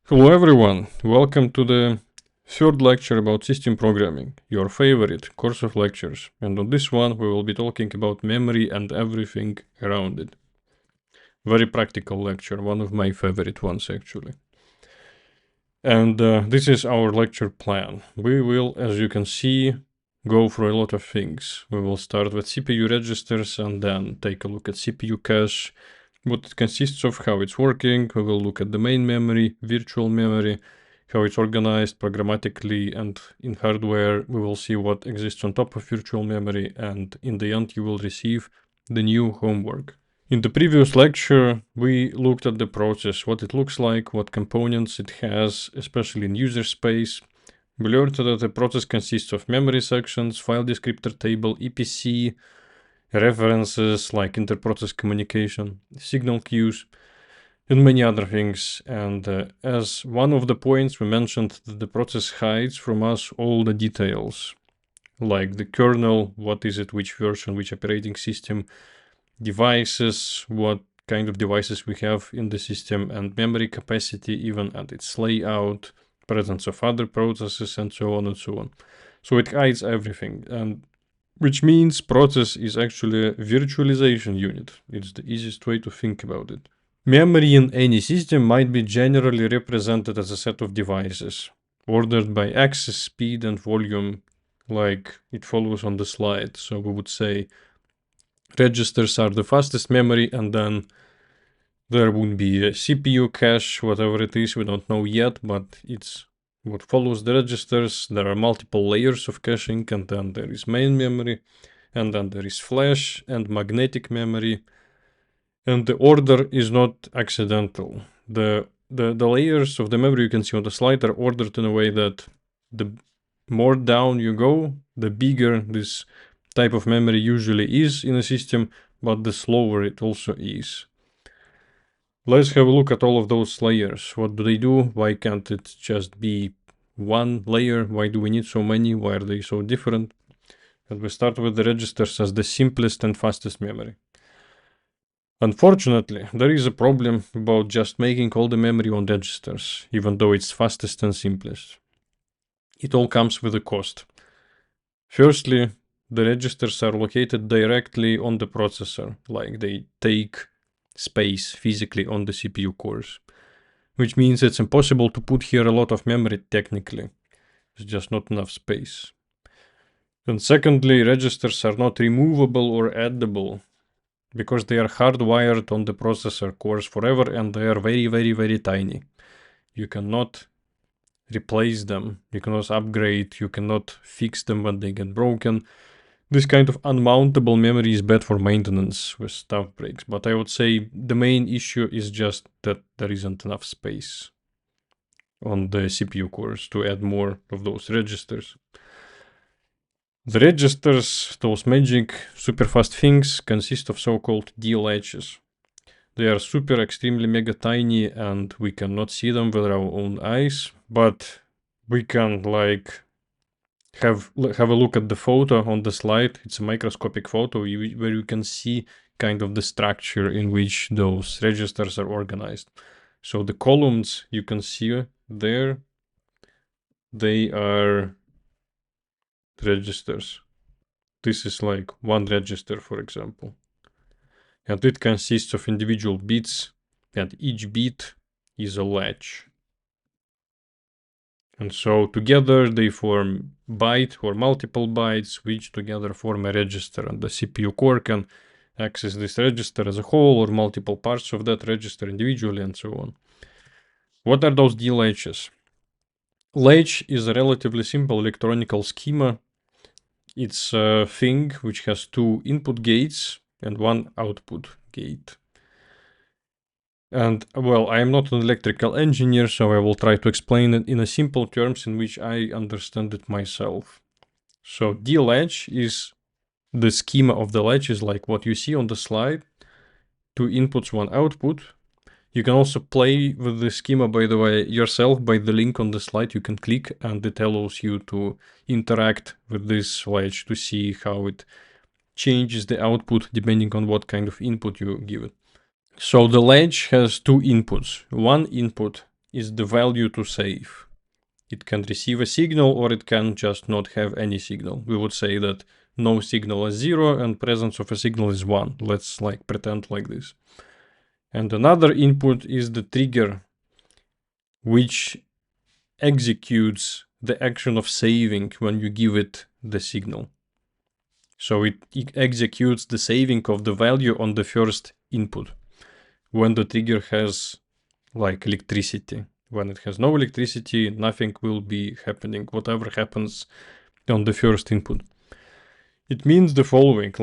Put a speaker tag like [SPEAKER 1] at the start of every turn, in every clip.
[SPEAKER 1] Hello everyone, welcome to the third lecture about system programming, your favorite course of lectures. And on this one we will be talking about memory and everything around it. Very practical lecture, one of my favorite ones actually. And this is our lecture plan. We will, as you can see, go through a lot of things. We will start with CPU registers and then take a look at CPU cache, what it consists of, how it's working. We will look at the main memory, virtual memory, how it's organized programmatically, and in hardware we will see what exists on top of virtual memory, and in the end you will receive the new homework. In the previous lecture, we looked at the process, what it looks like, what components it has, especially in user space. We learned that the process consists of memory sections, file descriptor table, EPC, references like interprocess communication, signal queues, and many other things. And as one of the points, we mentioned that the process hides from us all the details, like the kernel, what is it, which version, which operating system, devices, what kind of devices we have in the system, and memory capacity, even and its layout, presence of other processes, and so on and so on. So it hides everything, and which means process is actually a virtualization unit. It's the easiest way to think about it. Memory in any system might be generally represented as a set of devices, ordered by access, speed, and volume, like it follows on the slide. So we would say registers are the fastest memory, and then there would be a CPU cache, whatever it is, we don't know yet, but it's what follows the registers. There are multiple layers of caching, and then there is main memory, and then there is flash and magnetic memory. And the order is not accidental. The layers of the memory you can see on the slide are ordered in a way that the more down you go, the bigger this type of memory usually is in a system, but the slower it also is. Let's have a look at all of those layers. What do they do? Why can't it just be one layer? Why do we need so many? Why are they so different? And we start with the registers as the simplest and fastest memory. Unfortunately, there is a problem about just making all the memory on registers, even though it's fastest and simplest. It all comes with a cost. Firstly, the registers are located directly on the processor, like they take space physically on the CPU cores, which means it's impossible to put here a lot of memory technically. There's just not enough space. And secondly, registers are not removable or addable, because they are hardwired on the processor cores forever, and they are very, very, very tiny. You cannot replace them, you cannot upgrade, you cannot fix them when they get broken. This kind of unmountable memory is bad for maintenance with stuff breaks, but I would say the main issue is just that there isn't enough space on the CPU cores to add more of those registers. The registers, those magic super fast things, consist of so-called D latches. They are super extremely mega tiny and we cannot see them with our own eyes, but we can like have a look at the photo on the slide. It's a microscopic photo where you can see kind of the structure in which those registers are organized. So the columns you can see there, they are registers. This is like one register, for example. And it consists of individual bits, and each bit is a latch. And so together they form byte or multiple bytes, which together form a register, and the CPU core can access this register as a whole or multiple parts of that register individually, and so on. What are those D latches? Latch is a relatively simple electronic schema. It's a thing which has two input gates and one output gate. And well, I am not an electrical engineer, so I will try to explain it in a simple terms in which I understand it myself. So D latch is the schema of the latch is like what you see on the slide. Two inputs, one output. You can also play with the schema, by the way, yourself by the link on the slide. You can click and it allows you to interact with this latch to see how it changes the output depending on what kind of input you give it. So the latch has two inputs. One input is the value to save. It can receive a signal or it can just not have any signal. We would say that no signal is 0 and presence of a signal is 1. Let's pretend like this. And another input is the trigger, which executes the action of saving when you give it the signal. So it executes the saving of the value on the first input when the trigger has electricity. When it has no electricity, nothing will be happening, whatever happens on the first input. It means the following,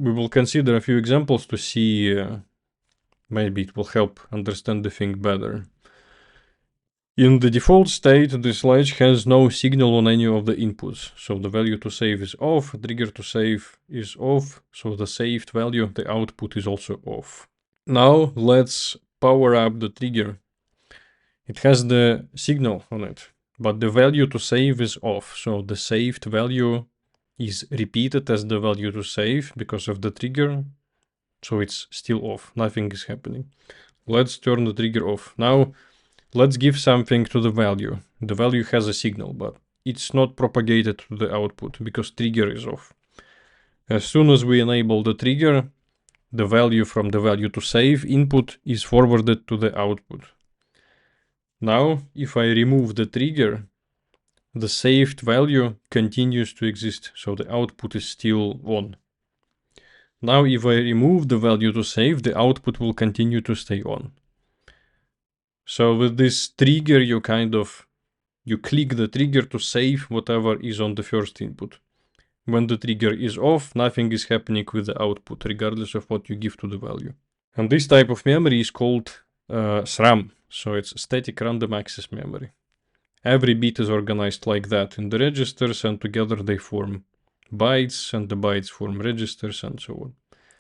[SPEAKER 1] we will consider a few examples to see, maybe it will help understand the thing better. In the default state, this latch has no signal on any of the inputs, so the value to save is off, trigger to save is off, so the saved value, the output is also off. Now let's power up the trigger. It has the signal on it, but the value to save is off, so the saved value is repeated as the value to save because of the trigger, so it's still off, nothing is happening. Let's turn the trigger off. Now let's give something to the value. The value has a signal, but it's not propagated to the output because trigger is off. As soon as we enable the trigger, the value from the value to save input is forwarded to the output. Now, if I remove the trigger, the saved value continues to exist, so the output is still on. Now, if I remove the value to save, the output will continue to stay on. So with this trigger, you click the trigger to save whatever is on the first input. When the trigger is off, nothing is happening with the output, regardless of what you give to the value. And this type of memory is called SRAM, so it's static random access memory. Every bit is organized like that in the registers, and together they form bytes, and the bytes form registers, and so on.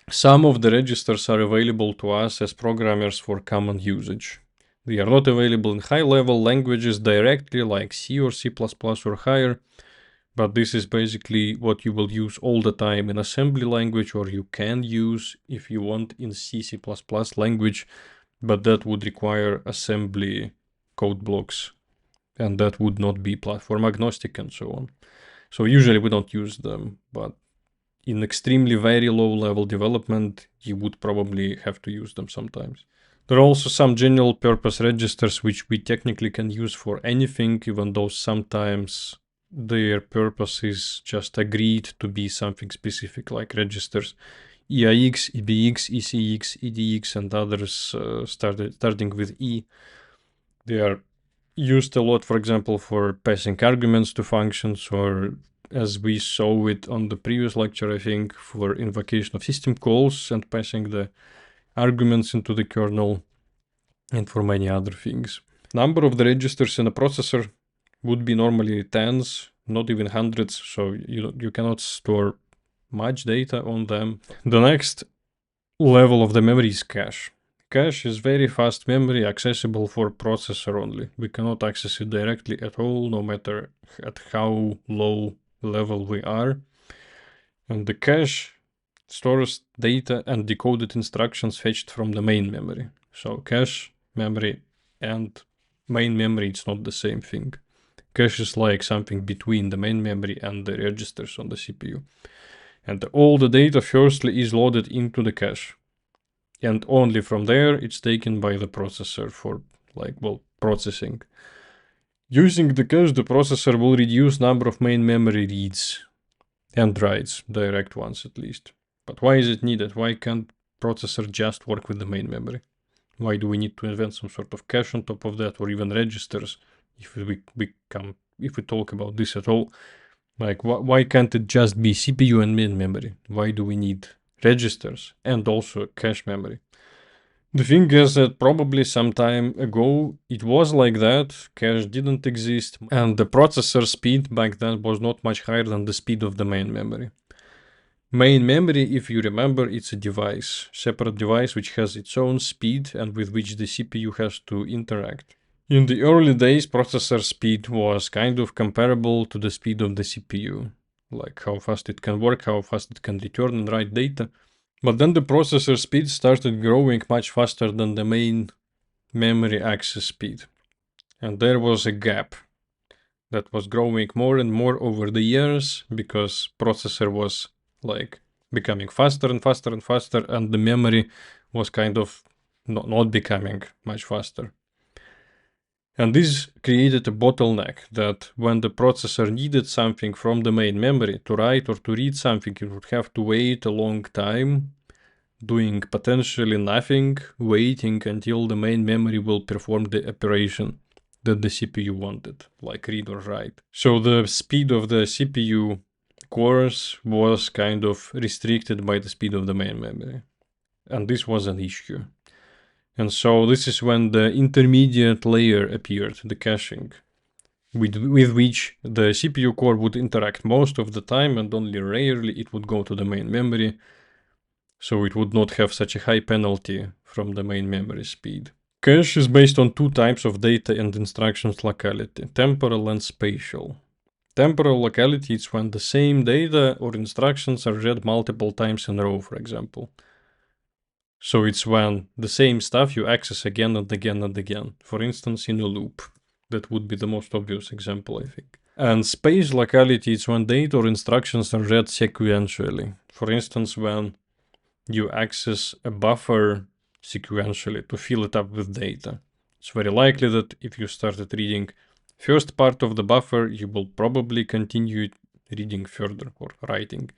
[SPEAKER 1] Some of the registers are available to us as programmers for common usage. They are not available in high-level languages directly, like C or C++ or higher, but this is basically what you will use all the time in assembly language, or you can use if you want in C, C++ language, but that would require assembly code blocks, and that would not be platform agnostic and so on. So usually we don't use them, but in extremely very low-level development, you would probably have to use them sometimes. There are also some general purpose registers which we technically can use for anything, even though sometimes their purpose is just agreed to be something specific, like registers EIX, EBX, ECX, EDX, and others starting with E. They are used a lot, for example, for passing arguments to functions, or as we saw it on the previous lecture, I think, for invocation of system calls and passing the arguments into the kernel, and for many other things. Number of the registers in a processor would be normally tens, not even hundreds, so you cannot store much data on them. The next level of the memory is cache. Cache is very fast memory accessible for processor only. We cannot access it directly at all, no matter at how low level we are. And the cache stores data and decoded instructions fetched from the main memory. So cache memory and main memory, it's not the same thing. Cache is like something between the main memory and the registers on the CPU. And all the data firstly is loaded into the cache. And only from there it's taken by the processor for processing. Using the cache, the processor will reduce number of main memory reads and writes, direct ones at least. But why is it needed? Why can't processor just work with the main memory? Why do we need to invent some sort of cache on top of that, or even registers, if we talk about this at all? Why can't it just be CPU and main memory? Why do we need registers and also cache memory? The thing is that probably some time ago it was like that, cache didn't exist, and the processor speed back then was not much higher than the speed of the main memory. Main memory, if you remember, it's a device, separate device which has its own speed and with which the CPU has to interact. In the early days, processor speed was kind of comparable to the speed of the CPU, like how fast it can work, how fast it can return and write data. But then the processor speed started growing much faster than the main memory access speed. And there was a gap that was growing more and more over the years because processor was like becoming faster and faster and faster, and the memory was kind of not becoming much faster. And this created a bottleneck that when the processor needed something from the main memory to write or to read something, it would have to wait a long time, doing potentially nothing, waiting until the main memory will perform the operation that the CPU wanted, like read or write. So the speed of the CPU cores was kind of restricted by the speed of the main memory. And this was an issue. And so this is when the intermediate layer appeared, the caching, with which the CPU core would interact most of the time, and only rarely it would go to the main memory, so it would not have such a high penalty from the main memory speed. Cache is based on two types of data and instructions locality, temporal and spatial. Temporal locality is when the same data or instructions are read multiple times in a row, for example. So it's when the same stuff you access again and again and again, for instance in a loop. That would be the most obvious example, I think. And space locality is when data or instructions are read sequentially. For instance, when you access a buffer sequentially to fill it up with data. It's very likely that if you started reading first part of the buffer, you will probably continue reading further or writing.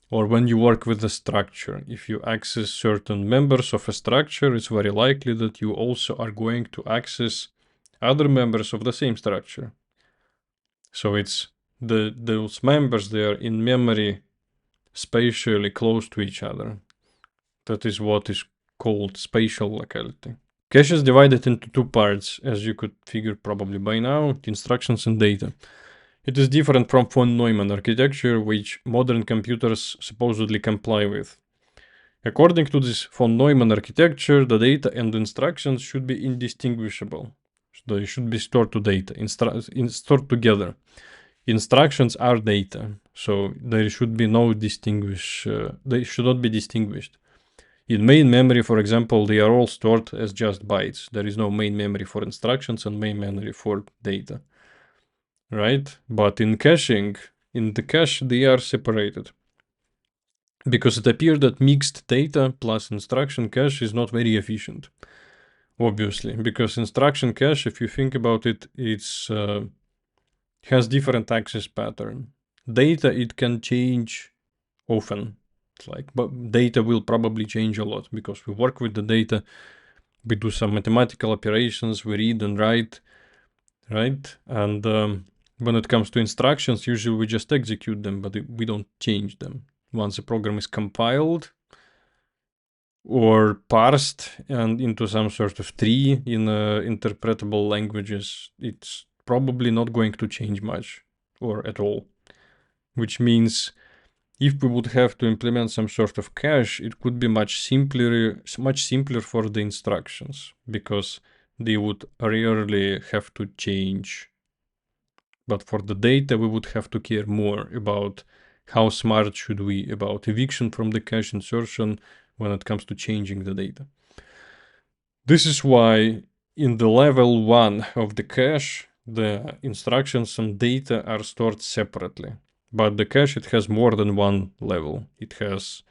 [SPEAKER 1] Or when you work with a structure, if you access certain members of a structure, it's very likely that you also are going to access other members of the same structure. So it's those members, they are in memory spatially close to each other. That is what is called spatial locality. Cache is divided into two parts, as you could figure probably by now, instructions and data. It is different from von Neumann architecture, which modern computers supposedly comply with. According to this von Neumann architecture, the data and instructions should be indistinguishable. They should be stored to data, stored together. Instructions are data, so there should be no they should not be distinguished. In main memory, for example, they are all stored as just bytes. There is no main memory for instructions and main memory for data. Right? But in caching, in the cache, they are separated. Because it appeared that mixed data plus instruction cache is not very efficient. Obviously, because instruction cache, if you think about it, it's has different access pattern. Data, it can change often. But data will probably change a lot because we work with the data, we do some mathematical operations, we read and write, right? And when it comes to instructions, usually we just execute them, but we don't change them. Once a program is compiled or parsed and into some sort of tree in interpretable languages, it's probably not going to change much or at all, which means if we would have to implement some sort of cache, it could be much simpler for the instructions because they would rarely have to change. But for the data, we would have to care more about how smart should we about eviction from the cache insertion when it comes to changing the data. This is why in the level 1 of the cache, the instructions and data are stored separately. But the cache, it has more than one level. It has,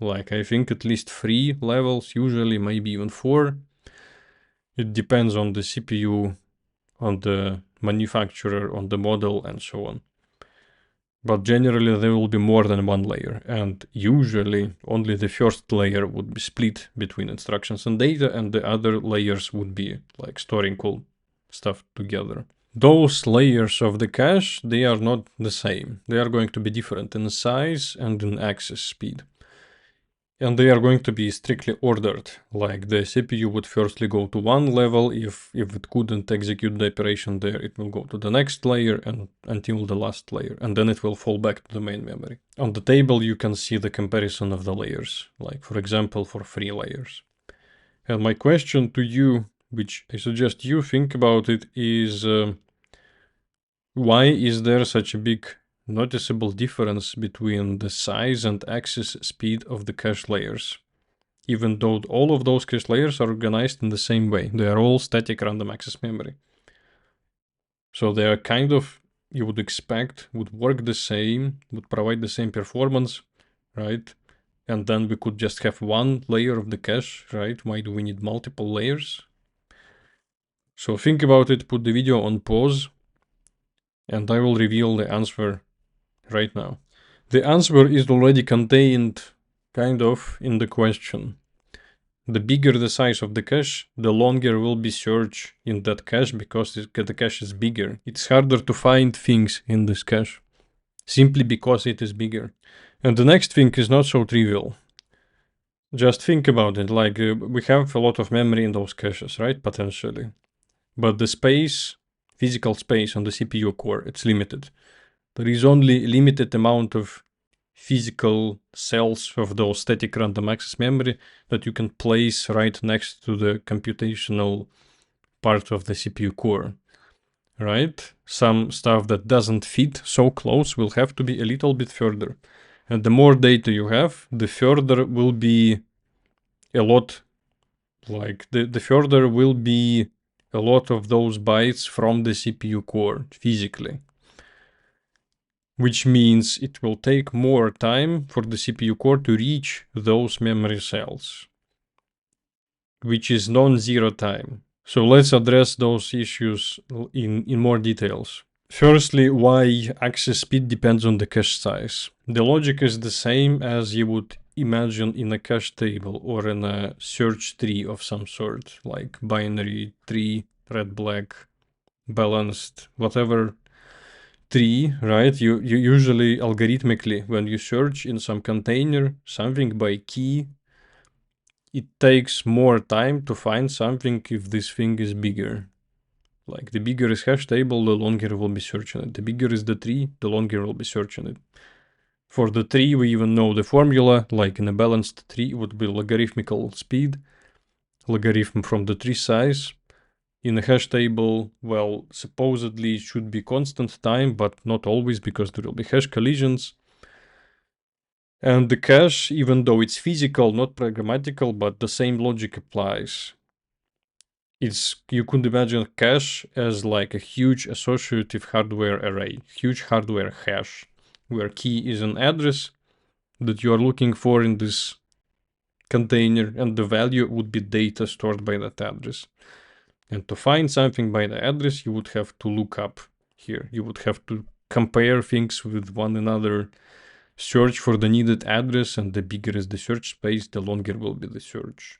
[SPEAKER 1] like, I think at least 3 levels, usually maybe even 4. It depends on the CPU, on the manufacturer, on the model, and so on. But generally there will be more than one layer, and usually only the first layer would be split between instructions and data, and the other layers would be like storing all stuff together. Those layers of the cache, they are not the same. They are going to be different in size and in access speed. And they are going to be strictly ordered, like the CPU would firstly go to one level, if it couldn't execute the operation there, it will go to the next layer and until the last layer, and then it will fall back to the main memory. On the table you can see the comparison of the layers, like for example for 3 layers. And my question to you, which I suggest you think about it, is why is there such a big noticeable difference between the size and access speed of the cache layers, even though all of those cache layers are organized in the same way. They are all static random access memory. So they are kind of, you would expect, would work the same, would provide the same performance, right? And then we could just have one layer of the cache, right? Why do we need multiple layers? So think about it, put the video on pause, and I will reveal the answer right now. The answer is already contained, kind of, in the question. The bigger the size of the cache, the longer will be search in that cache because the cache is bigger. It's harder to find things in this cache, simply because it is bigger. And the next thing is not so trivial. Just think about it, like we have a lot of memory in those caches, right? Potentially. But the space, physical space on the CPU core, it's limited. There is only a limited amount of physical cells of those static random access memory that you can place right next to the computational part of the CPU core, right? Some stuff that doesn't fit so close will have to be a little bit further. And the more data you have, the further will be a lot, like the further will be a lot of those bytes from the CPU core physically. Which means it will take more time for the CPU core to reach those memory cells, which is non-zero time. So let's address those issues in more details. Firstly, why access speed depends on the cache size. The logic is the same as you would imagine in a cache table or in a search tree of some sort, like binary tree, red, black, balanced, whatever tree, right? You usually algorithmically, when you search in some container something by key, it takes more time to find something if this thing is bigger. Like the bigger is hash table, the longer we'll be searching it. The bigger is the tree, the longer we'll be searching it. For the tree, we even know the formula, like in a balanced tree, it would be logarithmical speed, logarithm from the tree size. In a hash table, well, supposedly it should be constant time, but not always because there will be hash collisions. And the cache, even though it's physical, not programmatical, but the same logic applies. You could imagine cache as like a huge associative hardware array, huge hardware hash, where key is an address that you are looking for in this container, and the value would be data stored by that address. And to find something by the address, you would have to look up here. You would have to compare things with one another, search for the needed address, and the bigger is the search space, the longer will be the search.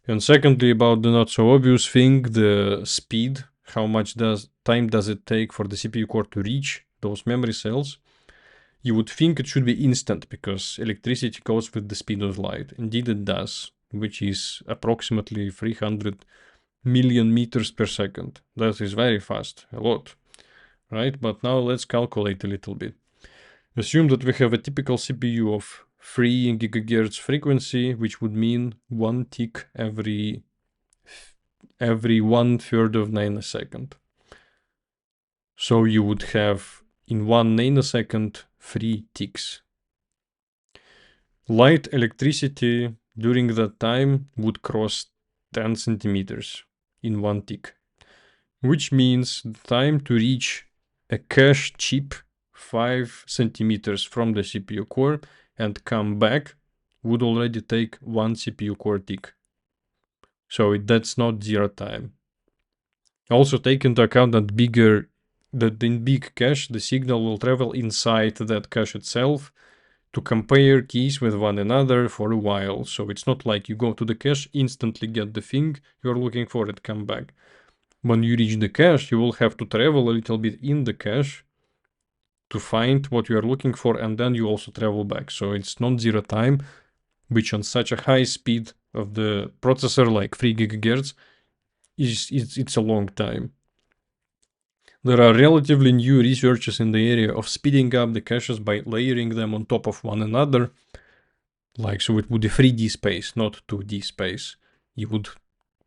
[SPEAKER 1] And secondly, about the not so obvious thing, the speed, how much time does it take for the CPU core to reach those memory cells? You would think it should be instant because electricity goes with the speed of light. Indeed it does, which is approximately 300 million meters per second. That is very fast, a lot, right? But now let's calculate a little bit. Assume that we have a typical CPU of 3 gigahertz frequency, which would mean 1 tick every 1/3 of nanosecond. So you would have in 1 nanosecond 3 ticks. Light electricity during that time would cross 10 centimeters in 1 tick, which means the time to reach a cache chip 5 centimeters from the CPU core and come back would already take 1 CPU core tick. So that's not zero time. Also take into account that in big cache the signal will travel inside that cache itself to compare keys with one another for a while. So it's not like you go to the cache, instantly get the thing you're looking for and come back. When you reach the cache, you will have to travel a little bit in the cache to find what you are looking for, and then you also travel back. So it's not zero time, which on such a high speed of the processor like 3 gigahertz it's a long time. There are relatively new researches in the area of speeding up the caches by layering them on top of one another. Like, so it would be 3D space, not 2D space. You would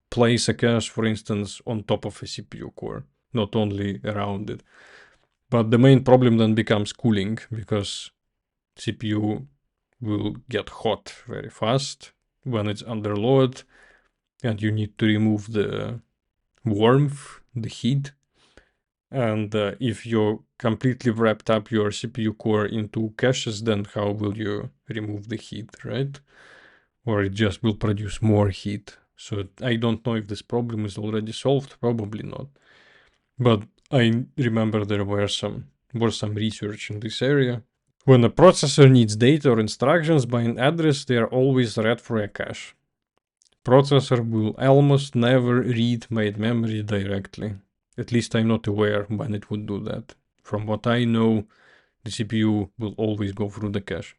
[SPEAKER 1] place a cache, for instance, on top of a CPU core, not only around it. But the main problem then becomes cooling, because CPU will get hot very fast when it's under load, and you need to remove the warmth, the heat. And if you completely wrapped up your CPU core into caches, then how will you remove the heat, right? Or it just will produce more heat. So I don't know if this problem is already solved, probably not. But I remember there was some research in this area. When a processor needs data or instructions by an address, they are always read for a cache. Processor will almost never read main memory directly. At least I'm not aware when it would do that. From what I know, the CPU will always go through the cache.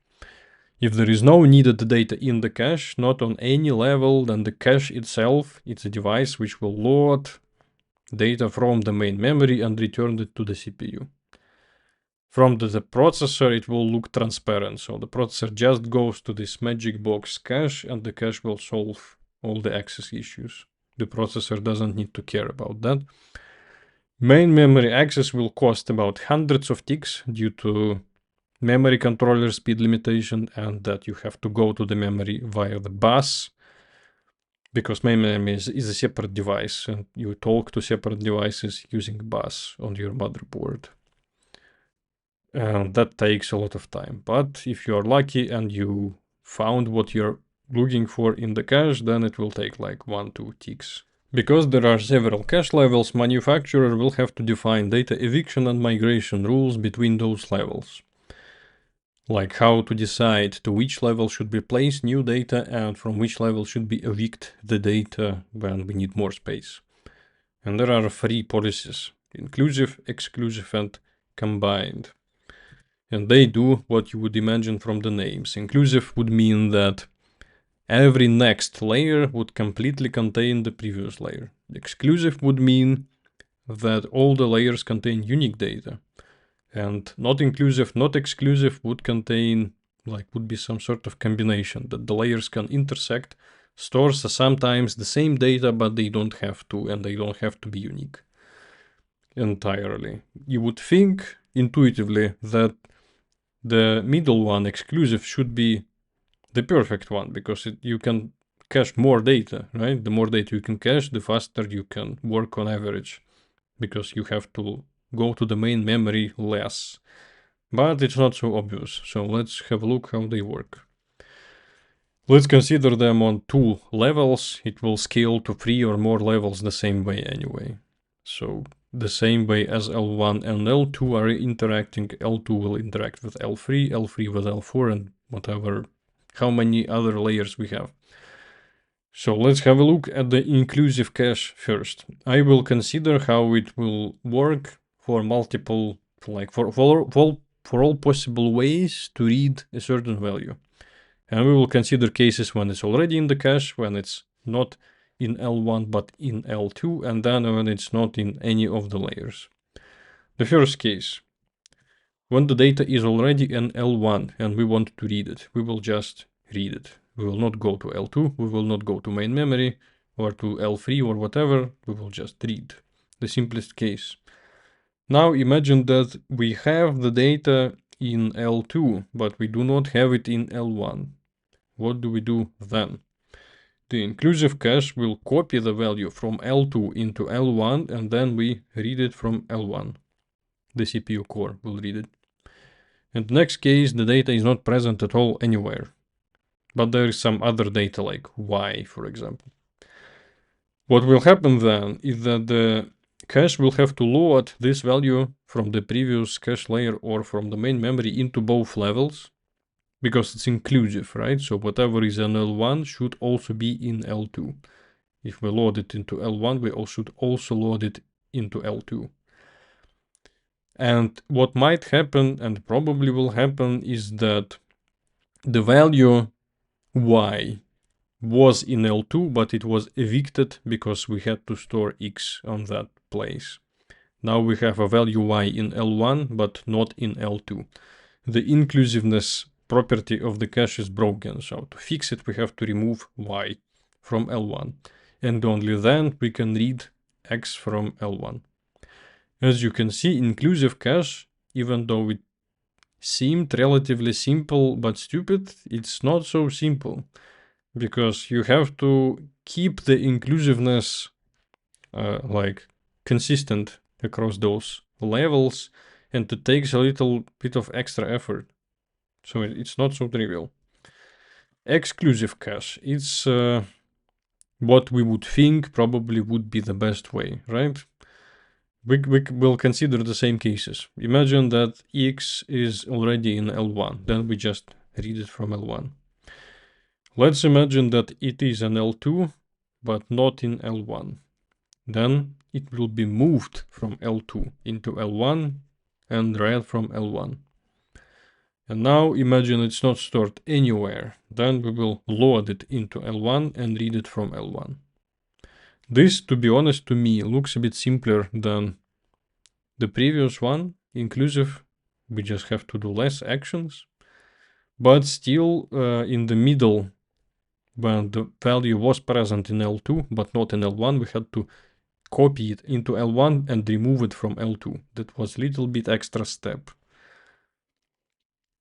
[SPEAKER 1] If there is no needed data in the cache, not on any level, then the cache itself, it's a device which will load data from the main memory and return it to the CPU. From the processor, it will look transparent. So the processor just goes to this magic box cache and the cache will solve all the access issues. The processor doesn't need to care about that. Main memory access will cost about hundreds of ticks due to memory controller speed limitation and that you have to go to the memory via the bus because main memory is a separate device and you talk to separate devices using bus on your motherboard. And that takes a lot of time. But if you are lucky and you found what you're looking for in the cache, then it will take like 1-2 ticks. Because there are several cache levels, manufacturer will have to define data eviction and migration rules between those levels. Like how to decide to which level should be placed new data and from which level should be evict the data when we need more space. And there are 3 policies: inclusive, exclusive, and combined. And they do what you would imagine from the names. Inclusive would mean that every next layer would completely contain the previous layer. Exclusive would mean that all the layers contain unique data. And not inclusive, not exclusive would contain, would be some sort of combination that the layers can intersect, stores sometimes the same data, but they don't have to, and they don't have to be unique entirely. You would think intuitively that the middle one, exclusive, should be the perfect one because you can cache more data, right? The more data you can cache, the faster you can work on average because you have to go to the main memory less. But it's not so obvious, so let's have a look how they work. Let's consider them on 2 levels. It will scale to 3 or more levels the same way anyway. So the same way as L1 and L2 are interacting, L2 will interact with L3, L3 with L4, and whatever, how many other layers we have. So let's have a look at the inclusive cache first. I will consider how it will work for multiple, for all possible ways to read a certain value. And we will consider cases when it's already in the cache, when it's not in L1 but in L2, and then when it's not in any of the layers. The first case, when the data is already in L1 and we want to read it, we will just read it. We will not go to L2, we will not go to main memory or to L3 or whatever, we will just read. The simplest case. Now imagine that we have the data in L2, but we do not have it in L1. What do we do then? The inclusive cache will copy the value from L2 into L1 and then we read it from L1. The CPU core will read it. In the next case, the data is not present at all anywhere. But there is some other data like Y, for example. What will happen then is that the cache will have to load this value from the previous cache layer or from the main memory into both levels because it's inclusive, right? So whatever is in L1 should also be in L2. If we load it into L1, we should also load it into L2. And what might happen, and probably will happen, is that the value Y was in L2, but it was evicted because we had to store X on that place. Now we have a value Y in L1, but not in L2. The inclusiveness property of the cache is broken, so to fix it we have to remove Y from L1, and only then we can read X from L1. As you can see, inclusive cache, even though it seemed relatively simple but stupid, it's not so simple, because you have to keep the inclusiveness consistent across those levels, and it takes a little bit of extra effort. So it's not so trivial. Exclusive cache, it's what we would think probably would be the best way, right? We will consider the same cases. Imagine that X is already in L1, then we just read it from L1. Let's imagine that it is in L2, but not in L1. Then it will be moved from L2 into L1 and read from L1. And now imagine it's not stored anywhere. Then we will load it into L1 and read it from L1. This, to be honest, to me, looks a bit simpler than the previous one, inclusive. We just have to do less actions. But still, in the middle, when the value was present in L2, but not in L1, we had to copy it into L1 and remove it from L2. That was a little bit extra step.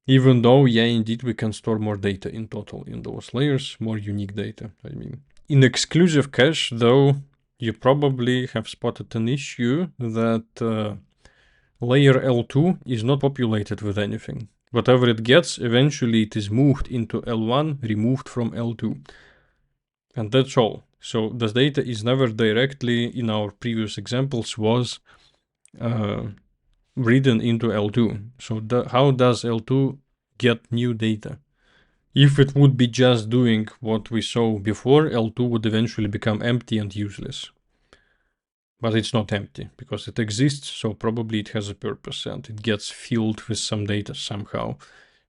[SPEAKER 1] Even though, yeah, indeed, we can store more data in total in those layers, more unique data, I mean. In exclusive cache, though, you probably have spotted an issue that layer L2 is not populated with anything. Whatever it gets, eventually it is moved into L1, removed from L2. And that's all. So the data is never directly, in our previous examples, was written into L2. So how does L2 get new data? If it would be just doing what we saw before, L2 would eventually become empty and useless. But it's not empty, because it exists, so probably it has a purpose, and it gets filled with some data somehow.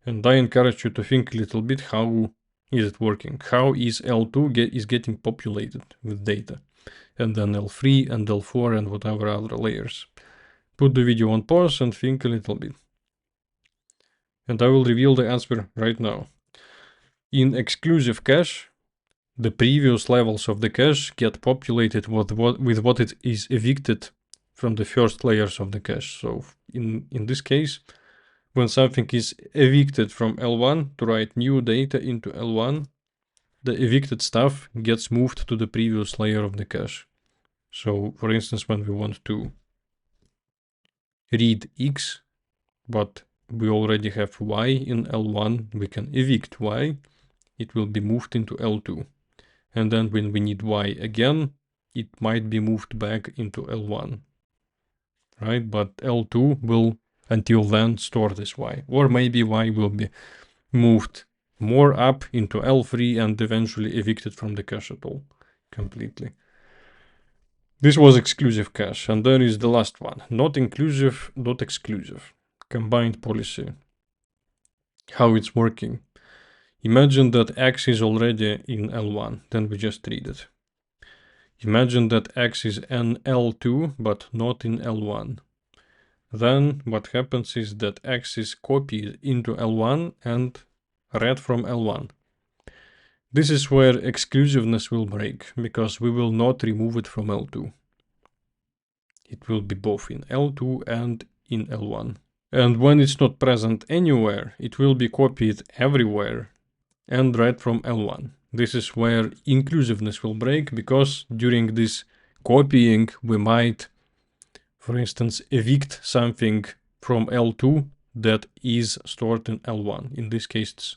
[SPEAKER 1] And I encourage you to think a little bit, how is it working? How is L2 is getting populated with data? And then L3 and L4 and whatever other layers. Put the video on pause and think a little bit. And I will reveal the answer right now. In exclusive cache, the previous levels of the cache get populated with what it is evicted from the first layers of the cache. So in this case, when something is evicted from L1 to write new data into L1, the evicted stuff gets moved to the previous layer of the cache. So for instance, when we want to read X, but we already have Y in L1, we can evict Y. It will be moved into L2. And then when we need Y again, it might be moved back into L1, right? But L2 will, until then, store this Y. Or maybe Y will be moved more up into L3 and eventually evicted from the cache at all, completely. This was exclusive cache, and there is the last one. Not inclusive, not exclusive. Combined policy. How it's working. Imagine that X is already in L1, then we just read it. Imagine that X is in L2, but not in L1. Then what happens is that X is copied into L1 and read from L1. This is where exclusiveness will break, because we will not remove it from L2. It will be both in L2 and in L1. And when it's not present anywhere, it will be copied everywhere and read from L1. This is where inclusiveness will break, because during this copying we might, for instance, evict something from L2 that is stored in L1. In this case, it's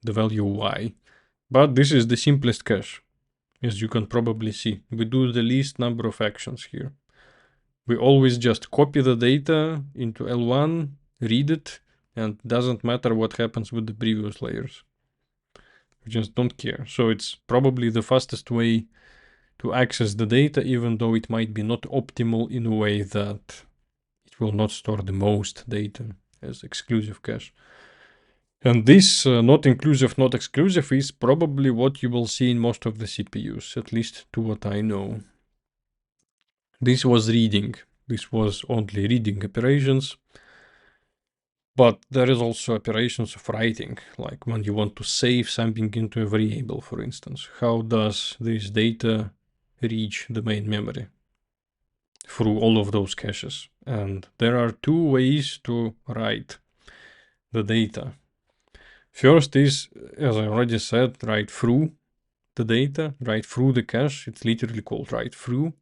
[SPEAKER 1] the value Y. But this is the simplest cache, as you can probably see. We do the least number of actions here. We always just copy the data into L1, read it, and doesn't matter what happens with the previous layers. We just don't care. So it's probably the fastest way to access the data, even though it might be not optimal in a way that it will not store the most data as exclusive cache. And this not inclusive, not exclusive is probably what you will see in most of the CPUs, at least to what I know. This was reading. This was only reading operations. But there is also operations of writing, like when you want to save something into a variable, for instance. How does this data reach the main memory? Through all of those caches. And there are two ways to write the data. First is, as I already said, write through the data, write through the cache. It's literally called write through.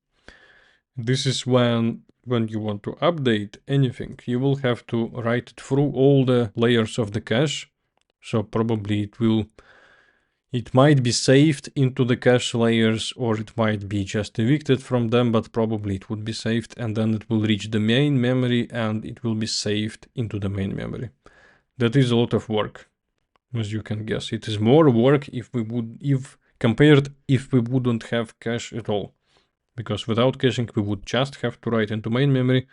[SPEAKER 1] This is when when you want to update anything, you will have to write it through all the layers of the cache. So probably it might be saved into the cache layers, or it might be just evicted from them, but probably it would be saved, and then it will reach the main memory and it will be saved into the main memory. That is a lot of work, as you can guess. It is more work if we wouldn't have cache at all. Because without caching we would just have to write into main memory,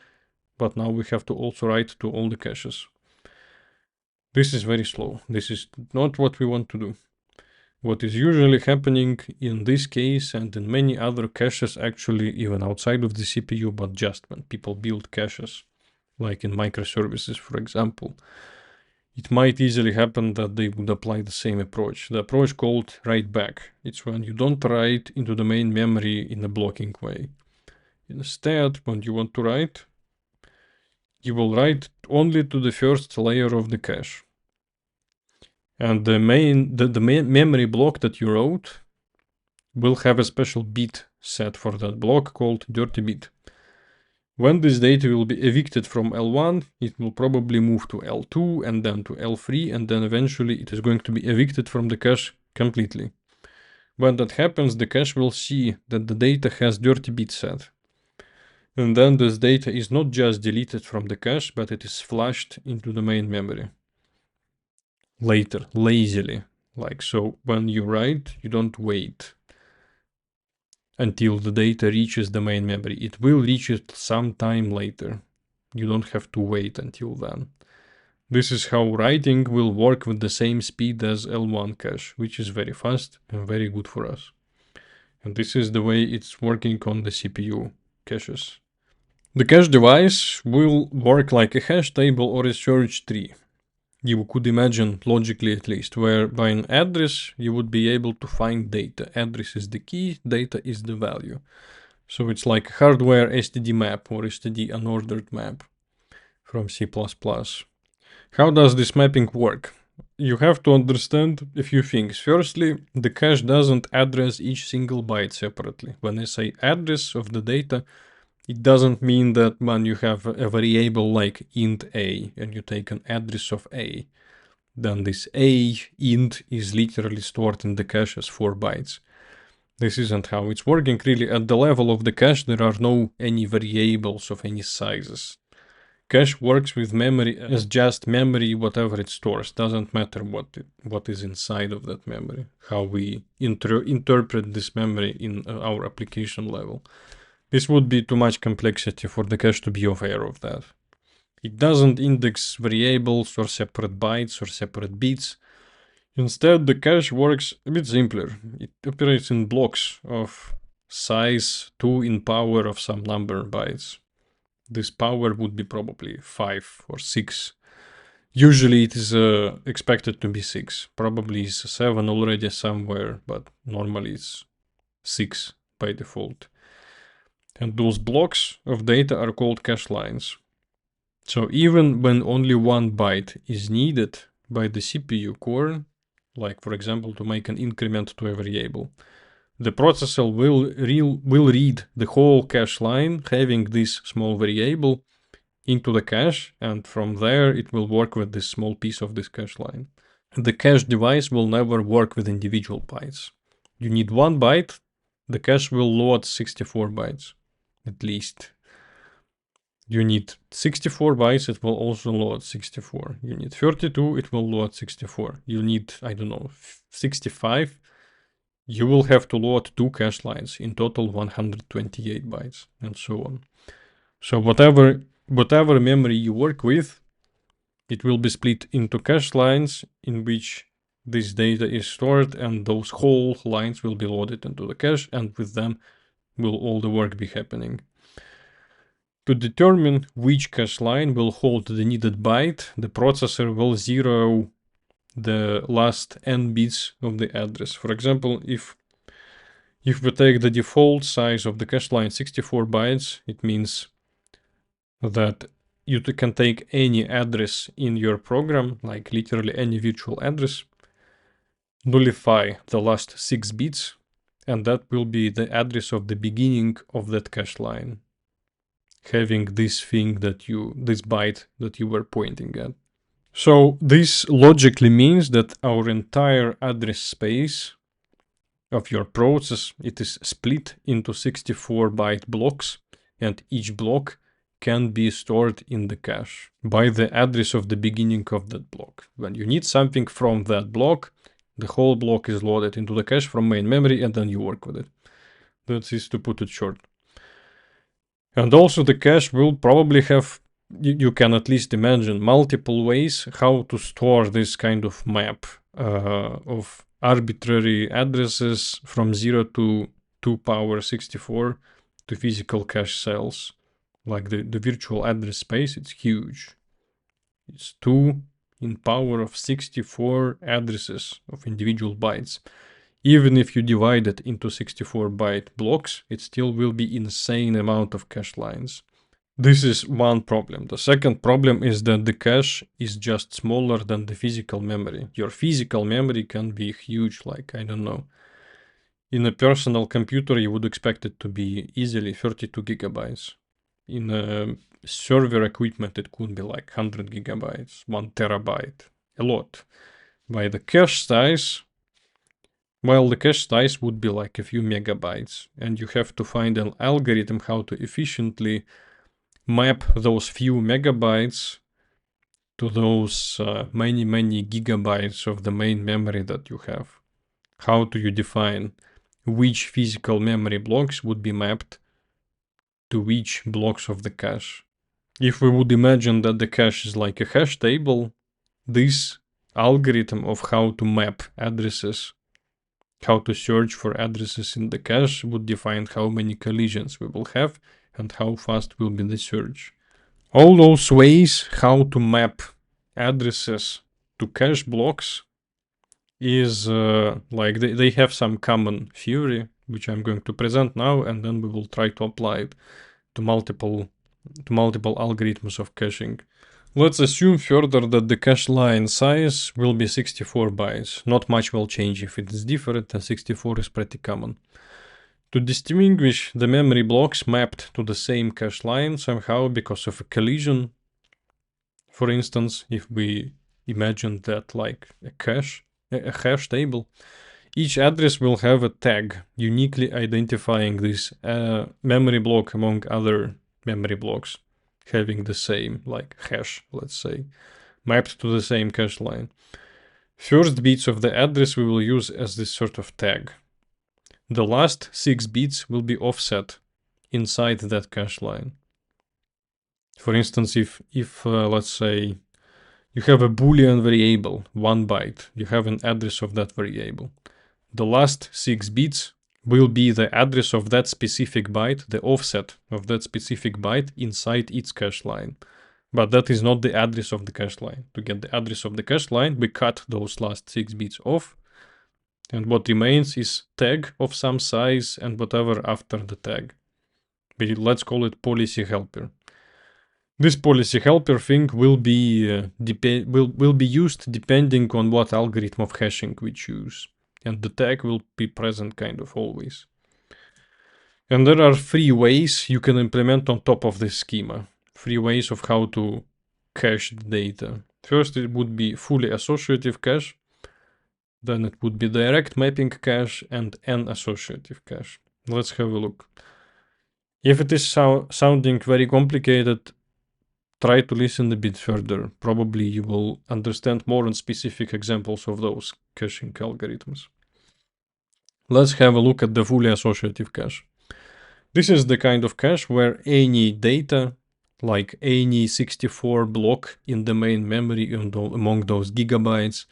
[SPEAKER 1] but now we have to also write to all the caches. This is very slow. This is not what we want to do. What is usually happening in this case and in many other caches, actually even outside of the CPU, but just when people build caches, like in microservices, for example, it might easily happen that they would apply the same approach. The approach called write back. It's when you don't write into the main memory in a blocking way. Instead, when you want to write, you will write only to the first layer of the cache. And the main memory block that you wrote will have a special bit set for that block called dirty bit. When this data will be evicted from L1, it will probably move to L2 and then to L3, and then eventually it is going to be evicted from the cache completely. When that happens, the cache will see that the data has dirty bit set. And then this data is not just deleted from the cache, but it is flushed into the main memory. Later, lazily. Like so, when you write, you don't wait until the data reaches the main memory. It will reach it sometime later. You don't have to wait until then. This is how writing will work with the same speed as L1 cache, which is very fast and very good for us. And this is the way it's working on the CPU caches. The cache device will work like a hash table or a search tree. You could imagine, logically at least, where by an address you would be able to find data. Address is the key, data is the value. So it's like a hardware STD map or STD unordered map from C++. How does this mapping work? You have to understand a few things. Firstly, the cache doesn't address each single byte separately. When I say address of the data, it doesn't mean that when you have a variable like int a and you take an address of a, then this a int is literally stored in the cache as 4 bytes. This isn't how it's working really. At the level of the cache, there are no any variables of any sizes. Cache works with memory as just memory, whatever it stores. Doesn't matter what is inside of that memory, how we interpret this memory in our application level. This would be too much complexity for the cache to be aware of that. It doesn't index variables or separate bytes or separate bits. Instead, the cache works a bit simpler. It operates in blocks of size 2 in power of some number bytes. This power would be probably 5 or 6. Usually it is expected to be 6. Probably it's 7 already somewhere, but normally it's 6 by default. And those blocks of data are called cache lines. So even when only 1 byte is needed by the CPU core, like for example to make an increment to a variable, the processor will read the whole cache line having this small variable into the cache, and from there it will work with this small piece of this cache line. The cache device will never work with individual bytes. You need 1 byte, the cache will load 64 bytes. At least. You need 64 bytes, it will also load 64. You need 32, it will load 64. You need, I don't know, 65. You will have to load 2 cache lines, in total 128 bytes, and so on. So whatever memory you work with, it will be split into cache lines in which this data is stored, and those whole lines will be loaded into the cache, and with them will all the work be happening. To determine which cache line will hold the needed byte, the processor will zero the last n bits of the address. For example, if we take the default size of the cache line 64 bytes, it means that you can take any address in your program, like literally any virtual address, nullify the last 6 bits, and that will be the address of the beginning of that cache line. having this byte that you were pointing at. So this logically means that our entire address space of your process, it is split into 64-byte blocks, and each block can be stored in the cache by the address of the beginning of that block. When you need something from that block, the whole block is loaded into the cache from main memory, and then you work with it. That is to put it short. And also the cache will probably have, you can at least imagine, multiple ways how to store this kind of map of arbitrary addresses from 0 to 2 power 64 to physical cache cells. Like the virtual address space, it's huge. It's 2 in power of 64 addresses of individual bytes. Even if you divide it into 64-byte blocks, it still will be insane amount of cache lines. This is one problem. The second problem is that the cache is just smaller than the physical memory. Your physical memory can be huge, like, I don't know. In a personal computer, you would expect it to be easily 32 gigabytes. In a server equipment, it could be like 100 gigabytes, 1 terabyte, a lot. By the cache size, well, the cache size would be like a few megabytes, and you have to find an algorithm how to efficiently map those few megabytes to those many gigabytes of the main memory that you have. How do you define which physical memory blocks would be mapped to which blocks of the cache? If we would imagine that the cache is like a hash table, this algorithm of how to map addresses, how to search for addresses in the cache would define how many collisions we will have and how fast will be the search. All those ways how to map addresses to cache blocks is like they have some common theory, which I'm going to present now, and then we will try to apply it to multiple algorithms of caching. Let's assume further that the cache line size will be 64 bytes. Not much will change if it is different, and 64 is pretty common. To distinguish the memory blocks mapped to the same cache line somehow because of a collision, for instance, if we imagine that like a hash table, each address will have a tag uniquely identifying this memory block among other memory blocks having the same, like hash, let's say, mapped to the same cache line. First bits of the address we will use as this sort of tag. The last 6 bits will be offset inside that cache line. For instance, if let's say you have a Boolean variable, 1 byte, you have an address of that variable. The last 6 bits will be the address of that specific byte, the offset of that specific byte inside its cache line. But that is not the address of the cache line. To get the address of the cache line, we cut those last 6 bits off, and what remains is tag of some size and whatever after the tag. Let's call it policy helper. This policy helper thing will be used depending on what algorithm of hashing we choose, and the tag will be present kind of always. And there are 3 ways you can implement on top of this schema. 3 ways of how to cache the data. First, it would be fully associative cache. Then it would be direct mapping cache and an associative cache. Let's have a look. If it is sounding very complicated, try to listen a bit further. Probably you will understand more on specific examples of those caching algorithms. Let's have a look at the fully associative cache. This is the kind of cache where any data, like any 64 block in the main memory among those gigabytes,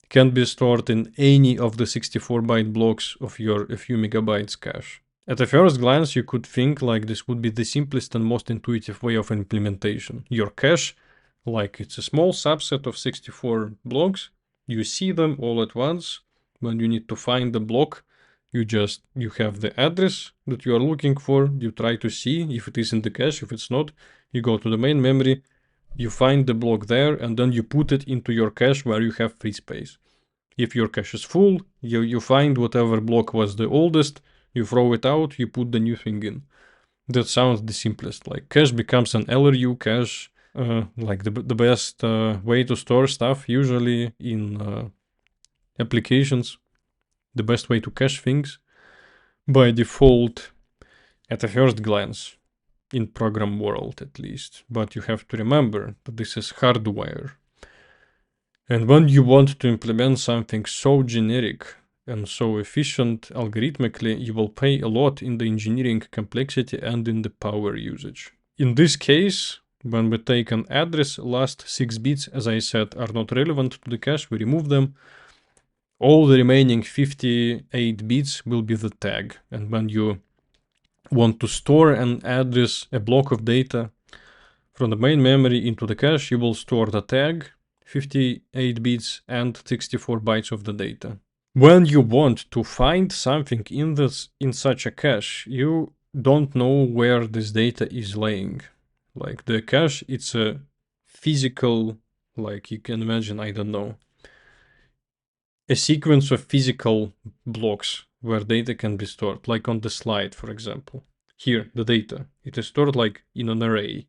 [SPEAKER 1] can be stored in any of the 64-byte blocks of your a few megabytes cache. At a first glance, you could think like this would be the simplest and most intuitive way of implementation. Your cache, like it's a small subset of 64 blocks, you see them all at once. When you need to find the block, you have the address that you are looking for, you try to see if it is in the cache. If it's not, you go to the main memory, you find the block there, and then you put it into your cache where you have free space. If your cache is full, you find whatever block was the oldest, you throw it out, you put the new thing in. That sounds the simplest. Like cache becomes an LRU cache, like the best way to store stuff usually in applications, the best way to cache things by default at a first glance, in program world at least. But you have to remember that this is hardware. And when you want to implement something so generic and so efficient algorithmically, you will pay a lot in the engineering complexity and in the power usage. In this case, when we take an address, last 6 bits, as I said, are not relevant to the cache, we remove them. All the remaining 58 bits will be the tag. And when you want to store an address, a block of data from the main memory into the cache, you will store the tag, 58 bits and 64 bytes of the data. When you want to find something in such a cache, you don't know where this data is laying. Like the cache, it's a physical, like you can imagine, I don't know, a sequence of physical blocks where data can be stored, like on the slide, for example. Here, the data, it is stored like in an array.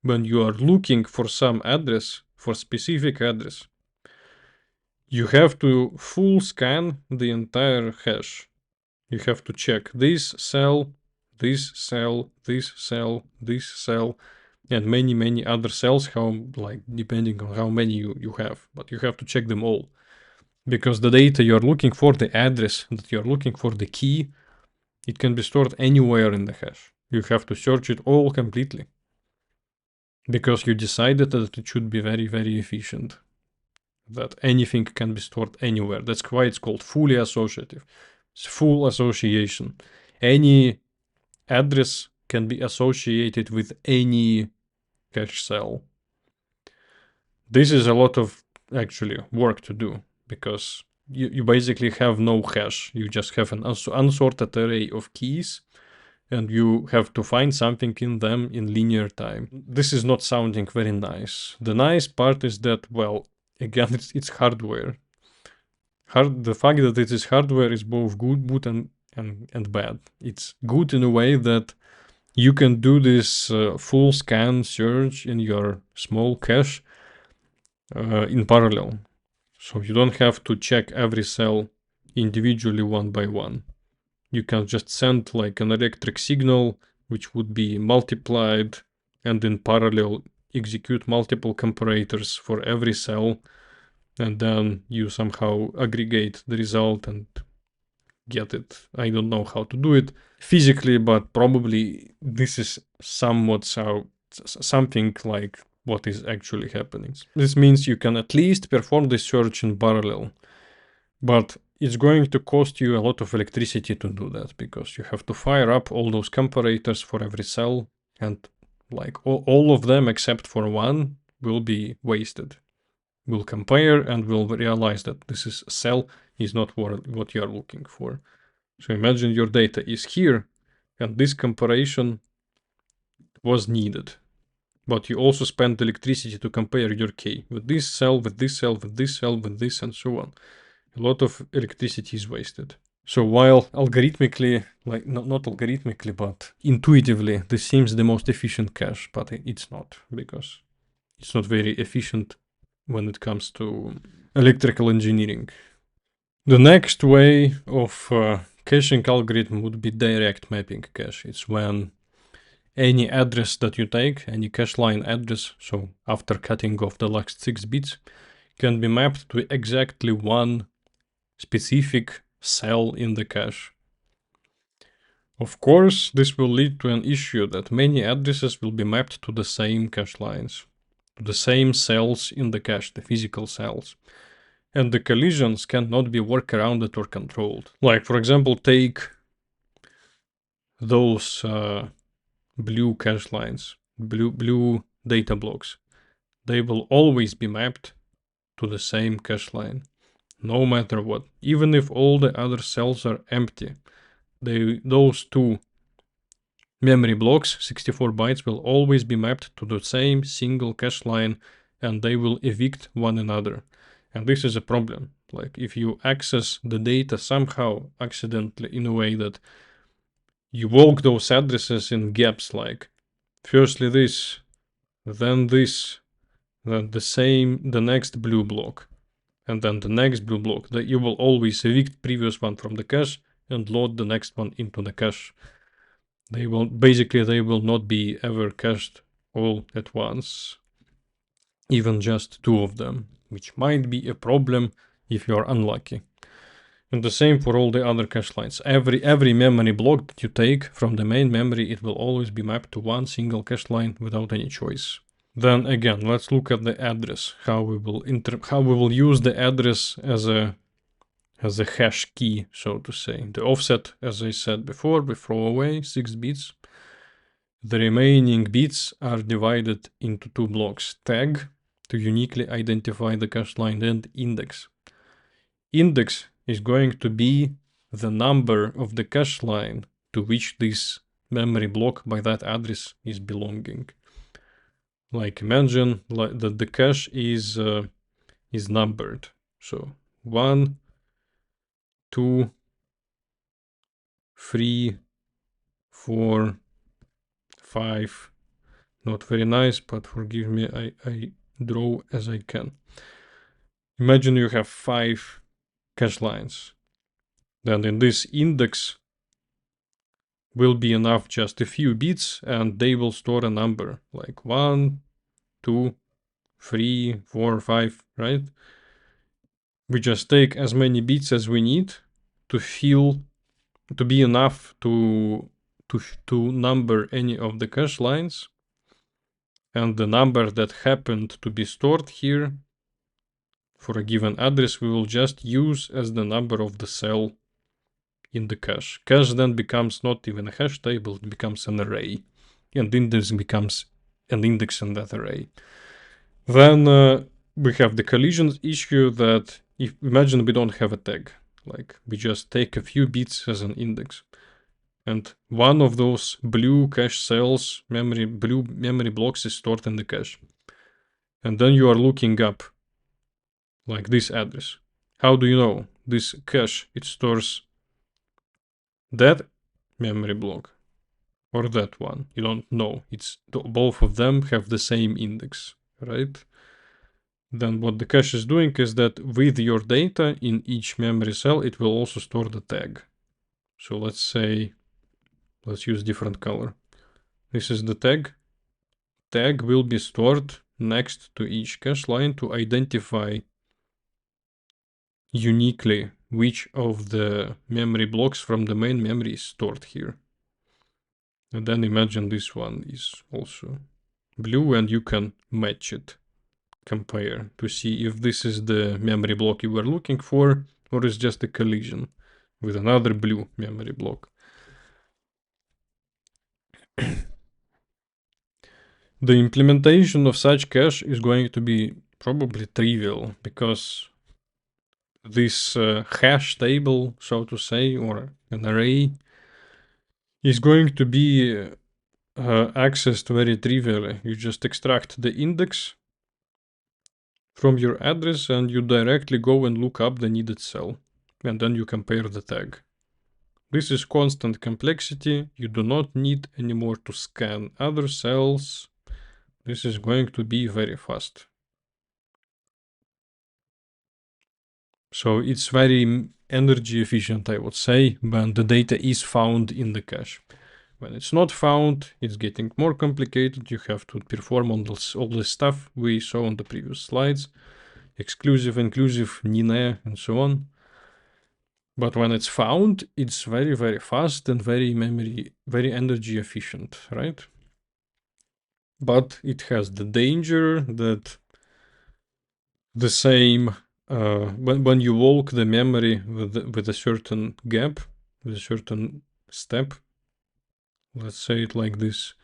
[SPEAKER 1] When you are looking for some address, for specific address, you have to full scan the entire hash. You have to check this cell, this cell, this cell, this cell, and many other cells, how, like, depending on how many you have. But you have to check them all. Because the data you're looking for, the address that you're looking for, the key, it can be stored anywhere in the hash. You have to search it all completely. Because you decided that it should be very efficient. That anything can be stored anywhere. That's why it's called fully associative. It's full association. Any address can be associated with any cache cell. This is a lot of actually work to do because you basically have no hash. You just have an unsorted array of keys and you have to find something in them in linear time. This is not sounding very nice. The nice part is that, well, again, it's hardware. The fact that it is hardware is both good and bad. It's good in a way that you can do this full scan search in your small cache in parallel. So you don't have to check every cell individually one by one. You can just send like an electric signal, which would be multiplied, and in parallel execute multiple comparators for every cell, and then you somehow aggregate the result and get it. I don't know how to do it physically, but probably this is somewhat something like what is actually happening. This means you can at least perform the search in parallel, but it's going to cost you a lot of electricity to do that because you have to fire up all those comparators for every cell, and like all of them except for one will be wasted. We'll compare and we'll realize that this is cell is not what you are looking for. So imagine your data is here and this comparison was needed. But you also spent electricity to compare your key with this cell, with this cell, with this cell, with this, and so on. A lot of electricity is wasted. So while algorithmically, like not algorithmically, but intuitively, this seems the most efficient cache, but it's not, because it's not very efficient when it comes to electrical engineering. The next way of caching algorithm would be direct mapping cache. It's when any address that you take, any cache line address, so after cutting off the last 6 bits, can be mapped to exactly one specific cell in the cache. Of course, this will lead to an issue that many addresses will be mapped to the same cache lines, to the same cells in the cache, the physical cells. And the collisions cannot be workarounded or controlled. Like, for example, take those blue cache lines, blue data blocks. They will always be mapped to the same cache line, no matter what. Even if all the other cells are empty, those two memory blocks, 64 bytes, will always be mapped to the same single cache line, and they will evict one another. And this is a problem. Like if you access the data somehow accidentally in a way that you walk those addresses in gaps, like firstly this, then this, then the next blue block, and then the next blue block. That you will always evict previous one from the cache and load the next one into the cache. They will not be ever cached all at once, even just two of them, which might be a problem if you are unlucky. And the same for all the other cache lines. Every memory block that you take from the main memory, it will always be mapped to one single cache line without any choice. Then again, let's look at the address. How we will use the address as a hash key, so to say. The offset, as I said before, we throw away 6 bits. The remaining bits are divided into two blocks: tag, to uniquely identify the cache line, and index. Index is going to be the number of the cache line to which this memory block by that address is belonging. Like imagine that the cache is numbered. So 1, 2, 3, 4, 5. Not very nice, but forgive me, I draw as I can. Imagine you have 5 cache lines. Then in this index will be enough just a few bits, and they will store a number like 1, 2, 3, 4, 5, right? We just take as many bits as we need to be enough to number any of the cache lines, and the number that happened to be stored here for a given address we will just use as the number of the cell in the cache. Cache then becomes not even a hash table, it becomes an array, and index becomes an index in that array. Then we have the collision issue that if imagine we don't have a tag, like we just take a few bits as an index, and one of those blue cache cells, blue memory blocks is stored in the cache, and then you are looking up like this address. How do you know this cache it stores that memory block or that one? You don't know. It's both of them have the same index, right? Then what the cache is doing is that with your data in each memory cell, it will also store the tag. So let's use different color. This is the tag. Tag will be stored next to each cache line to identify uniquely which of the memory blocks from the main memory is stored here. And then imagine this one is also blue, and you can match it, compare to see if this is the memory block you were looking for or is just a collision with another blue memory block. The implementation of such cache is going to be probably trivial, because this hash table, so to say, or an array, is going to be accessed very trivially. You just extract the index from your address and you directly go and look up the needed cell, and then you compare the tag. This is constant complexity. You do not need anymore to scan other cells. This is going to be very fast. So it's very energy efficient, I would say, when the data is found in the cache. When it's not found, it's getting more complicated. You have to perform all this stuff we saw on the previous slides. Exclusive, inclusive, NINE, and so on. But when it's found, it's very, very fast and very energy efficient, right? But it has the danger that the same, when you walk the memory with a certain gap, with a certain step, let's say it like this,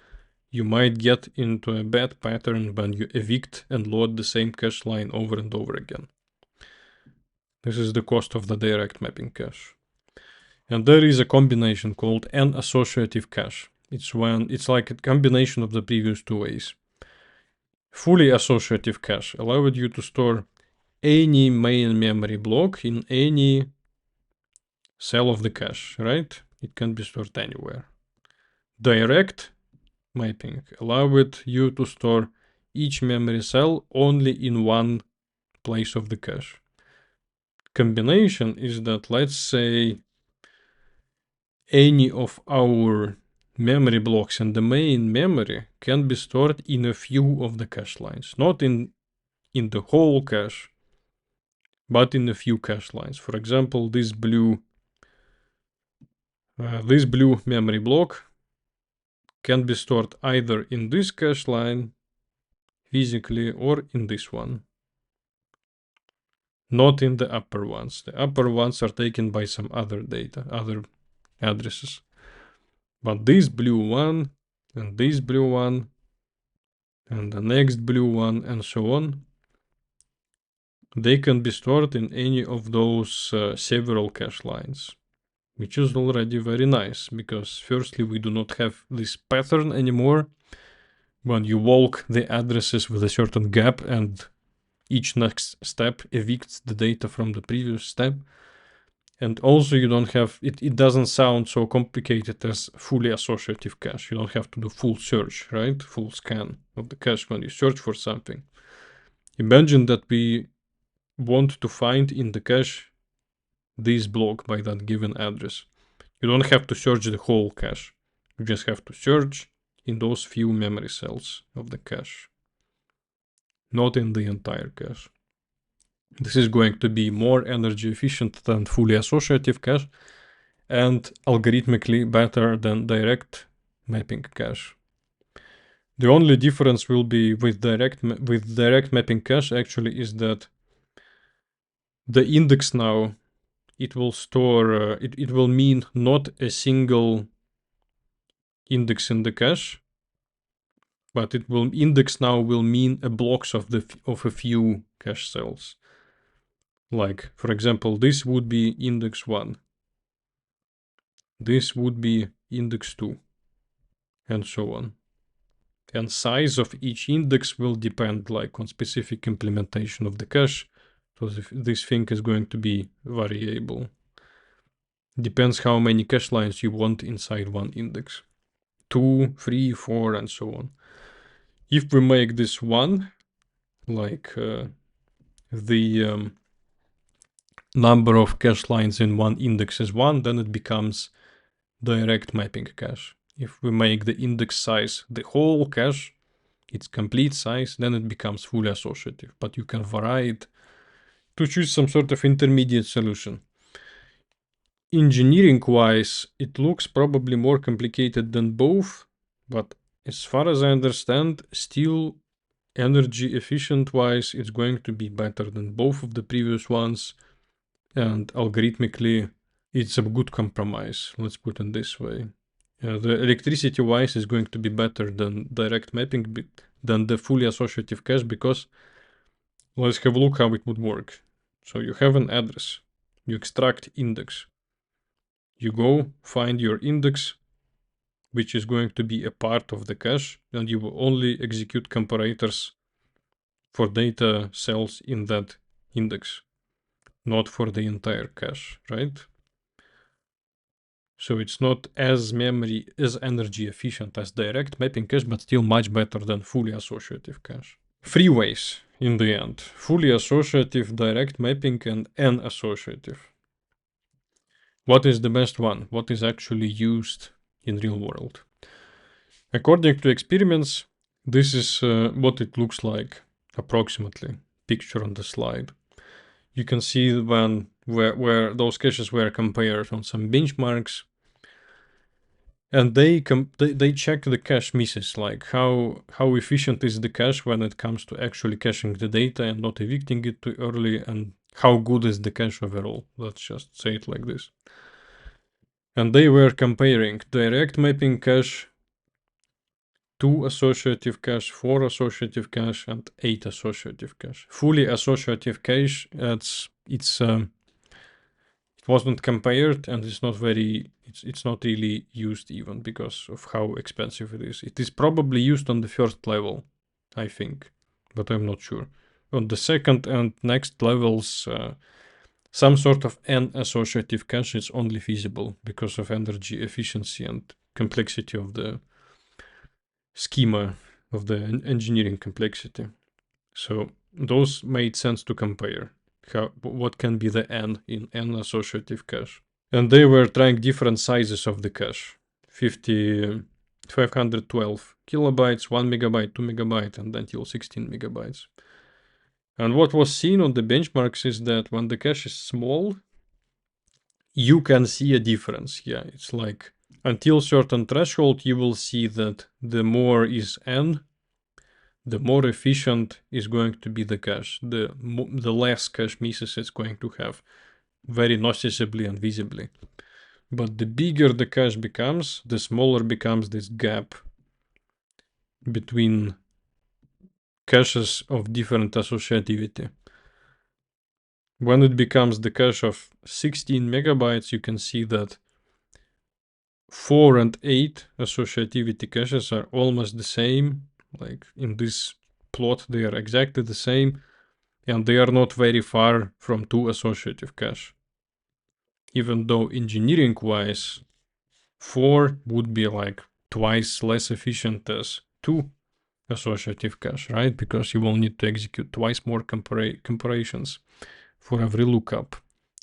[SPEAKER 1] you might get into a bad pattern when you evict and load the same cache line over and over again. This is the cost of the direct mapping cache. And there is a combination called an associative cache. It's like a combination of the previous two ways. Fully associative cache allowed you to store any main memory block in any cell of the cache, right? It can be stored anywhere. Direct mapping allowed you to store each memory cell only in one place of the cache. Combination is that, let's say, any of our memory blocks in the main memory can be stored in a few of the cache lines, not in the whole cache, but in a few cache lines. For example, this blue memory block can be stored either in this cache line physically or in this one. Not in the upper ones. The upper ones are taken by some other data, other addresses. But this blue one, and this blue one, and the next blue one, and so on, they can be stored in any of those several cache lines, which is already very nice, because firstly, we do not have this pattern anymore. When you walk the addresses with a certain gap and each next step evicts the data from the previous step. And also you don't have, it doesn't sound so complicated as fully associative cache. You don't have to do full search, right? Full scan of the cache when you search for something. Imagine that we want to find in the cache this block by that given address. You don't have to search the whole cache. You just have to search in those few memory cells of the cache, not in the entire cache. This is going to be more energy efficient than fully associative cache and algorithmically better than direct mapping cache. The only difference will be with direct mapping cache actually is that the index now, it will store, it will mean not a single index in the cache, but it will index now will mean a blocks of a few cache cells. Like, for example, this would be index 1. This would be index 2. And so on. And size of each index will depend like on specific implementation of the cache. So this thing is going to be variable. Depends how many cache lines you want inside one index. 2, 3, 4, and so on. If we make this 1, like the number of cache lines in one index is 1, then it becomes direct mapping cache. If we make the index size the whole cache, its complete size, then it becomes fully associative. But you can vary it to choose some sort of intermediate solution. Engineering-wise, it looks probably more complicated than both, but as far as I understand, still energy efficient-wise, it's going to be better than both of the previous ones, and algorithmically, it's a good compromise, let's put it this way. The electricity-wise is going to be better than direct mapping, than the fully associative cache, because let's have a look how it would work. So you have an address, you extract index, you go find your index, which is going to be a part of the cache, and you will only execute comparators for data cells in that index, not for the entire cache, right? So it's not as energy efficient as direct mapping cache, but still much better than fully associative cache. 3 ways in the end: fully associative, direct mapping, and n-associative. What is the best one? What is actually used in real world? According to experiments, this is what it looks like approximately. Picture on the slide. You can see where those caches were compared on some benchmarks, and they check the cache misses, like how efficient is the cache when it comes to actually caching the data and not evicting it too early, and how good is the cache overall. Let's just say it like this. And they were comparing direct mapping cache, 2 associative cache, 4 associative cache, and 8 associative cache. Fully associative cache, it wasn't compared, and it's not really used even because of how expensive it is. It is probably used on the first level, I think, but I'm not sure. On the second and next levels, some sort of n-associative cache is only feasible because of energy efficiency and complexity of the schema, of the engineering complexity. So those made sense to compare. What can be the n in n associative cache? And they were trying different sizes of the cache. 512 kilobytes, 1 megabyte, 2 megabyte, and until 16 megabytes. And what was seen on the benchmarks is that when the cache is small, you can see a difference. Yeah, it's like until certain threshold, you will see that the more is n, the more efficient is going to be the cache. The less cache misses it's going to have, very noticeably and visibly. But the bigger the cache becomes, the smaller becomes this gap between caches of different associativity. When it becomes the cache of 16 megabytes, you can see that 4 and 8 associativity caches are almost the same. Like in this plot, they are exactly the same, and they are not very far from 2 associative cache. Even though engineering-wise, 4 would be like twice less efficient as 2 associative cache, right? Because you will need to execute twice more comparisons for every lookup.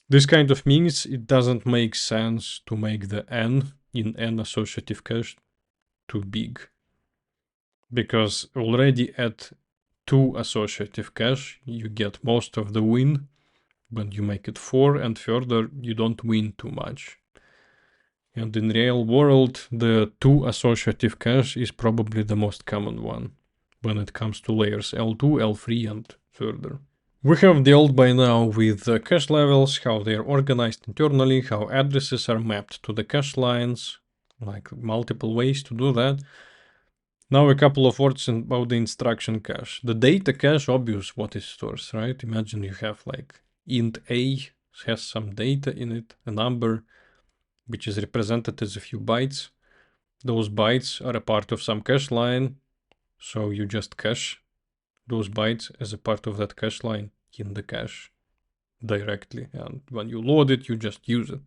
[SPEAKER 1] This kind of means it doesn't make sense to make the n in n associative cache too big. Because already at 2 associative cache, you get most of the win. When you make it 4 and further, you don't win too much. And in real world, the 2 associative cache is probably the most common one when it comes to layers L2, L3 and further. We have dealt by now with the cache levels, how they are organized internally, how addresses are mapped to the cache lines, like multiple ways to do that. Now a couple of words about the instruction cache. The data cache, obvious what it stores, right? Imagine you have like int a has some data in it, a number, which is represented as a few bytes. Those bytes are a part of some cache line, so you just cache those bytes as a part of that cache line in the cache directly, and when you load it, you just use it.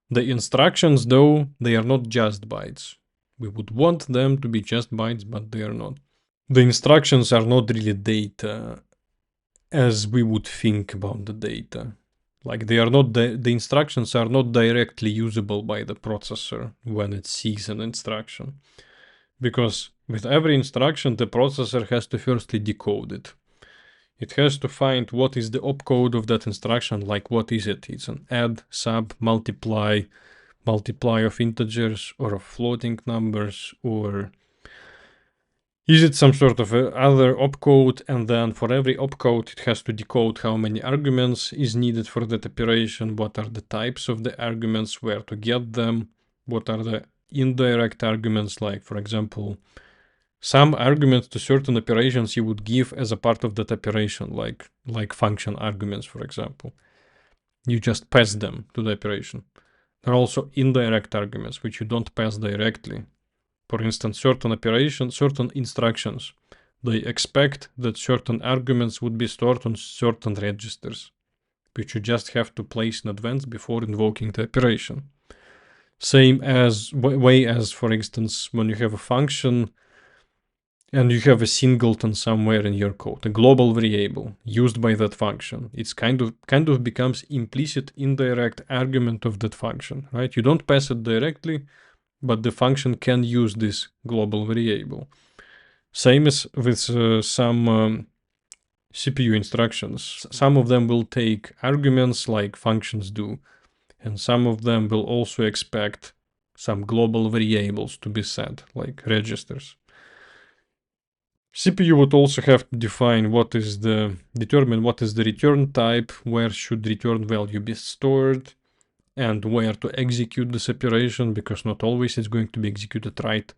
[SPEAKER 1] The instructions, though, they are not just bytes. We would want them to be just bytes, but they are not. The instructions are not really data as we would think about the data. Like they are not, the instructions are not directly usable by the processor when it sees an instruction. Because with every instruction, the processor has to firstly decode it. It has to find what is the opcode of that instruction, like what is it? It's an add, sub, multiply of integers or of floating numbers, or is it some sort of other opcode, and then for every opcode it has to decode how many arguments is needed for that operation, what are the types of the arguments, where to get them, what are the indirect arguments, like for example, some arguments to certain operations you would give as a part of that operation, like function arguments, for example. You just pass them to the operation. There are also indirect arguments, which you don't pass directly. For instance, certain operations, certain instructions, they expect that certain arguments would be stored on certain registers, which you just have to place in advance before invoking the operation. Same as way as, for instance, when you have a function and you have a singleton somewhere in your code, a global variable used by that function. It's kind of becomes implicit indirect argument of that function, right? You don't pass it directly, but the function can use this global variable. Same as with some CPU instructions. Some of them will take arguments like functions do, and some of them will also expect some global variables to be set, like registers. CPU would also have to define determine what is the return type, where should return value be stored, and where to execute this operation, because not always it's going to be executed right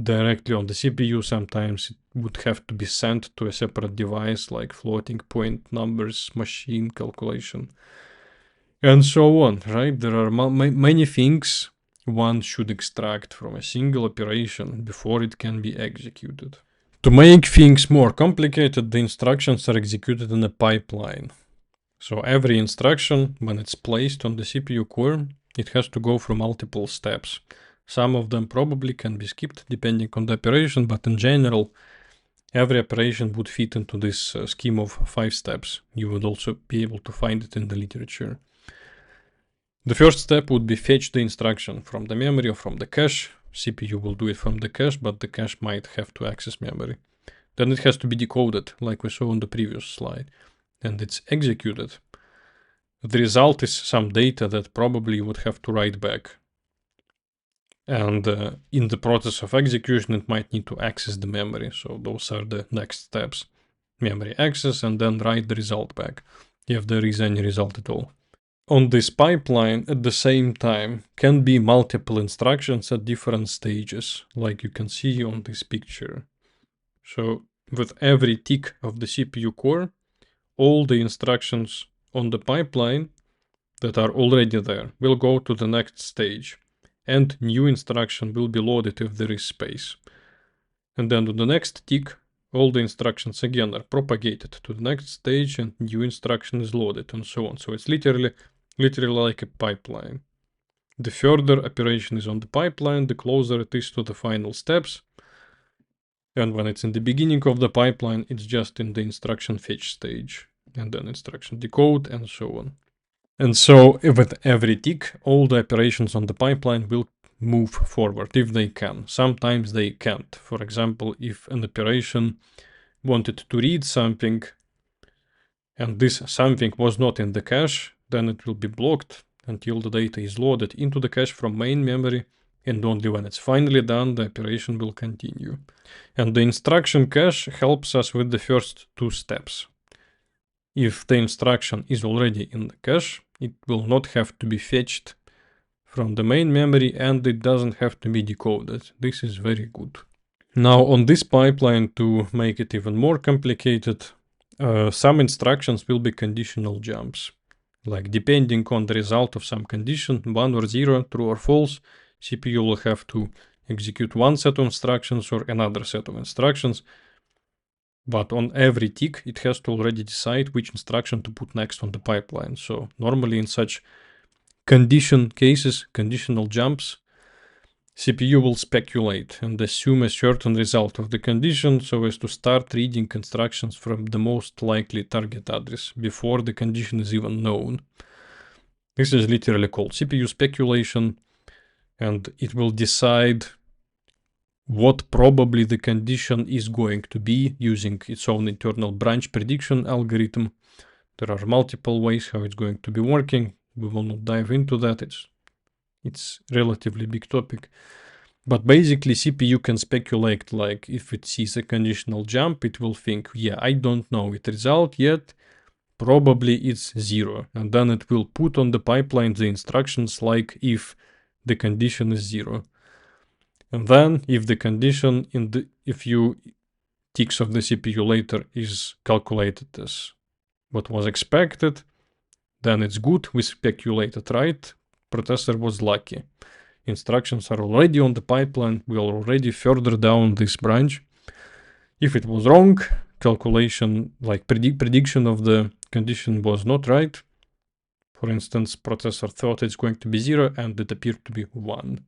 [SPEAKER 1] directly on the CPU. Sometimes it would have to be sent to a separate device, like floating point numbers, machine calculation, and so on, right? There are many things one should extract from a single operation before it can be executed. To make things more complicated, the instructions are executed in a pipeline. So every instruction, when it's placed on the CPU core, it has to go through multiple steps. Some of them probably can be skipped depending on the operation, but in general, every operation would fit into this scheme of 5 steps. You would also be able to find it in the literature. The first step would be fetch the instruction from the memory or from the cache. CPU will do it from the cache, but the cache might have to access memory. Then it has to be decoded, like we saw on the previous slide, and it's executed. The result is some data that probably you would have to write back. And in the process of execution, it might need to access the memory. So those are the next steps. Memory access and then write the result back, if there is any result at all. On this pipeline, at the same time, can be multiple instructions at different stages, like you can see on this picture. So with every tick of the CPU core, all the instructions on the pipeline that are already there will go to the next stage, and new instruction will be loaded if there is space. And then on the next tick, all the instructions again are propagated to the next stage and new instruction is loaded and so on. So it's literally like a pipeline. The further operation is on the pipeline, the closer it is to the final steps. And when it's in the beginning of the pipeline, it's just in the instruction fetch stage, and then instruction decode and so on. And so with every tick, all the operations on the pipeline will move forward if they can. Sometimes they can't. For example, if an operation wanted to read something and this something was not in the cache, then it will be blocked until the data is loaded into the cache from main memory, and only when it's finally done, the operation will continue. And the instruction cache helps us with the first two steps. If the instruction is already in the cache, it will not have to be fetched from the main memory and it doesn't have to be decoded. This is very good. Now on this pipeline, to make it even more complicated, some instructions will be conditional jumps. Like depending on the result of some condition, 1 or 0, true or false, CPU will have to execute one set of instructions or another set of instructions. But on every tick, it has to already decide which instruction to put next on the pipeline. So normally in such condition cases, conditional jumps, CPU will speculate and assume a certain result of the condition so as to start reading instructions from the most likely target address before the condition is even known. This is literally called CPU speculation, and it will decide what probably the condition is going to be using its own internal branch prediction algorithm. There are multiple ways how it's going to be working. We will not dive into that. It's relatively big topic. But basically CPU can speculate, like if it sees a conditional jump, it will think, yeah, I don't know its result yet, probably it's 0. And then it will put on the pipeline the instructions like if the condition is 0. And then if the condition if few ticks of the CPU later is calculated as what was expected, then it's good, we speculated right, processor was lucky. Instructions are already on the pipeline, we are already further down this branch. If it was wrong, calculation, like prediction of the condition was not right. For instance, processor thought it's going to be 0 and it appeared to be 1.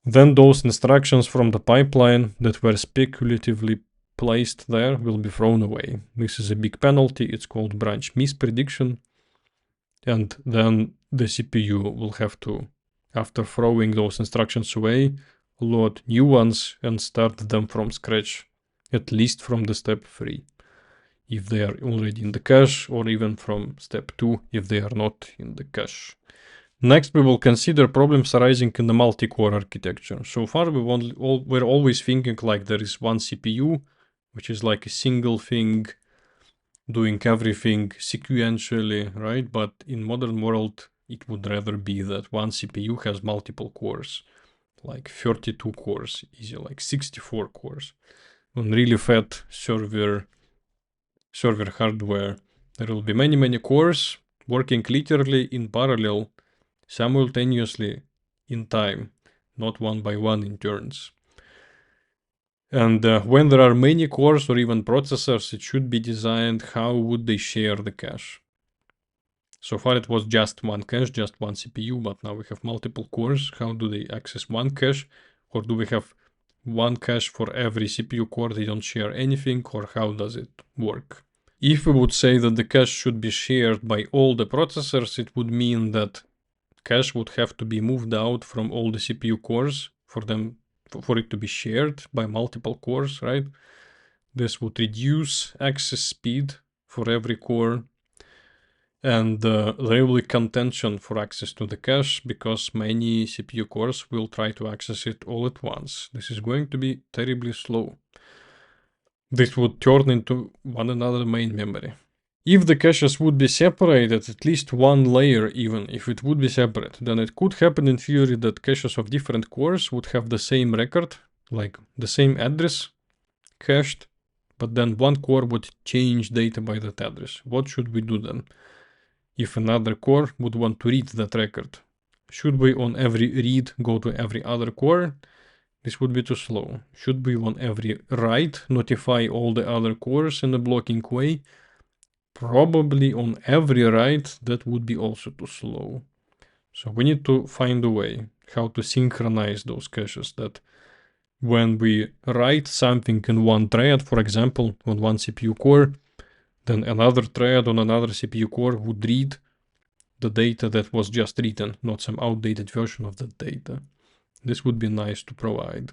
[SPEAKER 1] Then those instructions from the pipeline that were speculatively placed there will be thrown away. This is a big penalty, it's called branch misprediction. And then the CPU will have to, after throwing those instructions away, load new ones and start them from scratch, at least from the step 3, if they are already in the cache, or even from step 2 if they are not in the cache. Next, we will consider problems arising in the multi-core architecture. So far, we're always thinking like there is one CPU, which is like a single thing doing everything sequentially, right? But in modern world, it would rather be that one CPU has multiple cores, like 32 cores, easy, like 64 cores. On really fat server hardware, there will be many cores working literally in parallel, simultaneously in time, not one by one in turns. And when there are many cores or even processors, it should be designed how would they share the cache. So far it was just one cache, just one CPU, but now we have multiple cores. How do they access one cache? Or do we have one cache for every CPU core, they don't share anything, or how does it work? If we would say that the cache should be shared by all the processors, it would mean that cache would have to be moved out from all the CPU cores for it to be shared by multiple cores, right? This would reduce access speed for every core, and there will be contention for access to the cache because many CPU cores will try to access it all at once. This is going to be terribly slow. This would turn into one another main memory. If the caches would be separated, at least one layer even, if it would be separate, then it could happen in theory that caches of different cores would have the same record, like the same address cached, but then one core would change data by that address. What should we do then? If another core would want to read that record, should we on every read go to every other core? This would be too slow. Should we on every write notify all the other cores in a blocking way? Probably on every write that would be also too slow. So we need to find a way how to synchronize those caches that when we write something in one thread, for example, on one CPU core, then another thread on another CPU core would read the data that was just written, not some outdated version of that data. This would be nice to provide.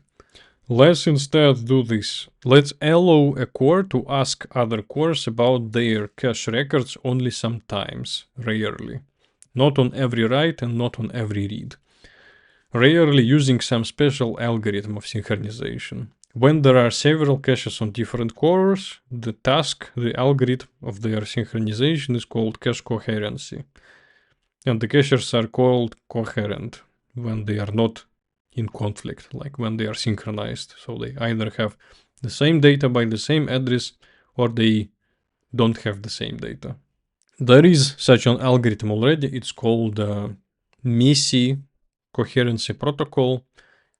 [SPEAKER 1] Let's instead do this. Let's allow a core to ask other cores about their cache records only sometimes, rarely. Not on every write and not on every read. Rarely using some special algorithm of synchronization. When there are several caches on different cores, the task, the algorithm of their synchronization is called cache coherency. And the caches are called coherent when they are not in conflict, like when they are synchronized. So they either have the same data by the same address or they don't have the same data. There is such an algorithm already. It's called MESI coherency protocol.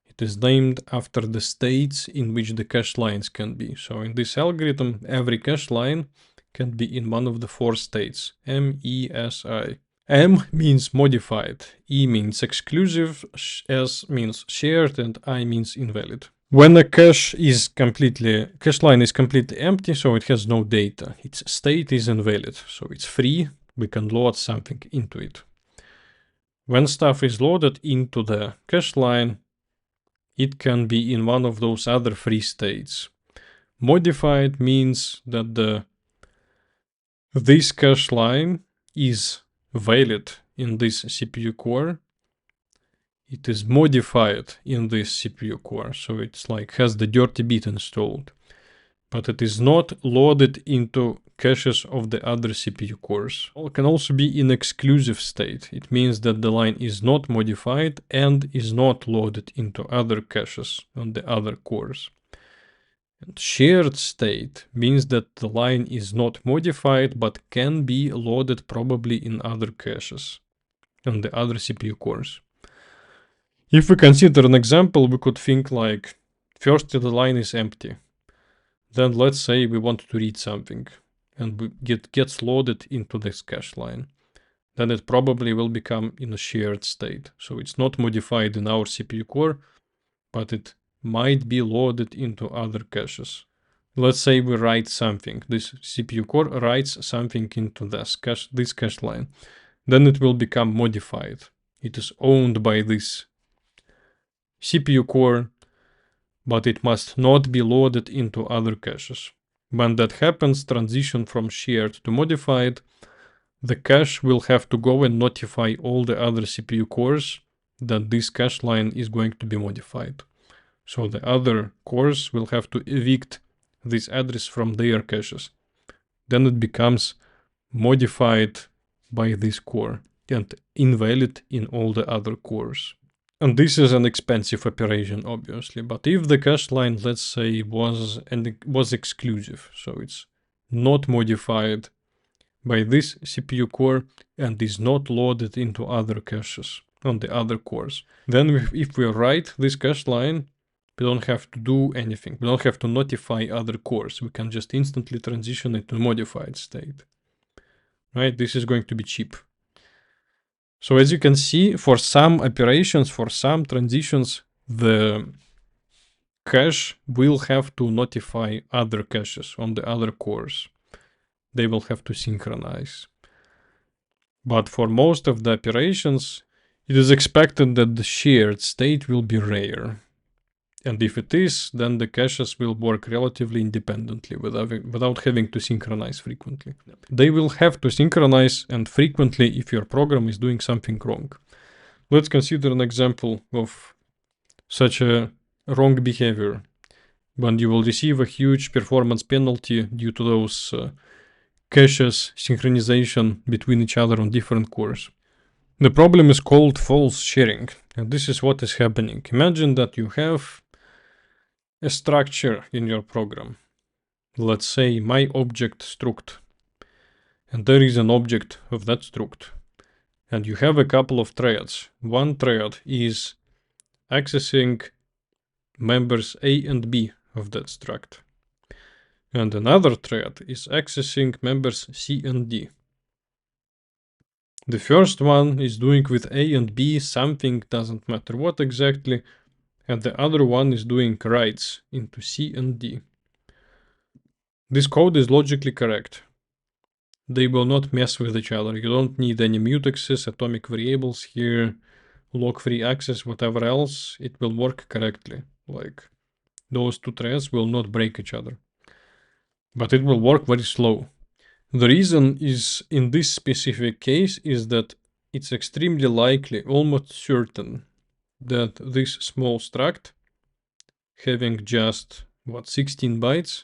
[SPEAKER 1] It is named after the states in which the cache lines can be. So in this algorithm, every cache line can be in one of the four states, M, E, S, I. M means modified, E means exclusive, S means shared, and I means invalid. When a cache line is completely empty, so it has no data. Its state is invalid, so it's free. We can load something into it. When stuff is loaded into the cache line, it can be in one of those other free states. Modified means that this cache line is valid in this CPU core. It is modified in this CPU core, so it's like has the dirty bit installed. But it is not loaded into caches of the other CPU cores. It can also be in exclusive state. It means that the line is not modified and is not loaded into other caches on the other cores. And shared state means that the line is not modified but can be loaded probably in other caches on the other CPU cores. If we consider an example, we could think like, first the line is empty. Then let's say we want to read something and gets loaded into this cache line. Then it probably will become in a shared state. So it's not modified in our CPU core, but it might be loaded into other caches. Let's say we write something. This CPU core writes something into this cache line. Then it will become modified. It is owned by this CPU core, but it must not be loaded into other caches. When that happens, transition from shared to modified, the cache will have to go and notify all the other CPU cores that this cache line is going to be modified. So the other cores will have to evict this address from their caches. Then it becomes modified by this core and invalid in all the other cores. And this is an expensive operation, obviously, but if the cache line, let's say, was exclusive, so it's not modified by this CPU core and is not loaded into other caches on the other cores, then if we write this cache line, we don't have to do anything. We don't have to notify other cores. We can just instantly transition it to modified state. Right? This is going to be cheap. So as you can see, for some operations, for some transitions, the cache will have to notify other caches on the other cores. They will have to synchronize. But for most of the operations, it is expected that the shared state will be rare. And if it is, then the caches will work relatively independently without having to synchronize frequently. They will have to synchronize and frequently if your program is doing something wrong. Let's consider an example of such a wrong behavior when you will receive a huge performance penalty due to those caches synchronization between each other on different cores. The problem is called false sharing, and this is what is happening. Imagine that you have a structure in your program. Let's say my object struct, and there is an object of that struct. And you have a couple of threads. One thread is accessing members A and B of that struct. And another thread is accessing members C and D. The first one is doing with A and B something, doesn't matter what exactly, and the other one is doing writes into C and D. This code is logically correct. They will not mess with each other. You don't need any mutexes, atomic variables here, log-free access, whatever else. It will work correctly. Like, those two threads will not break each other. But it will work very slow. The reason is, in this specific case, is that it's extremely likely, almost certain, that this small struct, having just, 16 bytes,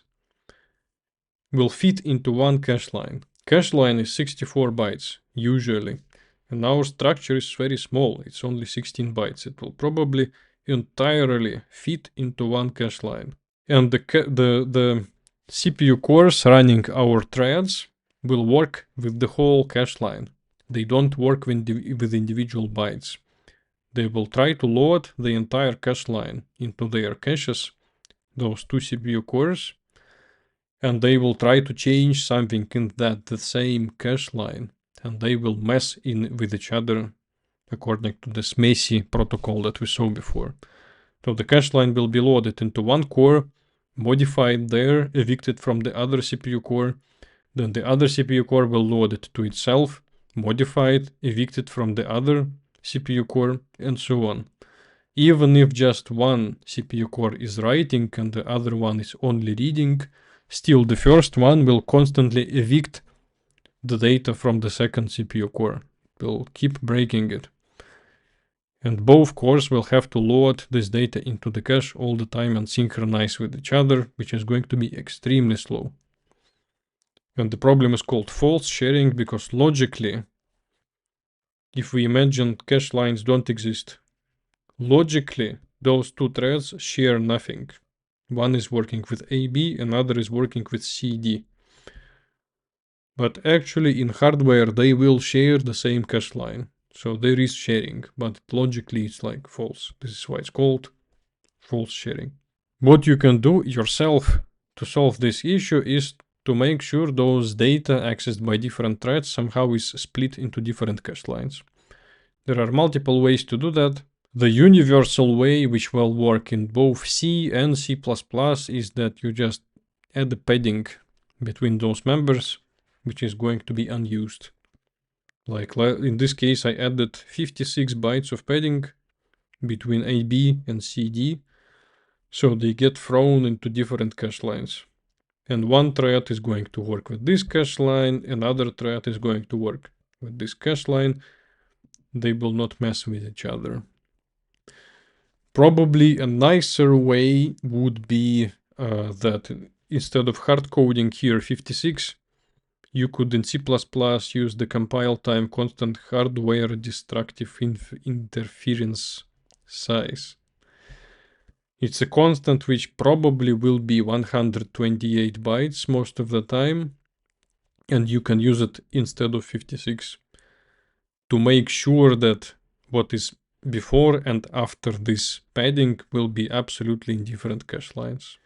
[SPEAKER 1] will fit into one cache line. Cache line is 64 bytes, usually. And our structure is very small, it's only 16 bytes. It will probably entirely fit into one cache line. And the CPU cores running our threads will work with the whole cache line. They don't work with individual bytes. They will try to load the entire cache line into their caches, those two CPU cores, and they will try to change something in the same cache line, and they will mess in with each other according to this messy protocol that we saw before. So the cache line will be loaded into one core, modified there, evicted from the other CPU core, then the other CPU core will load it to itself, modified, evicted from the other CPU core, and so on. Even if just one CPU core is writing and the other one is only reading, still the first one will constantly evict the data from the second CPU core. It will keep breaking it. And both cores will have to load this data into the cache all the time and synchronize with each other, which is going to be extremely slow. And the problem is called false sharing because logically, if we imagine cache lines don't exist, logically, those two threads share nothing. One is working with AB, another is working with CD. But actually, in hardware, they will share the same cache line. So there is sharing, but logically it's like false. This is why it's called false sharing. What you can do yourself to solve this issue is to make sure those data accessed by different threads somehow is split into different cache lines. There are multiple ways to do that. The universal way, which will work in both C and C++, is that you just add a padding between those members, which is going to be unused. Like in this case, I added 56 bytes of padding between AB and CD, so they get thrown into different cache lines. And one thread is going to work with this cache line, another thread is going to work with this cache line. They will not mess with each other. Probably a nicer way would be that instead of hard coding here 56, you could in C++ use the compile time constant hardware destructive interference size. It's a constant which probably will be 128 bytes most of the time, and you can use it instead of 56 to make sure that what is before and after this padding will be absolutely in different cache lines.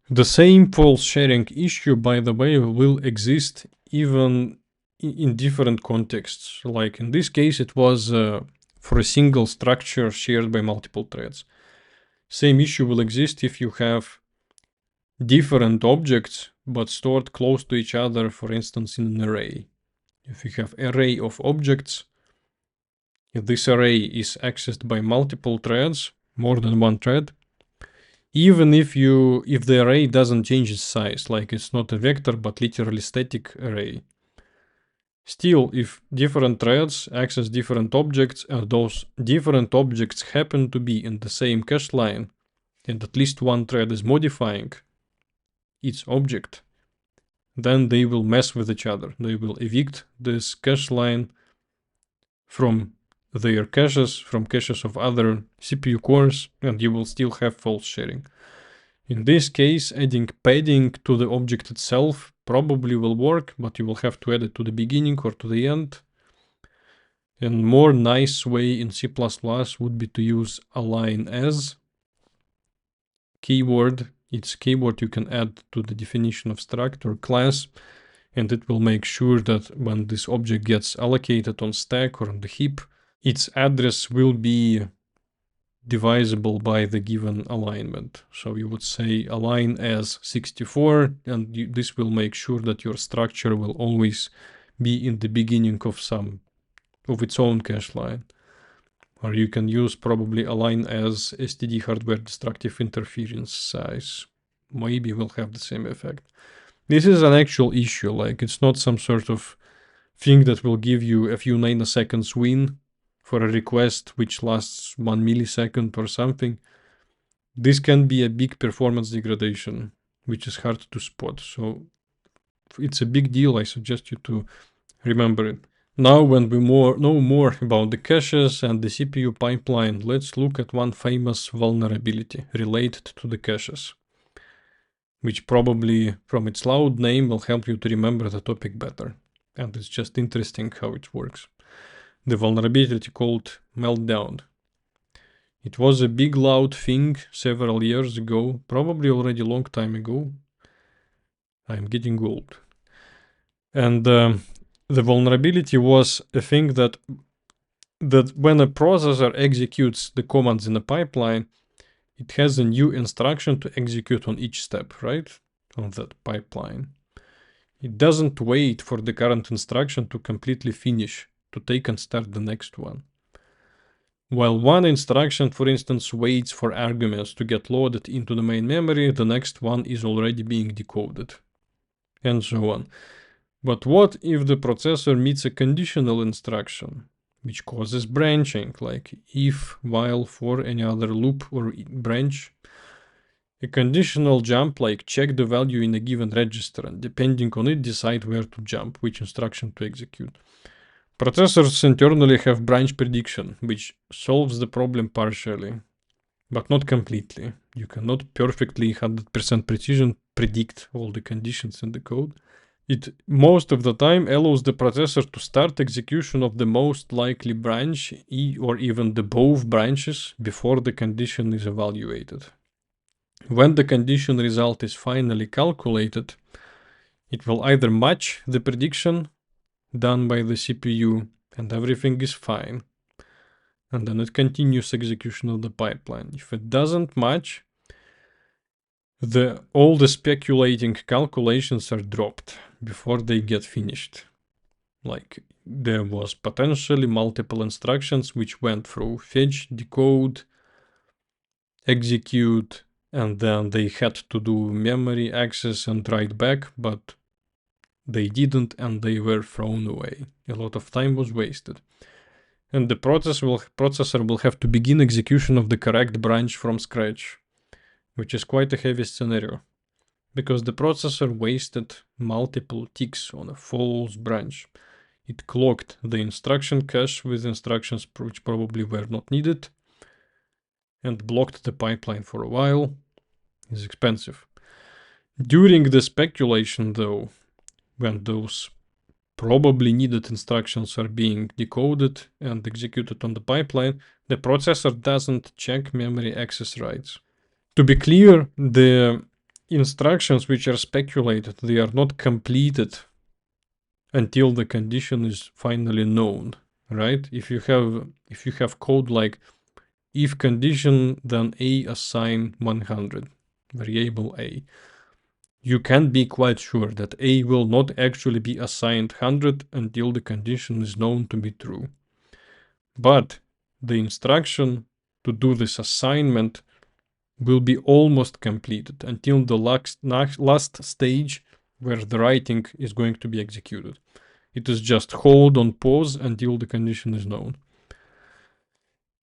[SPEAKER 1] The same false sharing issue, by the way, will exist even in different contexts. Like in this case, it was for a single structure shared by multiple threads. Same issue will exist if you have different objects but stored close to each other, for instance, in an array. If you have array of objects, if this array is accessed by multiple threads, more than one thread, even if the array doesn't change its size, like it's not a vector but literally static array, still, if different threads access different objects and those different objects happen to be in the same cache line, and at least one thread is modifying its object, then they will mess with each other. They will evict this cache line from their caches, from caches of other CPU cores, and you will still have false sharing. In this case, adding padding to the object itself probably will work, but you will have to add it to the beginning or to the end. And more nice way in C++ would be to use align as keyword. It's a keyword you can add to the definition of struct or class, and it will make sure that when this object gets allocated on stack or on the heap, its address will be divisible by the given alignment. So you would say align as 64, and this will make sure that your structure will always be in the beginning of its own cache line. Or you can use probably align as STD hardware destructive interference size. Maybe will have the same effect. This is an actual issue, like it's not some sort of thing that will give you a few nanoseconds win for a request which lasts 1 millisecond or something. This can be a big performance degradation, which is hard to spot. So it's a big deal. I suggest you to remember it. Now, when we know more about the caches and the CPU pipeline, let's look at one famous vulnerability related to the caches, which probably from its loud name will help you to remember the topic better. And it's just interesting how it works. The vulnerability called meltdown. It was a big loud thing several years ago, probably already a long time ago. I'm getting old. And the vulnerability was a thing that when a processor executes the commands in a pipeline, it has a new instruction to execute on each step, right? On that pipeline. It doesn't wait for the current instruction to completely finish, to take and start the next one. While one instruction, for instance, waits for arguments to get loaded into the main memory, the next one is already being decoded, and so on. But what if the processor meets a conditional instruction, which causes branching, like if, while, for, any other loop or branch? A conditional jump, like check the value in a given register, and depending on it, decide where to jump, which instruction to execute. Processors internally have branch prediction, which solves the problem partially, but not completely. You cannot perfectly 100% precision predict all the conditions in the code. It most of the time allows the processor to start execution of the most likely branch or even the both branches before the condition is evaluated. When the condition result is finally calculated, it will either match the prediction done by the CPU and everything is fine, and then it continues execution of the pipeline. If it doesn't match, all the speculating calculations are dropped before they get finished. Like there was potentially multiple instructions which went through fetch, decode, execute, and then they had to do memory access and write back, but they didn't and they were thrown away. A lot of time was wasted. And the processor will have to begin execution of the correct branch from scratch, which is quite a heavy scenario, because the processor wasted multiple ticks on a false branch. It clogged the instruction cache with instructions which probably were not needed, and blocked the pipeline for a while. It's expensive. During the speculation, though, when those probably needed instructions are being decoded and executed on the pipeline, the processor doesn't check memory access rights. To be clear, the instructions which are speculated, they are not completed until the condition is finally known, right? If you have code like if condition then a assign 100, variable a, you can be quite sure that a will not actually be assigned 100 until the condition is known to be true. But the instruction to do this assignment will be almost completed until the last stage where the writing is going to be executed. It is just hold on pause until the condition is known.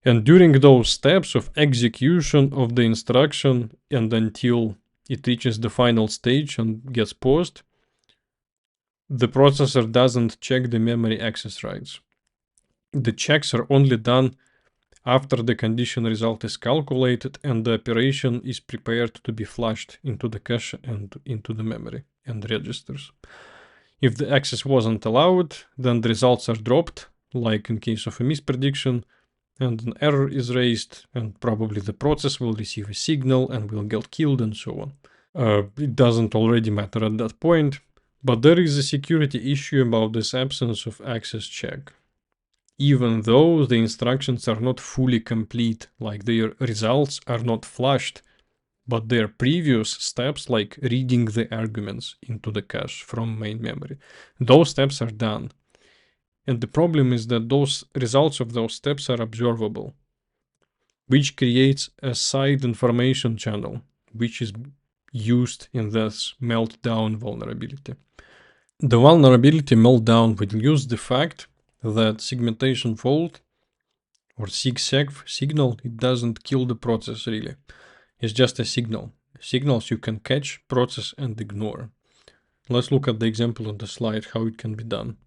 [SPEAKER 1] And during those steps of execution of the instruction and until it reaches the final stage and gets paused, the processor doesn't check the memory access rights. The checks are only done after the condition result is calculated and the operation is prepared to be flushed into the cache and into the memory and registers. If the access wasn't allowed, then the results are dropped, like in case of a misprediction, and an error is raised, and probably the process will receive a signal and will get killed and so on. It doesn't already matter at that point, but there is a security issue about this absence of access check. Even though the instructions are not fully complete, like their results are not flushed, but their previous steps, like reading the arguments into the cache from main memory, those steps are done. And the problem is that those results of those steps are observable, which creates a side information channel, which is used in this meltdown vulnerability. The vulnerability meltdown will use the fact that segmentation fault or SIG-SEG signal, it doesn't kill the process really. It's just a signal. Signals you can catch, process, and ignore. Let's look at the example on the slide, how it can be done,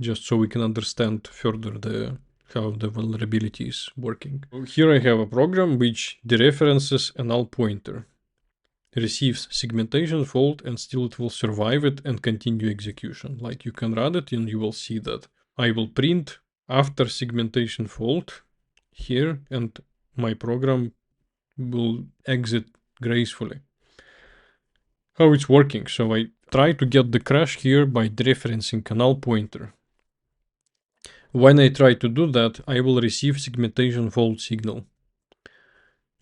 [SPEAKER 1] just so we can understand further how the vulnerability is working. Here I have a program which dereferences a null pointer, receives segmentation fault, and still it will survive it and continue execution. Like you can run it and you will see that I will print after segmentation fault here and my program will exit gracefully. How it's working? So I try to get the crash here by dereferencing a null pointer. When I try to do that, I will receive segmentation fault signal,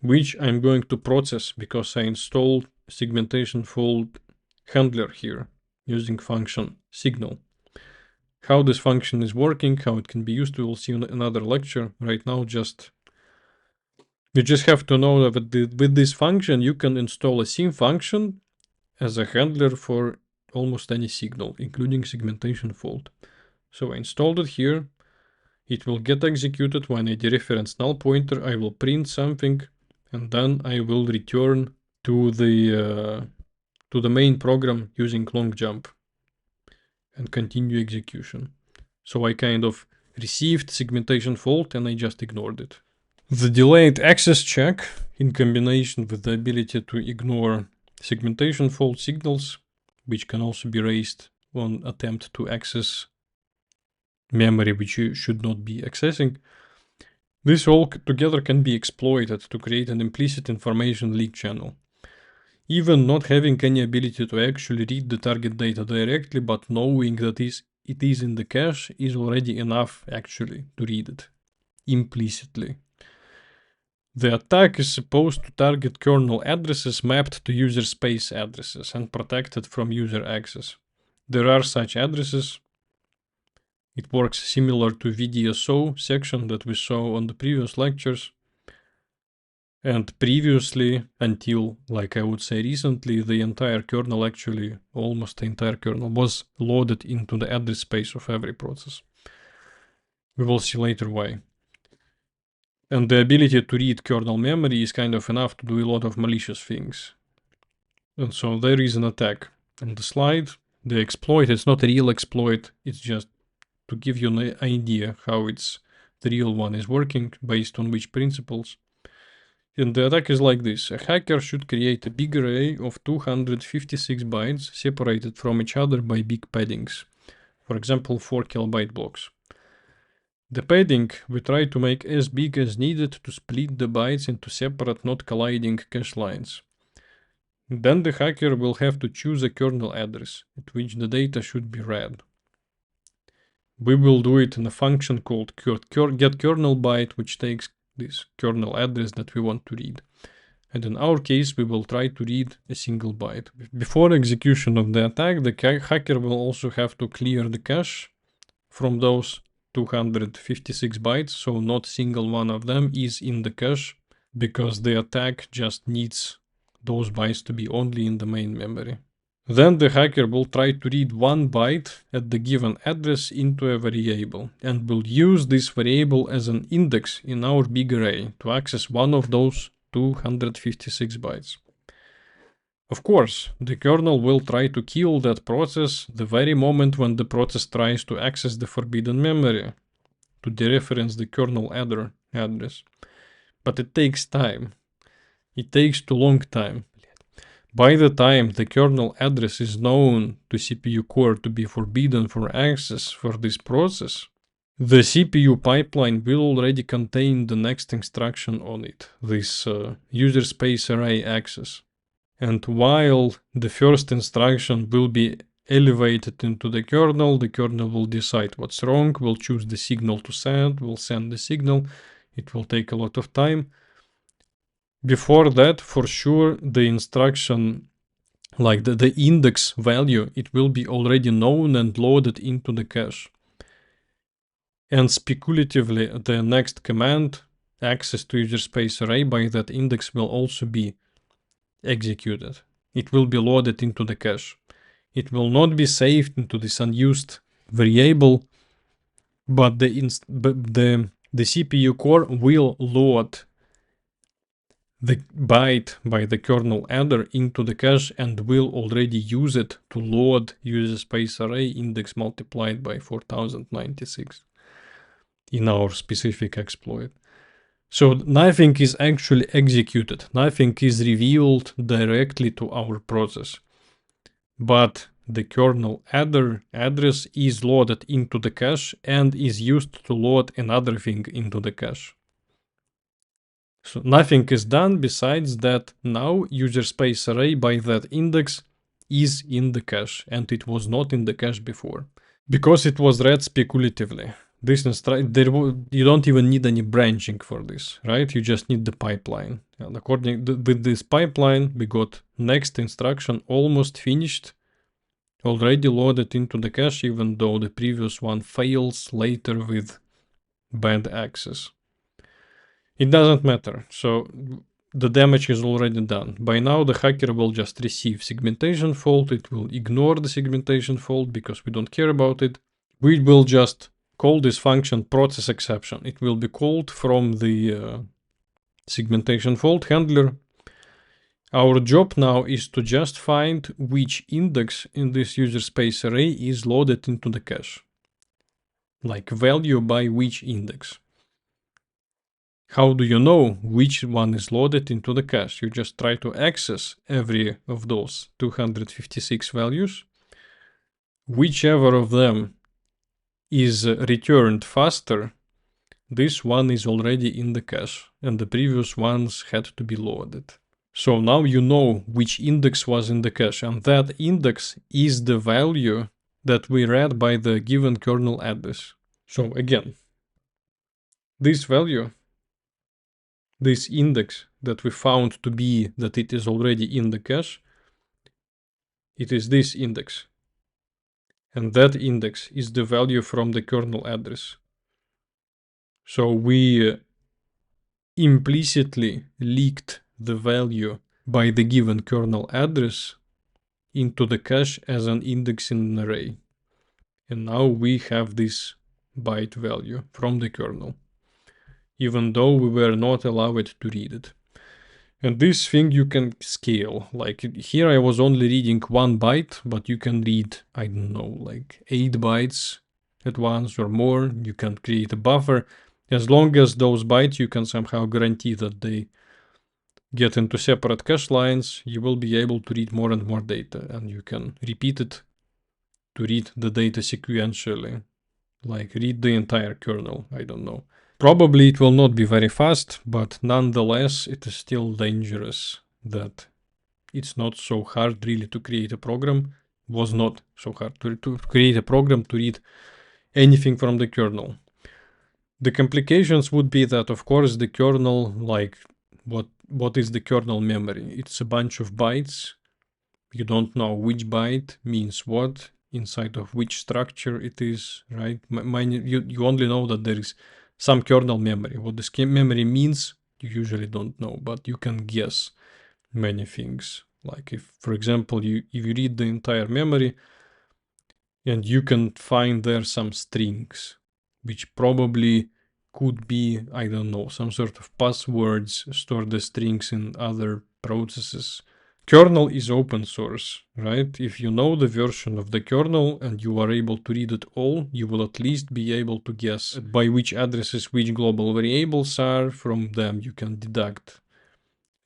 [SPEAKER 1] which I'm going to process because I installed segmentation fault handler here using function signal. How this function is working, how it can be used, we will see in another lecture. Right now, you just have to know that with this function, you can install a sim function as a handler for almost any signal, including segmentation fault. So I installed it here. It will get executed when I dereference null pointer. I will print something, and then I will return to the main program using long jump and continue execution. So I kind of received segmentation fault and I just ignored it. The delayed access check, in combination with the ability to ignore segmentation fault signals, which can also be raised on attempt to access memory which you should not be accessing, this all together can be exploited to create an implicit information leak channel. Even not having any ability to actually read the target data directly, but knowing that it is in the cache is already enough actually to read it implicitly. The attack is supposed to target kernel addresses mapped to user space addresses and protected from user access. There are such addresses. It works similar to VDSO section that we saw on the previous lectures. And previously, until, like I would say recently, the entire kernel, actually almost the entire kernel, was loaded into the address space of every process. We will see later why. And the ability to read kernel memory is kind of enough to do a lot of malicious things. And so there is an attack. On the slide, the exploit is not a real exploit, it's just to give you an idea how the real one is working, based on which principles. And the attack is like this. A hacker should create a big array of 256 bytes separated from each other by big paddings. For example, 4 kilobyte blocks. The padding we try to make as big as needed to split the bytes into separate, not colliding cache lines. Then the hacker will have to choose a kernel address at which the data should be read. we will do it in a function called getKernelByte, which takes this kernel address that we want to read. And in our case, we will try to read a single byte. Before execution of the attack, the hacker will also have to clear the cache from those 256 bytes, so not single one of them is in the cache, because the attack just needs those bytes to be only in the main memory. Then the hacker will try to read 1 byte at the given address into a variable, and will use this variable as an index in our big array to access one of those 256 bytes. Of course, the kernel will try to kill that process the very moment when the process tries to access the forbidden memory to dereference the kernel header address. But it takes time. It takes too long time. By the time the kernel address is known to CPU core to be forbidden for access for this process, the CPU pipeline will already contain the next instruction on it, this user space array access. And while the first instruction will be elevated into the kernel will decide what's wrong, will choose the signal to send, will send the signal. It will take a lot of time. Before that, for sure, the instruction, like the index value, it will be already known and loaded into the cache. And speculatively, the next command, access to user space array by that index, will also be executed. It will be loaded into the cache. It will not be saved into this unused variable, but the CPU core will load the byte by the kernel header into the cache and will already use it to load user space array index multiplied by 4096 in our specific exploit. So nothing is actually executed, nothing is revealed directly to our process, but the kernel header address is loaded into the cache and is used to load another thing into the cache. So nothing is done besides that now user space array by that index is in the cache, and it was not in the cache before, because it was read speculatively. This you don't even need any branching for this, right? You just need the pipeline. And with this pipeline, we got next instruction almost finished, already loaded into the cache, even though the previous one fails later with bad access. It doesn't matter, so the damage is already done. By now the hacker will just receive segmentation fault, it will ignore the segmentation fault because we don't care about it. We will just call this function process exception. It will be called from the segmentation fault handler. Our job now is to just find which index in this user space array is loaded into the cache. Like value by which index. How do you know which one is loaded into the cache? You just try to access every of those 256 values. Whichever of them is returned faster, this one is already in the cache, and the previous ones had to be loaded. So now you know which index was in the cache, and that index is the value that we read by the given kernel address. So again, this value, this index that we found to be that it is already in the cache, it is this index. And that index is the value from the kernel address. So we implicitly leaked the value by the given kernel address into the cache as an index in an array. And now we have this byte value from the kernel, even though we were not allowed to read it. And this thing you can scale. Like here I was only reading 1 byte, but you can read, I don't know, like 8 bytes at once or more. You can create a buffer. As long as those bytes you can somehow guarantee that they get into separate cache lines, you will be able to read more and more data, and you can repeat it to read the data sequentially. Like read the entire kernel, I don't know. Probably it will not be very fast, but nonetheless it is still dangerous that it's not so hard really to create a program. Was not so hard to create a program to read anything from the kernel. The complications would be that, of course, the kernel, like, what is the kernel memory? It's a bunch of bytes. You don't know which byte means what, inside of which structure it is, right? You only know that there is some kernel memory. What the memory means, you usually don't know, but you can guess many things. Like if, for example, if you read the entire memory and you can find there some strings, which probably could be, I don't know, some sort of passwords, store the strings in other processes. Kernel is open source, right? If you know the version of the kernel and you are able to read it all, you will at least be able to guess by which addresses which global variables are. From them you can deduct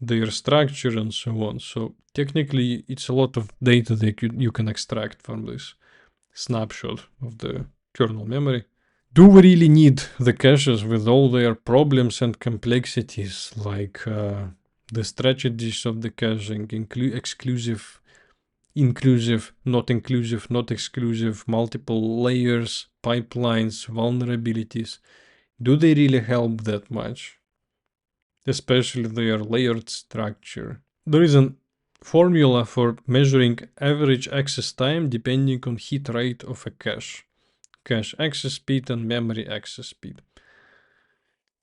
[SPEAKER 1] their structure and so on. So technically it's a lot of data that you can extract from this snapshot of the kernel memory. Do we really need the caches with all their problems and complexities, like the strategies of the caching, exclusive, inclusive, not inclusive, not exclusive, multiple layers, pipelines, vulnerabilities? Do they really help that much? Especially their layered structure. There is a formula for measuring average access time depending on hit rate of a cache access speed and memory access speed.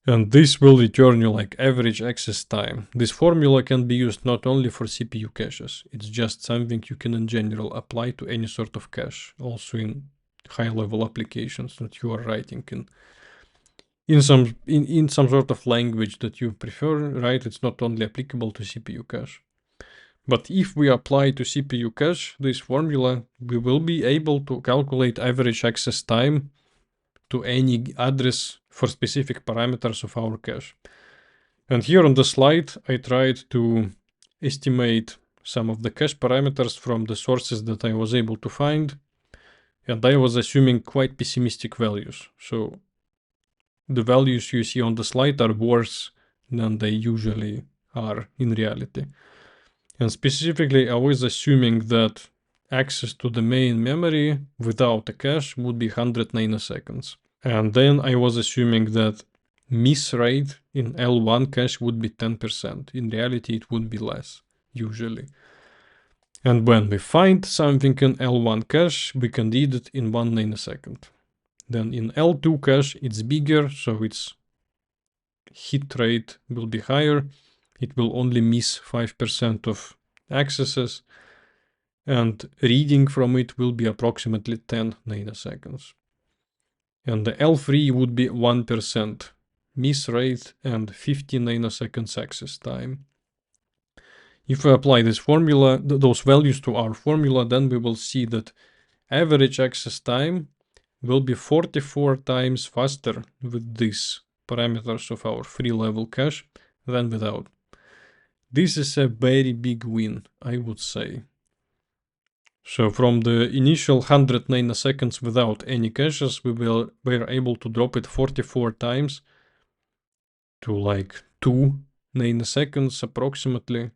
[SPEAKER 1] And this will return you like average access time. This formula can be used not only for CPU caches, it's just something you can in general apply to any sort of cache, also in high-level applications that you are writing in some sort of language that you prefer, right? It's not only applicable to CPU cache. But if we apply to CPU cache this formula, we will be able to calculate average access time to any address for specific parameters of our cache. And here on the slide, I tried to estimate some of the cache parameters from the sources that I was able to find. And I was assuming quite pessimistic values. So the values you see on the slide are worse than they usually are in reality. And specifically, I was assuming that access to the main memory without a cache would be 100 nanoseconds. And then I was assuming that miss rate in L1 cache would be 10%. In reality, it would be less, usually. And when we find something in L1 cache, we can read it in 1 nanosecond. Then in L2 cache, it's bigger, so its hit rate will be higher. It will only miss 5% of accesses, and reading from it will be approximately 10 nanoseconds. And the L3 would be 1% miss rate and 50 nanoseconds access time. If we apply this formula, those values to our formula, then we will see that average access time will be 44 times faster with these parameters of our free level cache than without. This is a very big win, I would say. So from the initial 100 nanoseconds without any caches, we were able to drop it 44 times to like 2 nanoseconds approximately,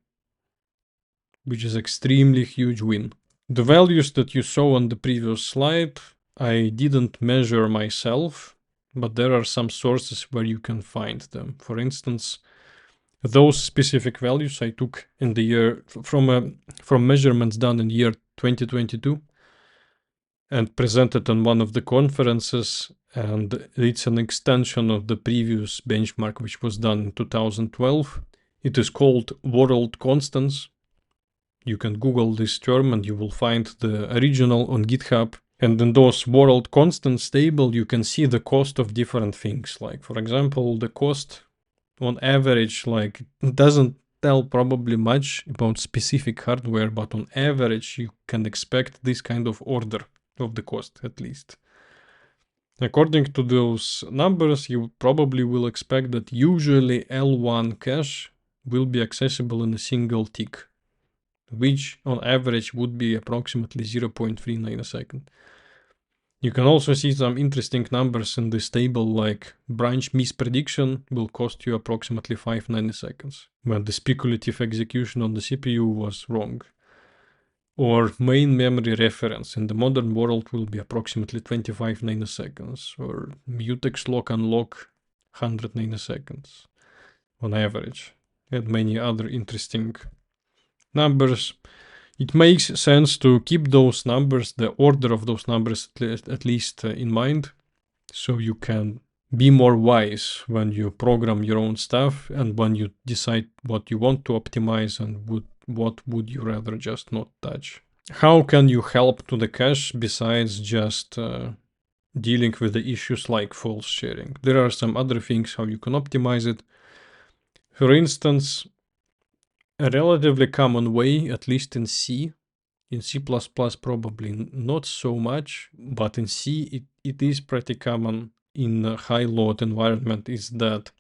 [SPEAKER 1] which is extremely huge win. The values that you saw on the previous slide, I didn't measure myself, but there are some sources where you can find them. For instance, those specific values I took in the year from measurements done in year 2022 and presented on one of the conferences, and it's an extension of the previous benchmark which was done in 2012. It is called world constants. You can Google this term and you will find the original on GitHub. And in those world constants table, you can see the cost of different things. Like, for example, the cost on average, like, doesn't tell probably much about specific hardware, but on average, you can expect this kind of order of the cost, at least. According to those numbers, you probably will expect that usually L1 cache will be accessible in a single tick, which on average would be approximately 0.3 nanosecond. You can also see some interesting numbers in this table, like branch misprediction will cost you approximately 5 nanoseconds, when the speculative execution on the CPU was wrong. or main memory reference in the modern world will be approximately 25 nanoseconds, or mutex lock unlock 100 nanoseconds on average, and many other interesting numbers. It makes sense to keep those numbers, the order of those numbers at least in mind, so you can be more wise when you program your own stuff and when you decide what you want to optimize and what would you rather just not touch. How can you help to the cache besides just dealing with the issues like false sharing? There are some other things how you can optimize it. For instance, a relatively common way, at least in C, in C++ probably not so much, but in C it is pretty common in a high load environment, is that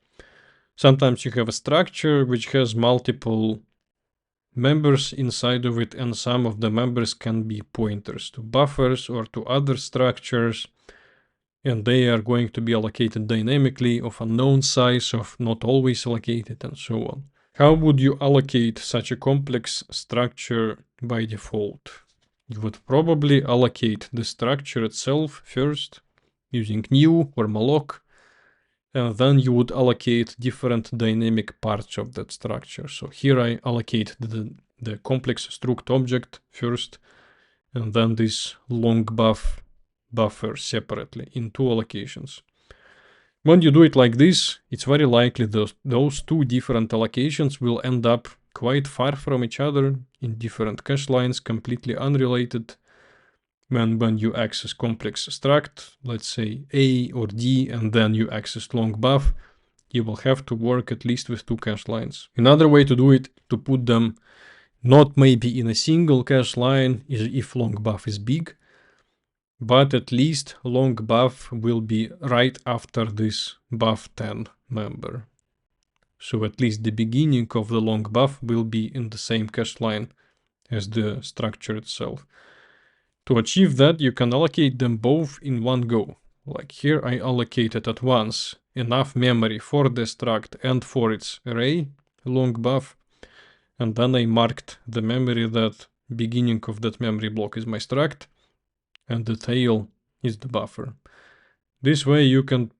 [SPEAKER 1] sometimes you have a structure which has multiple members inside of it, and some of the members can be pointers to buffers or to other structures, and they are going to be allocated dynamically of unknown size, of not always allocated, and so on. How would you allocate such a complex structure by default? You would probably allocate the structure itself first using new or malloc, and then you would allocate different dynamic parts of that structure. So here I allocate the complex struct object first, and then this long buffer separately in two allocations. When you do it like this, it's very likely those two different allocations will end up quite far from each other in different cache lines, completely unrelated. When you access complex struct, let's say A or D, and then you access long buff, you will have to work at least with two cache lines. Another way to do it, to put them not maybe in a single cache line, is if long buff is big, but at least long buff will be right after this buff 10 member. So at least the beginning of the long buff will be in the same cache line as the structure itself. To achieve that, you can allocate them both in one go. Like here I allocated at once enough memory for the struct and for its array, long buff, and then I marked the memory that beginning of that memory block is my struct, and the tail is the buffer. This way you can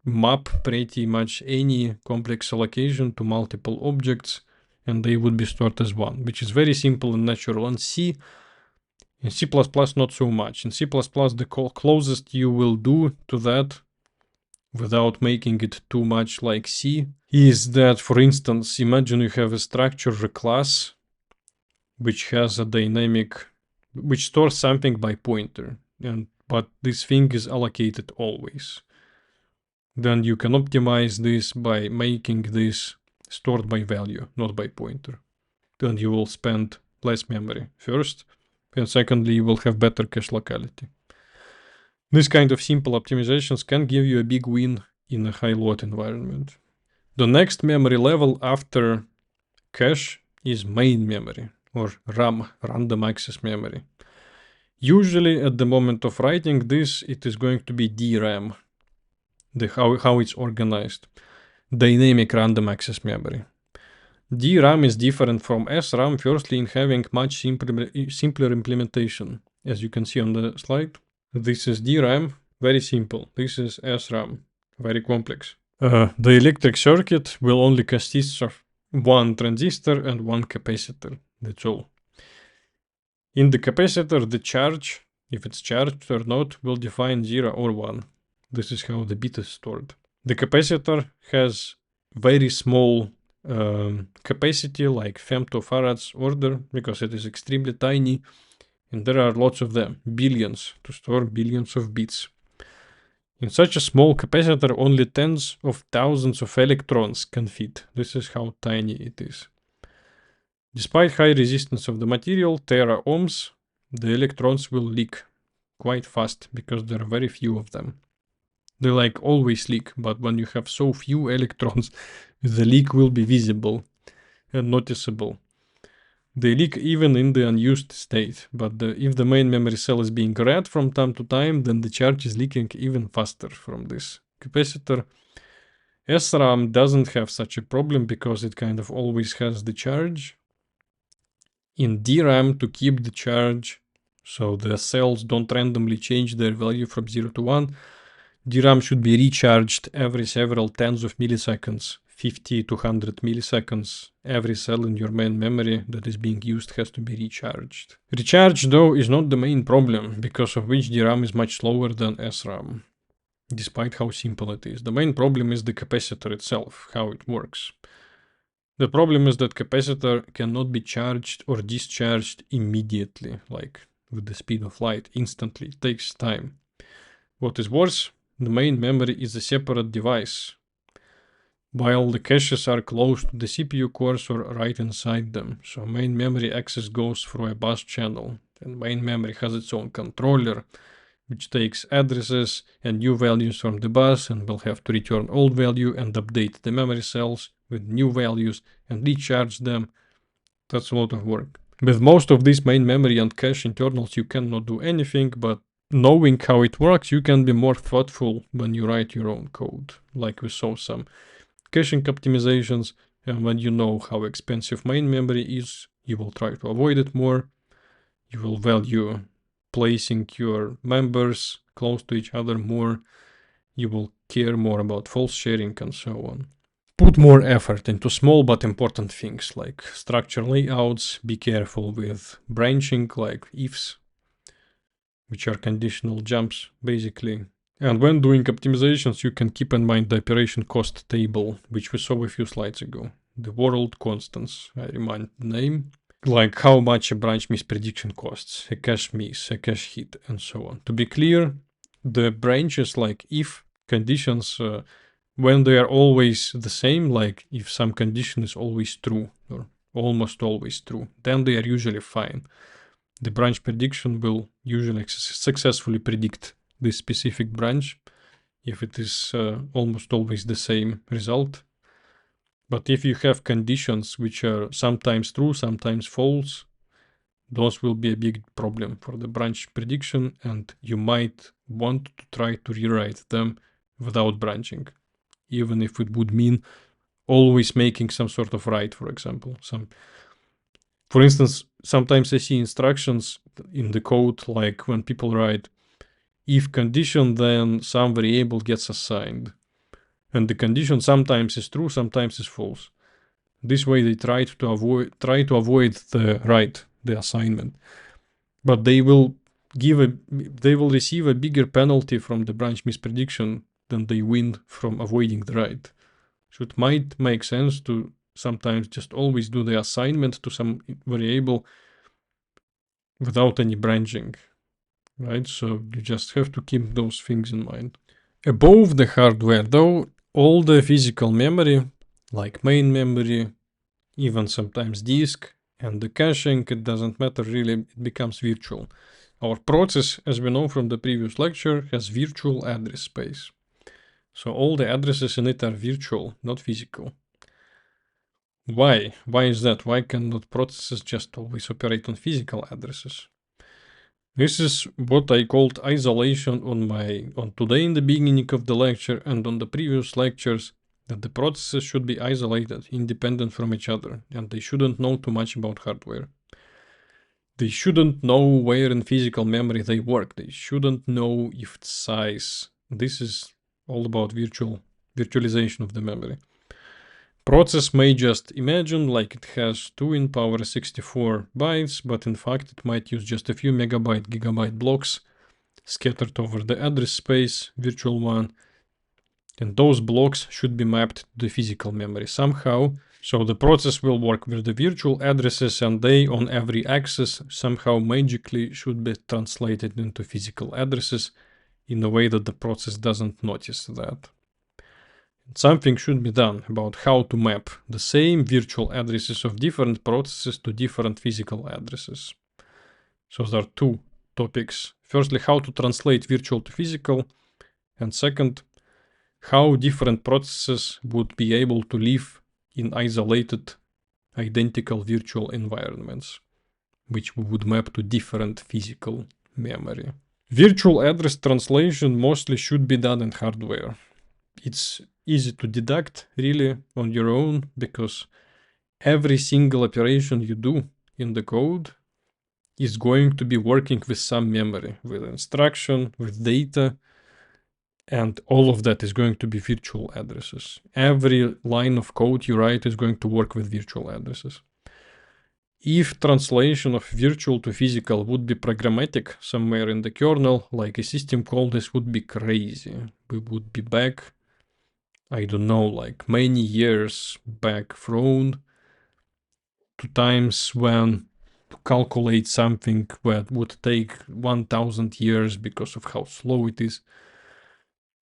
[SPEAKER 1] map pretty much any complex allocation to multiple objects, and they would be stored as one, which is very simple and natural. And in C++ not so much. In C++, the closest you will do to that, without making it too much like C, is that, for instance, imagine you have a structure, a class, which has a dynamic, which stores something by pointer, but this thing is allocated always. Then you can optimize this by making this stored by value, not by pointer. Then you will spend less memory first, and secondly, you will have better cache locality. This kind of simple optimizations can give you a big win in a high load environment. The next memory level after cache is main memory, or RAM, random access memory. Usually at the moment of writing this, it is going to be DRAM, how it's organized. Dynamic random access memory. DRAM is different from SRAM, firstly in having much simpler implementation. As you can see on the slide, this is DRAM, very simple. This is SRAM, very complex. The electric circuit will only consist of one transistor and one capacitor, that's all. In the capacitor, the charge, if it's charged or not, will define 0 or 1. This is how the bit is stored. The capacitor has very small capacity, like femtofarads order, because it is extremely tiny, and there are lots of them, billions, to store billions of bits. In such a small capacitor, only tens of thousands of electrons can fit. This is how tiny it is. Despite high resistance of the material, tera ohms, the electrons will leak quite fast because there are very few of them. They like always leak, but when you have so few electrons, the leak will be visible and noticeable. They leak even in the unused state, but if the main memory cell is being read from time to time, then the charge is leaking even faster from this capacitor. SRAM doesn't have such a problem because it kind of always has the charge. in DRAM to keep the charge, so the cells don't randomly change their value from 0 to 1. DRAM should be recharged every several tens of milliseconds, 50 to 100 milliseconds. Every cell in your main memory that is being used has to be recharged. Recharge, though, is not the main problem, because of which DRAM is much slower than SRAM, despite how simple it is. The main problem is the capacitor itself, how it works. The problem is that capacitor cannot be charged or discharged immediately, like with the speed of light, instantly. It takes time. What is worse, the main memory is a separate device, while the caches are close to the CPU cores or right inside them. So main memory access goes through a bus channel, and main memory has its own controller, which takes addresses and new values from the bus and will have to return old value and update the memory cells with new values and recharge them. That's a lot of work. With most of these main memory and cache internals you cannot do anything, but knowing how it works, you can be more thoughtful when you write your own code. Like we saw some caching optimizations, and when you know how expensive main memory is, you will try to avoid it more. You will value placing your members close to each other more. You will care more about false sharing and so on. Put more effort into small but important things like structure layouts. Be careful with branching like ifs, which are conditional jumps basically. And when doing optimizations, you can keep in mind the operation cost table, which we saw a few slides ago. The world constants, I remind the name, like how much a branch misprediction costs, a cache miss, a cache hit, and so on. To be clear, the branches like if conditions, when they are always the same, like if some condition is always true or almost always true, then they are usually fine. The branch prediction will usually successfully predict this specific branch if it is almost always the same result. But if you have conditions which are sometimes true, sometimes false, those will be a big problem for the branch prediction, and you might want to try to rewrite them without branching, even if it would mean always making some sort of write, for example. For instance, sometimes I see instructions in the code like when people write if condition, then some variable gets assigned. And the condition sometimes is true, sometimes is false. This way they try to avoid the write, the assignment. But they will receive a bigger penalty from the branch misprediction than they win from avoiding the write. So it might make sense to sometimes just always do the assignment to some variable without any branching, right? So you just have to keep those things in mind. Above the hardware, though, all the physical memory, like main memory, even sometimes disk, and the caching, it doesn't matter really, it becomes virtual. Our process, as we know from the previous lecture, has virtual address space. So all the addresses in it are virtual, not physical. Why? Why is that? Why cannot processes just always operate on physical addresses? This is what I called isolation on today in the beginning of the lecture and on the previous lectures, that the processes should be isolated, independent from each other, and they shouldn't know too much about hardware. They shouldn't know where in physical memory they work. They shouldn't know if it's size. This is all about virtualization of the memory. Process may just imagine like it has 2 in power 64 bytes, but in fact it might use just a few megabyte, gigabyte blocks scattered over the address space, virtual one, and those blocks should be mapped to the physical memory somehow. So the process will work with the virtual addresses, and they, on every axis, somehow magically should be translated into physical addresses in a way that the process doesn't notice that. Something should be done about how to map the same virtual addresses of different processes to different physical addresses. So there are two topics. Firstly, how to translate virtual to physical, and second, how different processes would be able to live in isolated, identical virtual environments, which we would map to different physical memory. Virtual address translation mostly should be done in hardware. It's easy to deduct really on your own, because every single operation you do in the code is going to be working with some memory, with instruction, with data, and all of that is going to be virtual addresses. Every line of code you write is going to work with virtual addresses. If translation of virtual to physical would be programmatic somewhere in the kernel, like a system call, this would be crazy. We would be back, I don't know, like many years back thrown to times when to calculate something that would take 1000 years because of how slow it is.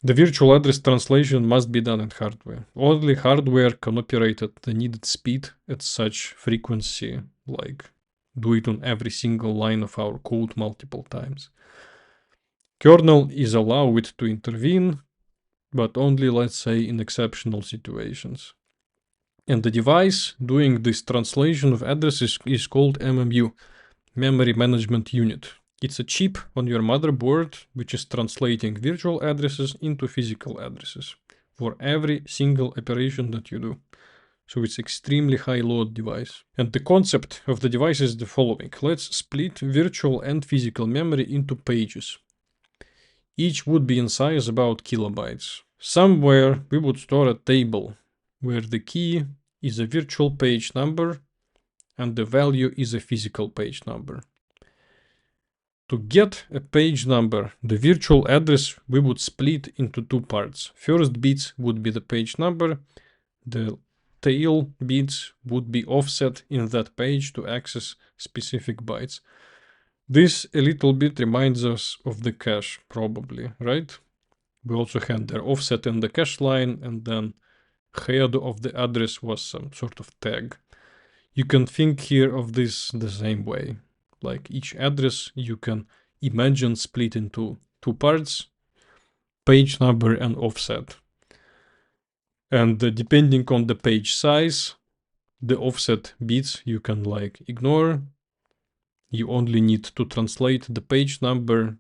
[SPEAKER 1] The virtual address translation must be done in hardware. Only hardware can operate at the needed speed at such frequency, like do it on every single line of our code multiple times. Kernel is allowed to intervene, but only, let's say, in exceptional situations. And the device doing this translation of addresses is called MMU, Memory Management Unit. It's a chip on your motherboard which is translating virtual addresses into physical addresses for every single operation that you do. So it's extremely high load device. And the concept of the device is the following. Let's split virtual and physical memory into pages. Each would be in size about kilobytes. Somewhere we would store a table where the key is a virtual page number and the value is a physical page number. To get a page number, the virtual address we would split into two parts. First bits would be the page number, the tail bits would be offset in that page to access specific bytes. This a little bit reminds us of the cache, probably, right? We also had their offset in the cache line, and then head of the address was some sort of tag. You can think here of this the same way. Like each address you can imagine split into two parts, page number and offset. And depending on the page size, the offset bits you can like ignore. You only need to translate the page number,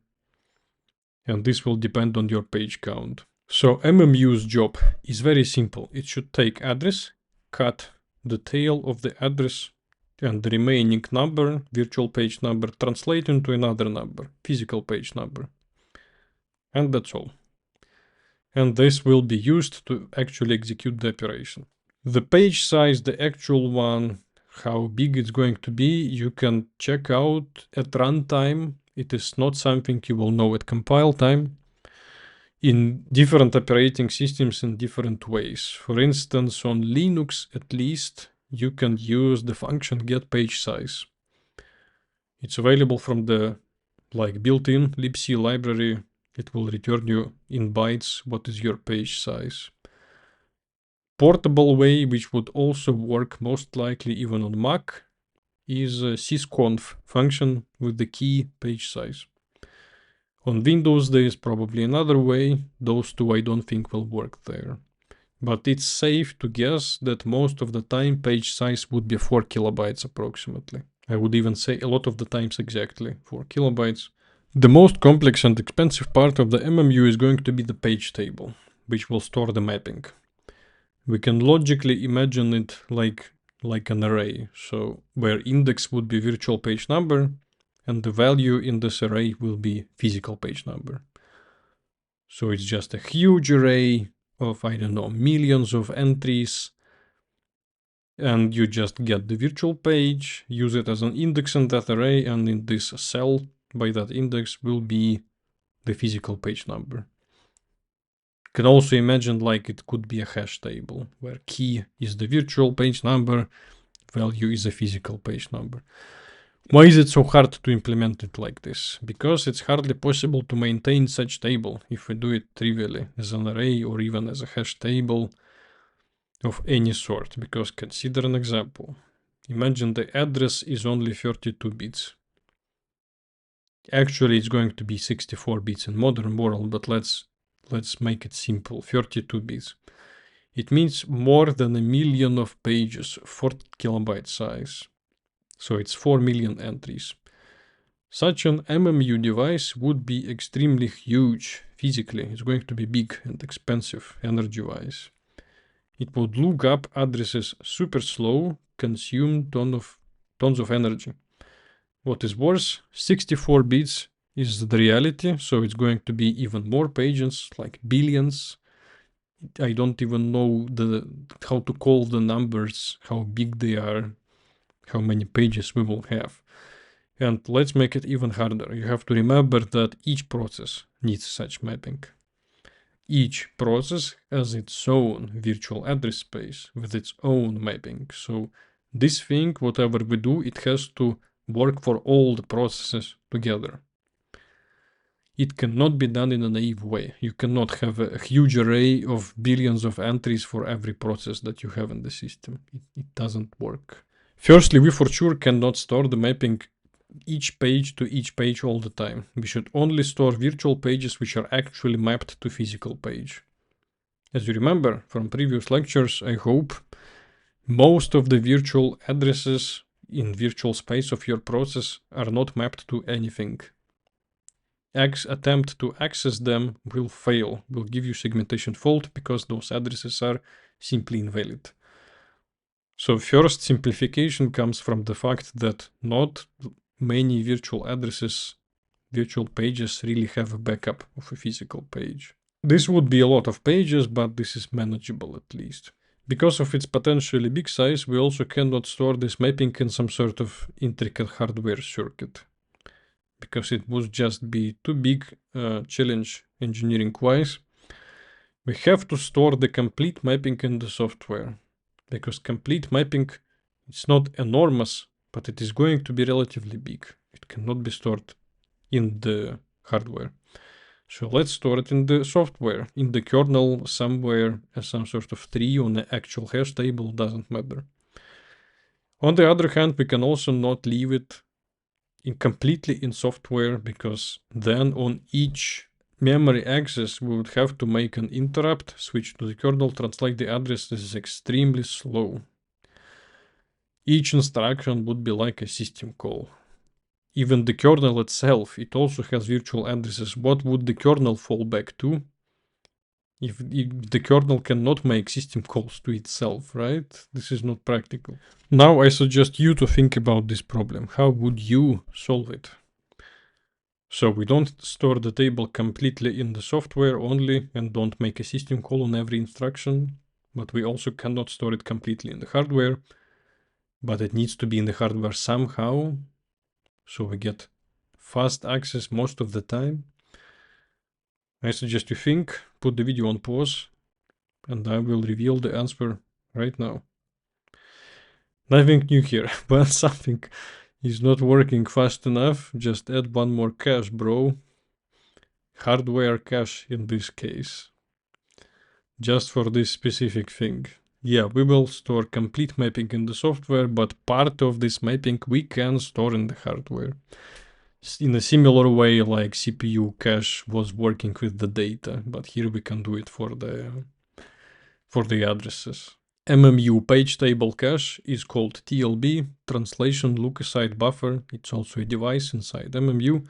[SPEAKER 1] and this will depend on your page count. So MMU's job is very simple. It should take address, cut the tail of the address, and the remaining number, virtual page number, translate into another number, physical page number. And that's all. And this will be used to actually execute the operation. The page size, the actual one, how big it's going to be, you can check out at runtime. It is not something you will know at compile time. In different operating systems in different ways. For instance, on Linux at least, you can use the function getPageSize. It's available from the built-in libc library. It will return you in bytes what is your page size. Portable way, which would also work most likely even on Mac, is a sysconf function with the key page size. On Windows there is probably another way. Those two I don't think will work there. But it's safe to guess that most of the time page size would be 4 kilobytes approximately. I would even say a lot of the times exactly 4 kilobytes. The most complex and expensive part of the MMU is going to be the page table, which will store the mapping. We can logically imagine it like an array, so where index would be virtual page number, and the value in this array will be physical page number. So it's just a huge array of, I don't know, millions of entries, and you just get the virtual page, use it as an index in that array, and in this cell by that index will be the physical page number. You can also imagine like it could be a hash table, where key is the virtual page number, value is a physical page number. Why is it so hard to implement it like this? Because it's hardly possible to maintain such table if we do it trivially as an array or even as a hash table of any sort. Because consider an example. Imagine the address is only 32 bits. Actually, it's going to be 64 bits in modern world, but let's make it simple, 32 bits. It means more than 1 million of pages, 4 kilobyte size. So it's 4 million entries. Such an MMU device would be extremely huge physically. It's going to be big and expensive energy-wise. It would look up addresses super slow, consume ton of tons of energy. What is worse, 64 bits is the reality, so it's going to be even more pages, like billions. I don't even know how to call the numbers, how big they are, how many pages we will have. And let's make it even harder. You have to remember that each process needs such mapping. Each process has its own virtual address space with its own mapping. So this thing, whatever we do, it has to work for all the processes together. It cannot be done in a naive way. You cannot have a huge array of billions of entries for every process that you have in the system. It doesn't work. Firstly, we for sure cannot store the mapping each page to each page all the time. We should only store virtual pages which are actually mapped to physical page. As you remember from previous lectures, I hope, most of the virtual addresses in virtual space of your process are not mapped to anything. Attempt to access them will fail, will give you segmentation fault because those addresses are simply invalid. So first simplification comes from the fact that not many virtual addresses, virtual pages really have a backup of a physical page. This would be a lot of pages, but this is manageable at least. Because of its potentially big size, we also cannot store this mapping in some sort of intricate hardware circuit, because it would just be too big challenge engineering-wise. We have to store the complete mapping in the software, because complete mapping is not enormous, but it is going to be relatively big. It cannot be stored in the hardware. So let's store it in the software, in the kernel somewhere as some sort of tree on the actual hash table, doesn't matter. On the other hand, we can also not leave it completely in software, because then on each memory access we would have to make an interrupt, switch to the kernel, translate the address. This is extremely slow. Each instruction would be like a system call. Even the kernel itself, it also has virtual addresses. What would the kernel fall back to if the kernel cannot make system calls to itself, right? This is not practical. Now I suggest you to think about this problem. How would you solve it? So we don't store the table completely in the software only and don't make a system call on every instruction, but we also cannot store it completely in the hardware, but it needs to be in the hardware somehow, so we get fast access most of the time. I suggest you think, put the video on pause, and I will reveal the answer right now. Nothing new here, but something is not working fast enough, just add one more cache, bro. Hardware cache in this case. Just for this specific thing. Yeah, we will store complete mapping in the software, but part of this mapping we can store in the hardware. In a similar way like CPU cache was working with the data, but here we can do it for the addresses. MMU page table cache is called TLB, translation look aside buffer. It's also a device inside MMU.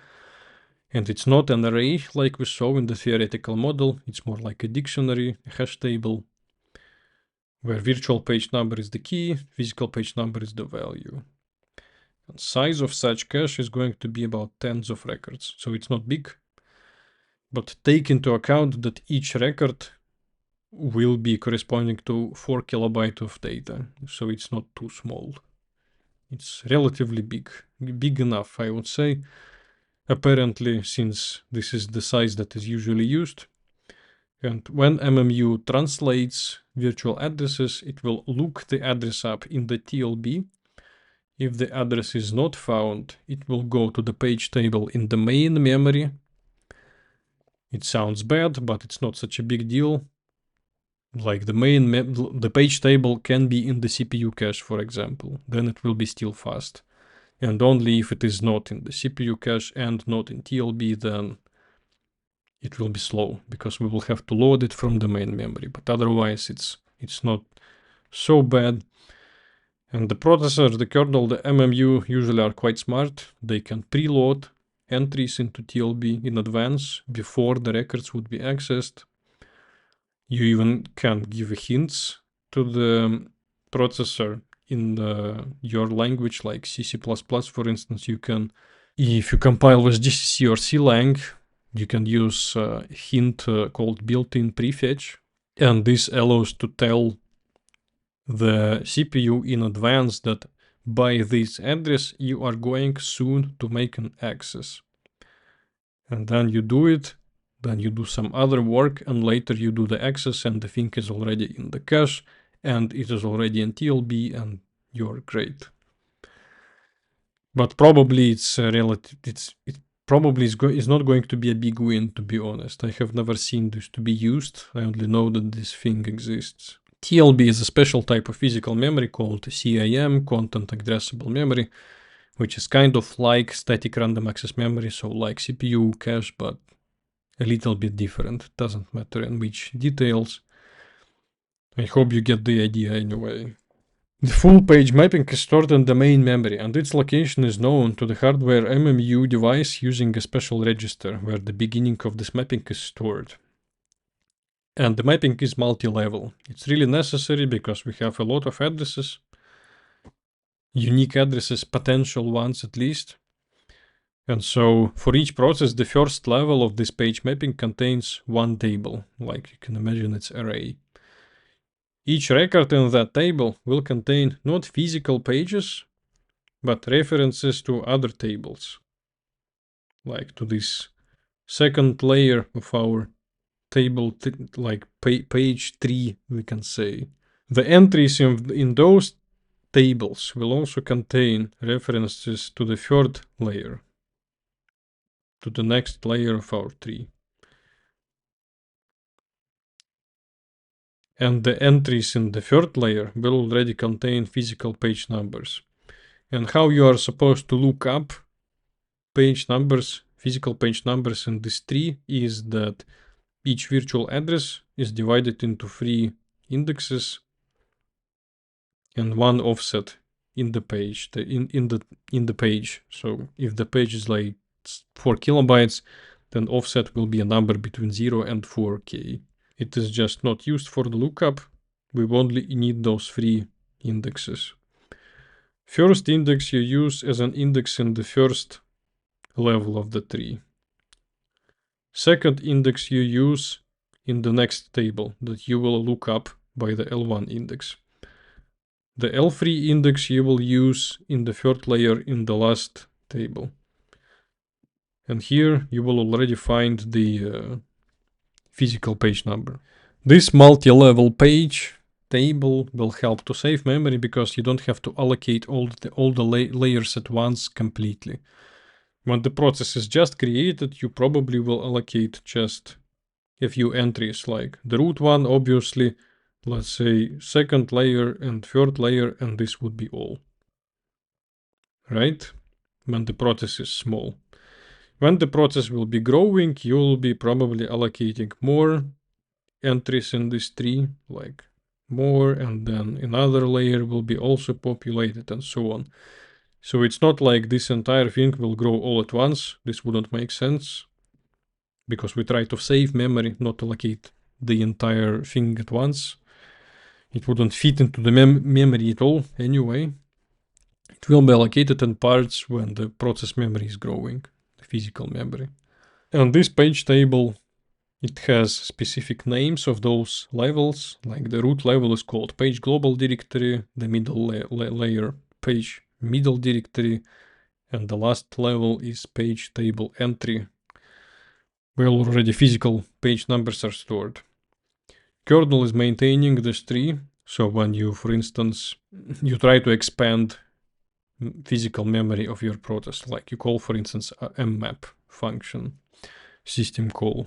[SPEAKER 1] And it's not an array like we saw in the theoretical model. It's more like a dictionary, a hash table, where virtual page number is the key, physical page number is the value. And size of such cache is going to be about tens of records. So it's not big, but take into account that each record will be corresponding to 4 kilobytes of data. So it's not too small. It's relatively big enough, I would say. Apparently, since this is the size that is usually used. And when MMU translates virtual addresses, it will look the address up in the TLB. If the address is not found, it will go to the page table in the main memory. It sounds bad, but it's not such a big deal. Like the page table can be in the CPU cache, for example. Then it will be still fast. And only if it is not in the CPU cache and not in TLB, then it will be slow, because we will have to load it from the main memory. But otherwise, it's not so bad. And the processor, the kernel, the MMU usually are quite smart. They can preload entries into TLB in advance before the records would be accessed. You even can give hints to the processor in your language, like C, C++, for instance, you can, if you compile with GCC or CLang, you can use a hint called built-in prefetch, and this allows to tell the CPU in advance that by this address you are going soon to make an access. And then you do it, then you do some other work, and later you do the access, and the thing is already in the cache, and it is already in TLB, and you're great. But probably it's relative. It probably is not going to be a big win, to be honest. I have never seen this to be used. I only know that this thing exists. TLB is a special type of physical memory called CAM, Content Addressable Memory, which is kind of like static random access memory, so like CPU cache, but a little bit different. Doesn't matter in which details. I hope you get the idea anyway. The full page mapping is stored in the main memory, and its location is known to the hardware MMU device using a special register where the beginning of this mapping is stored. And the mapping is multi-level. It's really necessary because we have a lot of addresses, unique addresses, potential ones at least. And so for each process, the first level of this page mapping contains one table, like you can imagine it's array. Each record in that table will contain not physical pages, but references to other tables, like to this second layer of our table, like page 3, we can say. The entries in those tables will also contain references to the third layer, to the next layer of our tree. And the entries in the third layer will already contain physical page numbers. And how you are supposed to look up page numbers, physical page numbers in this tree is that each virtual address is divided into 3 indexes and 1 offset in the page, in the page. So if the page is like 4 kilobytes, then offset will be a number between 0 and 4K. It is just not used for the lookup. We only need those 3 indexes. First index you use as an index in the first level of the tree. Second index you use in the next table that you will look up by the L1 index. The L3 index you will use in the third layer in the last table. And here you will already find the physical page number. This multi-level page table will help to save memory because you don't have to allocate all the layers at once completely. When the process is just created, you probably will allocate just a few entries, like the root one, obviously, let's say second layer and third layer, and this would be all. Right? When the process is small. When the process will be growing, you'll be probably allocating more entries in this tree, like more, and then another layer will be also populated and so on. So it's not like this entire thing will grow all at once. This wouldn't make sense because we try to save memory, not allocate the entire thing at once. It wouldn't fit into the memory at all anyway. It will be allocated in parts when the process memory is growing, the physical memory. And this page table, it has specific names of those levels, like the root level is called page global directory, the middle layer page middle directory, and the last level is page table entry, where already physical page numbers are stored. Kernel is maintaining this tree, so when you, for instance, you try to expand physical memory of your process, like you call, for instance, a mmap function, system call,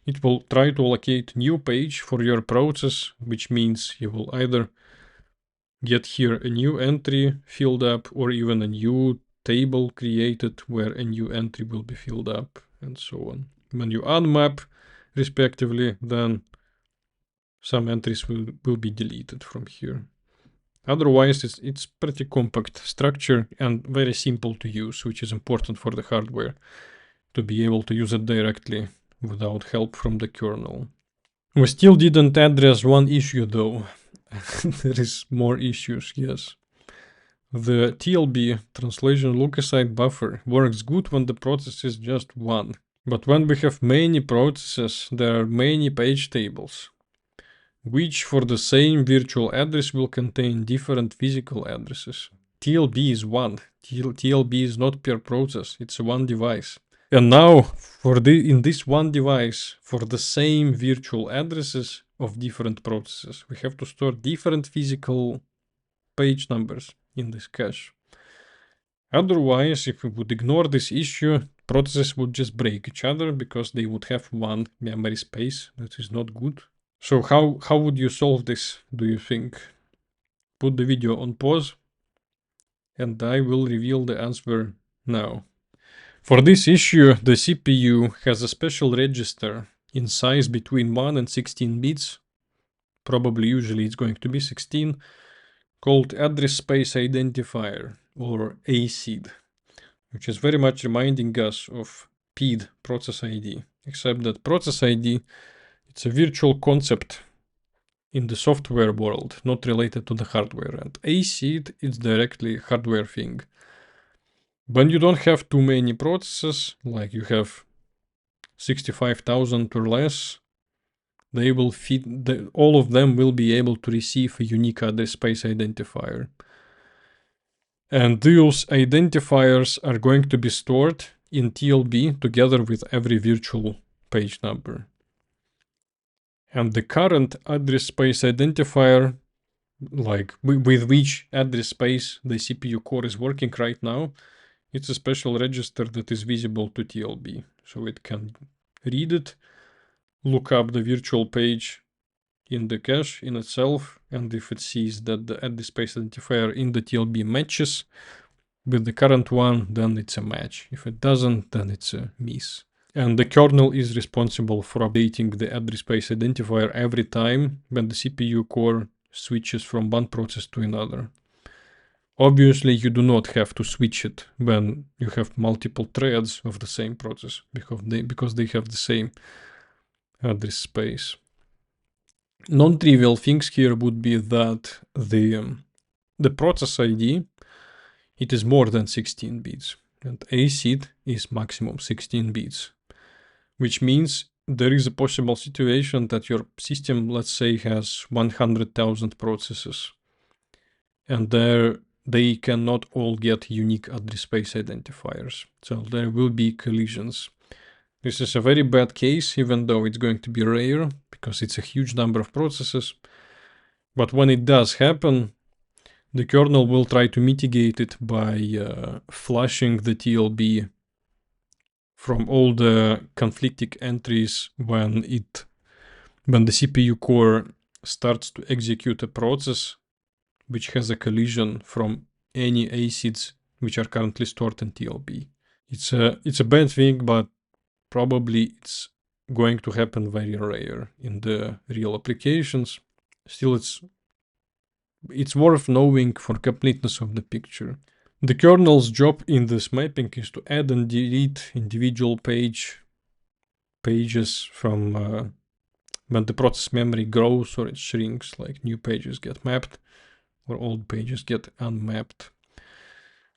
[SPEAKER 1] it will try to allocate new page for your process, which means you will either get here a new entry filled up or even a new table created where a new entry will be filled up and so on. When you unmap respectively, then some entries will be deleted from here. Otherwise, it's pretty compact structure and very simple to use, which is important for the hardware to be able to use it directly without help from the kernel. We still didn't address one issue though. There is more issues, yes. The TLB, translation look-aside buffer, works good when the process is just one. But when we have many processes, there are many page tables, which for the same virtual address will contain different physical addresses. TLB is one. TLB is not per process, it's one device. And now, in this one device, for the same virtual addresses of different processes, we have to store different physical page numbers in this cache. Otherwise, if we would ignore this issue, processes would just break each other because they would have one memory space. That is not good. So how would you solve this, do you think? Put the video on pause and I will reveal the answer now. For this issue, the CPU has a special register in size between 1 and 16 bits. Probably usually it's going to be 16, called Address Space Identifier, or ACID, which is very much reminding us of PID, Process ID, except that Process ID, it's a virtual concept in the software world, not related to the hardware, and ACID is directly hardware thing. When you don't have too many processes, like you have 65,000 or less, they will fit, all of them will be able to receive a unique address space identifier. And those identifiers are going to be stored in TLB together with every virtual page number. And the current address space identifier, like with which address space the CPU core is working right now, it's a special register that is visible to TLB. So it can read it, look up the virtual page in the cache in itself, and if it sees that the address space identifier in the TLB matches with the current one, then it's a match. If it doesn't, then it's a miss. And the kernel is responsible for updating the address space identifier every time when the CPU core switches from one process to another. Obviously, you do not have to switch it when you have multiple threads of the same process, because they have the same address space. Non-trivial things here would be that the process ID, it is more than 16 bits, and ACID is maximum 16 bits, which means there is a possible situation that your system, let's say, has 100,000 processes, and they cannot all get unique address space identifiers, so there will be collisions. This is a very bad case, even though it's going to be rare, because it's a huge number of processes. But when it does happen, the kernel will try to mitigate it by flushing the TLB from all the conflicting entries when the CPU core starts to execute a process which has a collision from any ACIDs which are currently stored in TLB. It's a bad thing, but probably it's going to happen very rare in the real applications. Still, it's worth knowing for completeness of the picture. The kernel's job in this mapping is to add and delete individual pages from when the process memory grows or it shrinks, like new pages get mapped or old pages get unmapped.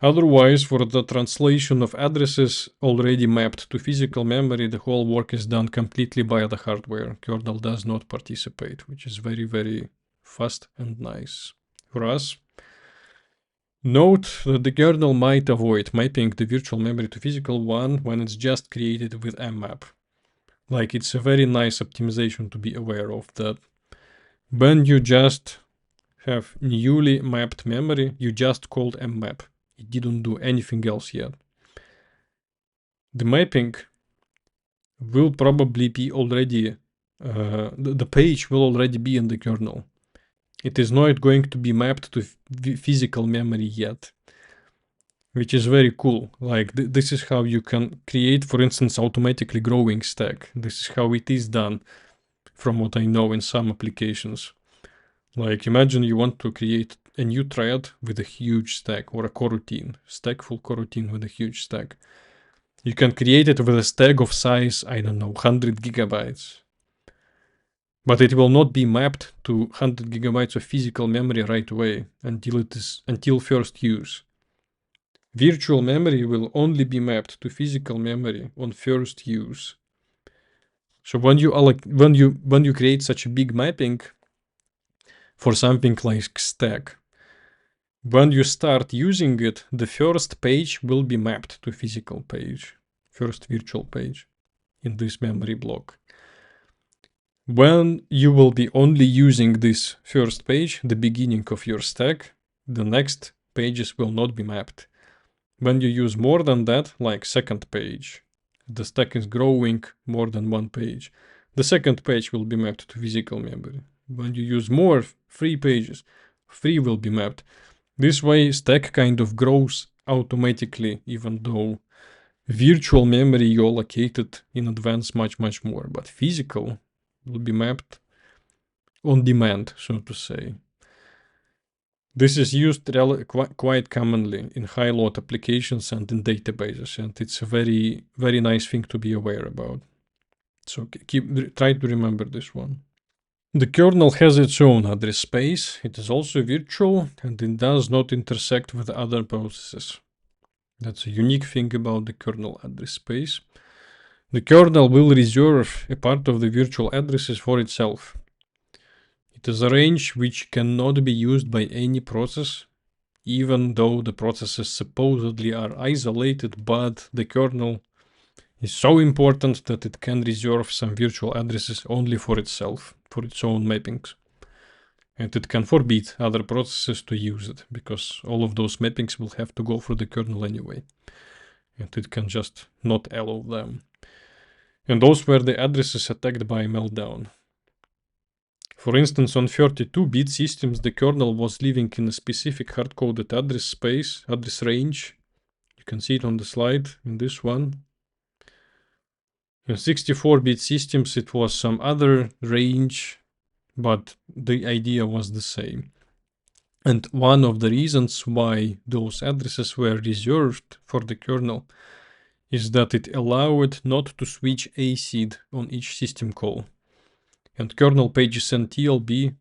[SPEAKER 1] Otherwise, for the translation of addresses already mapped to physical memory, the whole work is done completely by the hardware. Kernel does not participate, which is very, very fast and nice for us. Note that the kernel might avoid mapping the virtual memory to physical one when it's just created with mmap. Like, it's a very nice optimization to be aware of, that when you just have newly mapped memory, you just called mmap. It didn't do anything else yet. The mapping will probably be already, the page will already be in the kernel. It is not going to be mapped to physical memory yet, which is very cool. Like, this is how you can create, for instance, automatically growing stack. This is how it is done, from what I know in some applications. Like, imagine you want to create a new thread with a huge stack, or a coroutine, stackful coroutine with a huge stack. You can create it with a stack of size, I don't know, 100 gigabytes. But it will not be mapped to 100 gigabytes of physical memory right away until first use. Virtual memory will only be mapped to physical memory on first use. So when you create such a big mapping for something like stack, when you start using it, the first page will be mapped to physical page, first virtual page in this memory block. When you will be only using this first page, the beginning of your stack, the next pages will not be mapped. When you use more than that, like second page, the stack is growing more than one page, the second page will be mapped to physical memory. When you use more, 3 pages, 3 will be mapped. This way, stack kind of grows automatically, even though virtual memory you allocated in advance much more, but physical will be mapped on demand, so to say. This is used quite commonly in high-load applications and in databases, and it's a very nice thing to be aware about. So try to remember this one. The kernel has its own address space. It is also virtual, and it does not intersect with other processes. That's a unique thing about the kernel address space. The kernel will reserve a part of the virtual addresses for itself. It is a range which cannot be used by any process, even though the processes supposedly are isolated, but the kernel is so important that it can reserve some virtual addresses only for itself, for its own mappings. And it can forbid other processes to use it, because all of those mappings will have to go through the kernel anyway. And it can just not allow them. And those were the addresses attacked by meltdown. For instance, on 32-bit systems, the kernel was living in a specific hard-coded address space, address range. You can see it on the slide in this one. In 64-bit systems, it was some other range, but the idea was the same. And one of the reasons why those addresses were reserved for the kernel is that it allowed not to switch ACID on each system call. And kernel pages and TLB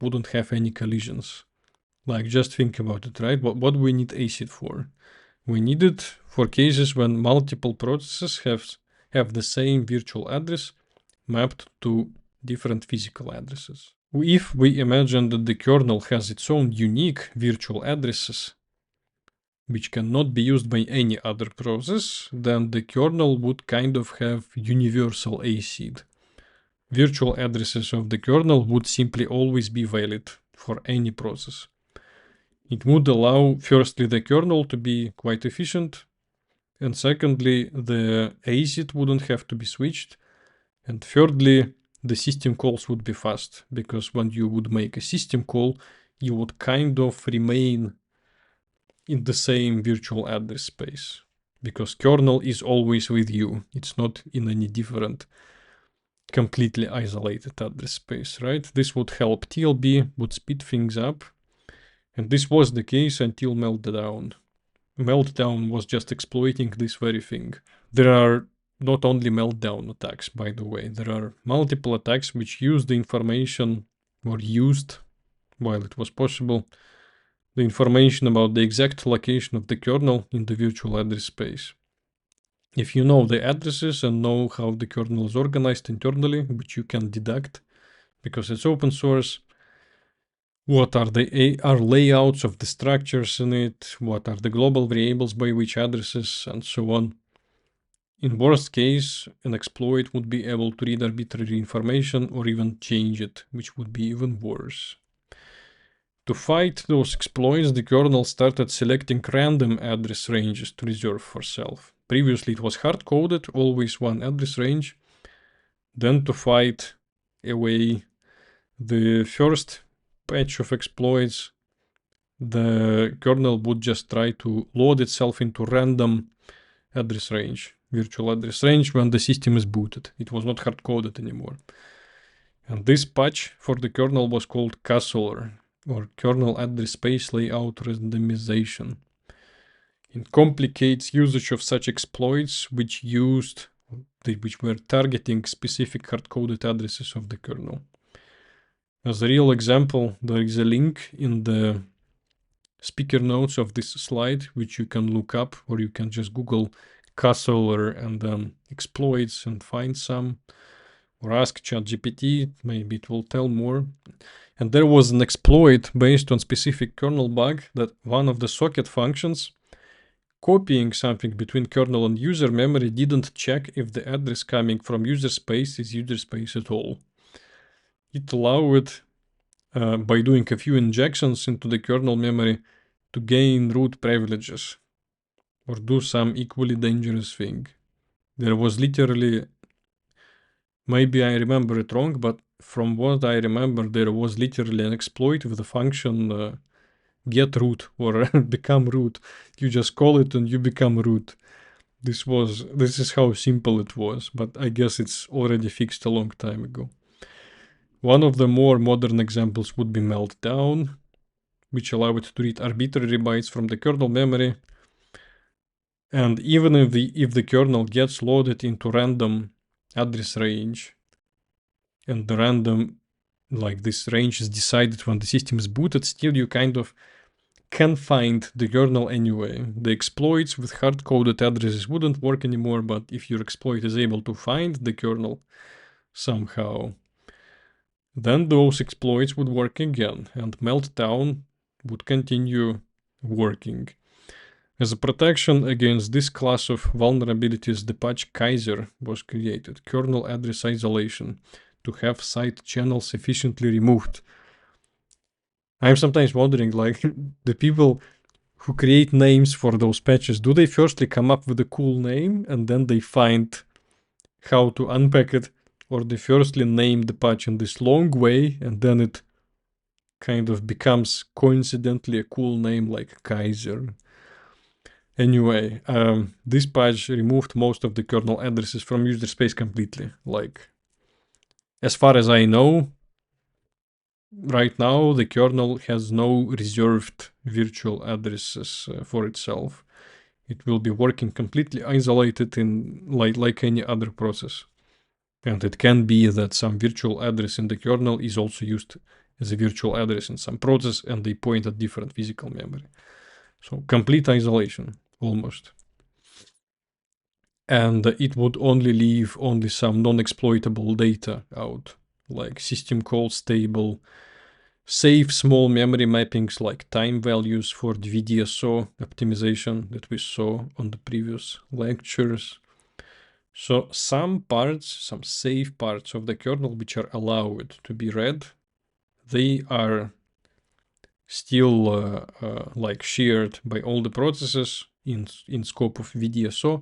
[SPEAKER 1] wouldn't have any collisions. Like, just think about it, right? What do we need ACID for? We need it for cases when multiple processes have the same virtual address mapped to different physical addresses. If we imagine that the kernel has its own unique virtual addresses, which cannot be used by any other process, then the kernel would kind of have universal ACID. Virtual addresses of the kernel would simply always be valid for any process. It would allow, firstly, the kernel to be quite efficient, and secondly, the ACID wouldn't have to be switched, and thirdly, the system calls would be fast, because when you would make a system call, you would kind of remain in the same virtual address space, because kernel is always with you. It's not in any different, completely isolated address space, right? This would help. TLB would speed things up, and this was the case until meltdown. Meltdown was just exploiting this very thing. There are not only meltdown attacks, by the way. There are multiple attacks which use the information, or used, while it was possible, the information about the exact location of the kernel in the virtual address space. If you know the addresses and know how the kernel is organized internally, which you can deduct because it's open source, what are the layouts of the structures in it, what are the global variables by which addresses, and so on. In worst case, an exploit would be able to read arbitrary information or even change it, which would be even worse. To fight those exploits, the kernel started selecting random address ranges to reserve for self. Previously it was hard-coded, always one address range. Then to fight away the first batch of exploits, the kernel would just try to load itself into random address range, virtual address range, when the system is booted. It was not hard-coded anymore. And this patch for the kernel was called Castler, or kernel address space layout randomization. It complicates usage of such exploits which were targeting specific hard-coded addresses of the kernel. As a real example, there is a link in the speaker notes of this slide, which you can look up, or you can just Google Castler and then exploits and find some, or ask ChatGPT, maybe it will tell more. And there was an exploit based on specific kernel bug that one of the socket functions copying something between kernel and user memory didn't check if the address coming from user space is user space at all. It allowed, by doing a few injections into the kernel memory, to gain root privileges or do some equally dangerous thing. There was literally, maybe I remember it wrong, but from what I remember, there was literally an exploit with the function get root or become root. You just call it and you become root. This is how simple it was, but I guess it's already fixed a long time ago. One of the more modern examples would be meltdown, which allow it to read arbitrary bytes from the kernel memory. And even if the kernel gets loaded into random address range, and the random, like this range is decided when the system is booted, still you kind of can find the kernel anyway. The exploits with hard-coded addresses wouldn't work anymore, but if your exploit is able to find the kernel somehow, then those exploits would work again, and meltdown would continue working. As a protection against this class of vulnerabilities, the patch Kaiser was created, kernel address isolation, to have side channels efficiently removed. I'm sometimes wondering, like, the people who create names for those patches, do they firstly come up with a cool name and then they find how to unpack it, or they firstly name the patch in this long way and then it kind of becomes coincidentally a cool name like Kaiser? Anyway, this patch removed most of the kernel addresses from user space completely. Like, as far as I know, right now the kernel has no reserved virtual addresses for itself. It will be working completely isolated in like any other process. And it can be that some virtual address in the kernel is also used as a virtual address in some process and they point at different physical memory. So complete isolation, almost. And it would only leave only some non-exploitable data out, like system call stable, save small memory mappings like time values for the VDSO optimization that we saw on the previous lectures. So some parts, some safe parts of the kernel which are allowed to be read, they are still like shared by all the processes in scope of VDSO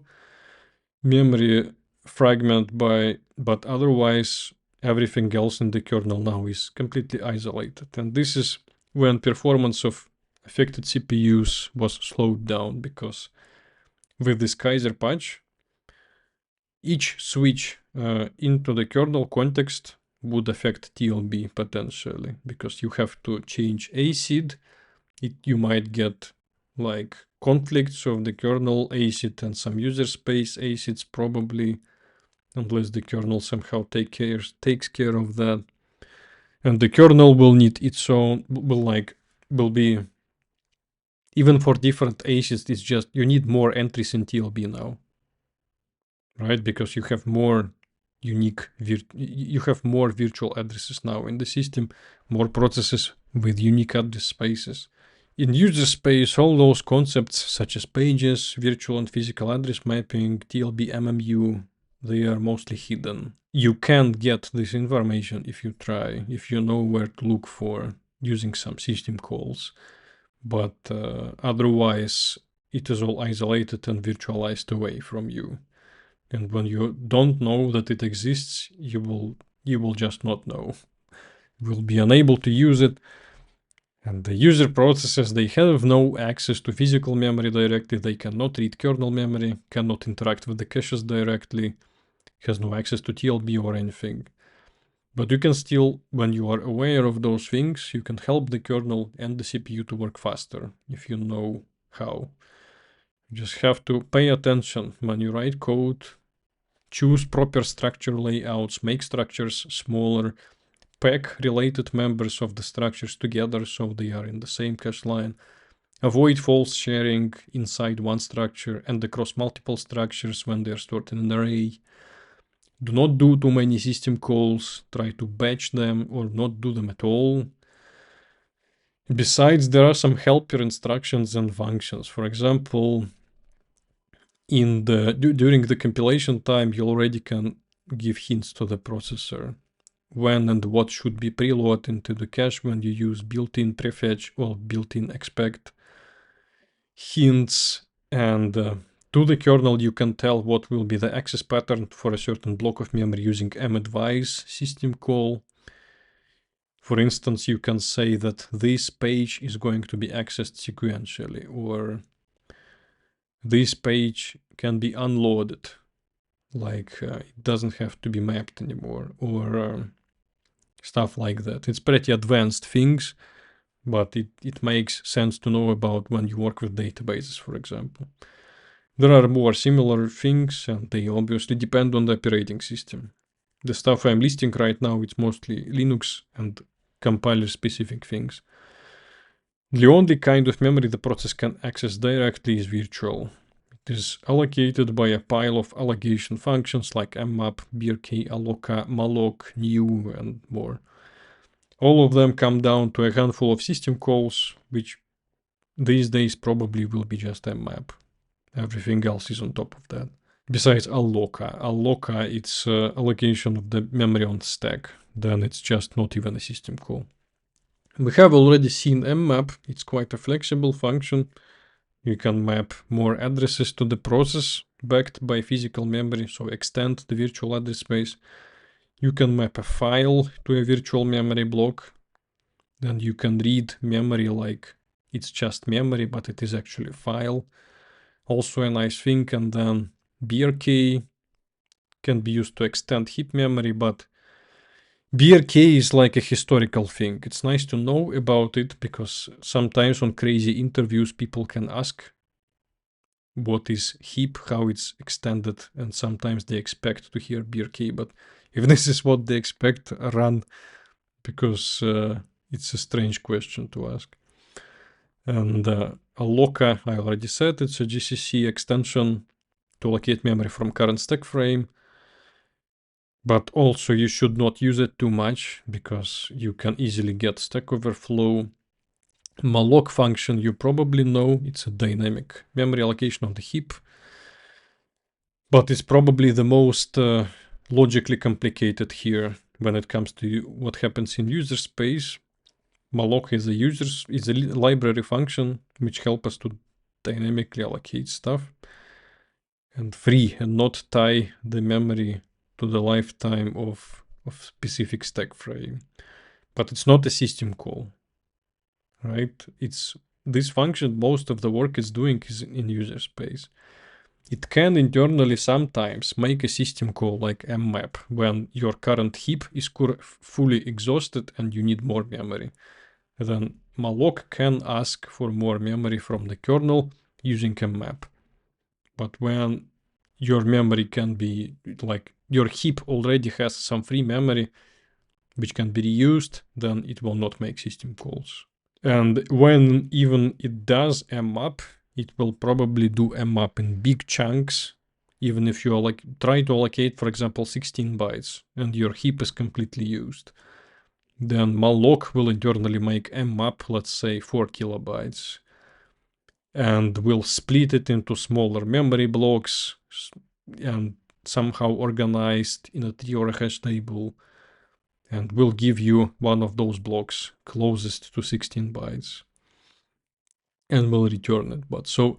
[SPEAKER 1] memory fragment but otherwise everything else in the kernel now is completely isolated. And this is when performance of affected CPUs was slowed down, because with this Kaiser patch, each switch into the kernel context would affect TLB potentially, because you have to change ACID. You might get like conflicts of the kernel ACID and some user space ACIDs probably, unless the kernel somehow takes care of that. And the kernel will need its own, will be, even for different ACIDs, it's just, you need more entries in TLB now, right? Because you have more you have more virtual addresses now in the system, more processes with unique address spaces. In user space, all those concepts such as pages, virtual and physical address mapping, TLB, MMU, they are mostly hidden. You can get this information if you try, if you know where to look for using some system calls. But otherwise, it is all isolated and virtualized away from you. And when you don't know that it exists, you will just not know. You will be unable to use it. And the user processes, they have no access to physical memory directly. They cannot read kernel memory, cannot interact with the caches directly, has no access to TLB or anything. But you can still, when you are aware of those things, you can help the kernel and the CPU to work faster if you know how. You just have to pay attention when you write code, choose proper structure layouts, make structures smaller, pack related members of the structures together so they are in the same cache line. Avoid false sharing inside one structure and across multiple structures when they are stored in an array. Do not do too many system calls. Try to batch them or not do them at all. Besides, there are some helper instructions and functions. For example, during the compilation time, you already can give hints to the processor when and what should be preloaded into the cache when you use built-in prefetch or built-in expect hints. And to the kernel, you can tell what will be the access pattern for a certain block of memory using madvise system call. For instance, you can say that this page is going to be accessed sequentially, or this page can be unloaded, like it doesn't have to be mapped anymore, or stuff like that. It's pretty advanced things, but it makes sense to know about when you work with databases, for example. There are more similar things, and they obviously depend on the operating system. The stuff I'm listing right now, it's mostly Linux and compiler-specific things. The only kind of memory the process can access directly is virtual. It is allocated by a pile of allocation functions like mmap, brk, alloca, malloc, new, and more. All of them come down to a handful of system calls, which these days probably will be just mmap. Everything else is on top of that. Besides alloca. Alloca, it's allocation of the memory on stack. Then it's just not even a system call. We have already seen mmap. It's quite a flexible function. You can map more addresses to the process backed by physical memory, so extend the virtual address space. You can map a file to a virtual memory block. Then you can read memory like it's just memory, but it is actually a file. Also a nice thing. And then brk can be used to extend heap memory, but brk is like a historical thing. It's nice to know about it because sometimes on crazy interviews people can ask what is heap, how it's extended, and sometimes they expect to hear brk, but if this is what they expect, run, because it's a strange question to ask. And alloca, I already said, it's a GCC extension to allocate memory from current stack frame. But also you should not use it too much because you can easily get stack overflow. Malloc function you probably know, it's a dynamic memory allocation of the heap. But it's probably the most logically complicated here when it comes to what happens in user space. Malloc is a library function which helps us to dynamically allocate stuff and free and not tie the memory to the lifetime of specific stack frame. But it's not a system call, right? It's this function, most of the work it's doing is in user space. It can internally sometimes make a system call like mmap when your current heap is fully exhausted and you need more memory. Then malloc can ask for more memory from the kernel using mmap. But when your memory can be like your heap already has some free memory which can be reused, then it will not make system calls. And when even it does mmap, it will probably do mmap in big chunks. Even if you try to allocate, for example, 16 bytes and your heap is completely used, then malloc will internally make mmap, let's say 4 kilobytes, and will split it into smaller memory blocks and somehow organized in a tree or a hash table, and will give you one of those blocks closest to 16 bytes and will return it. But so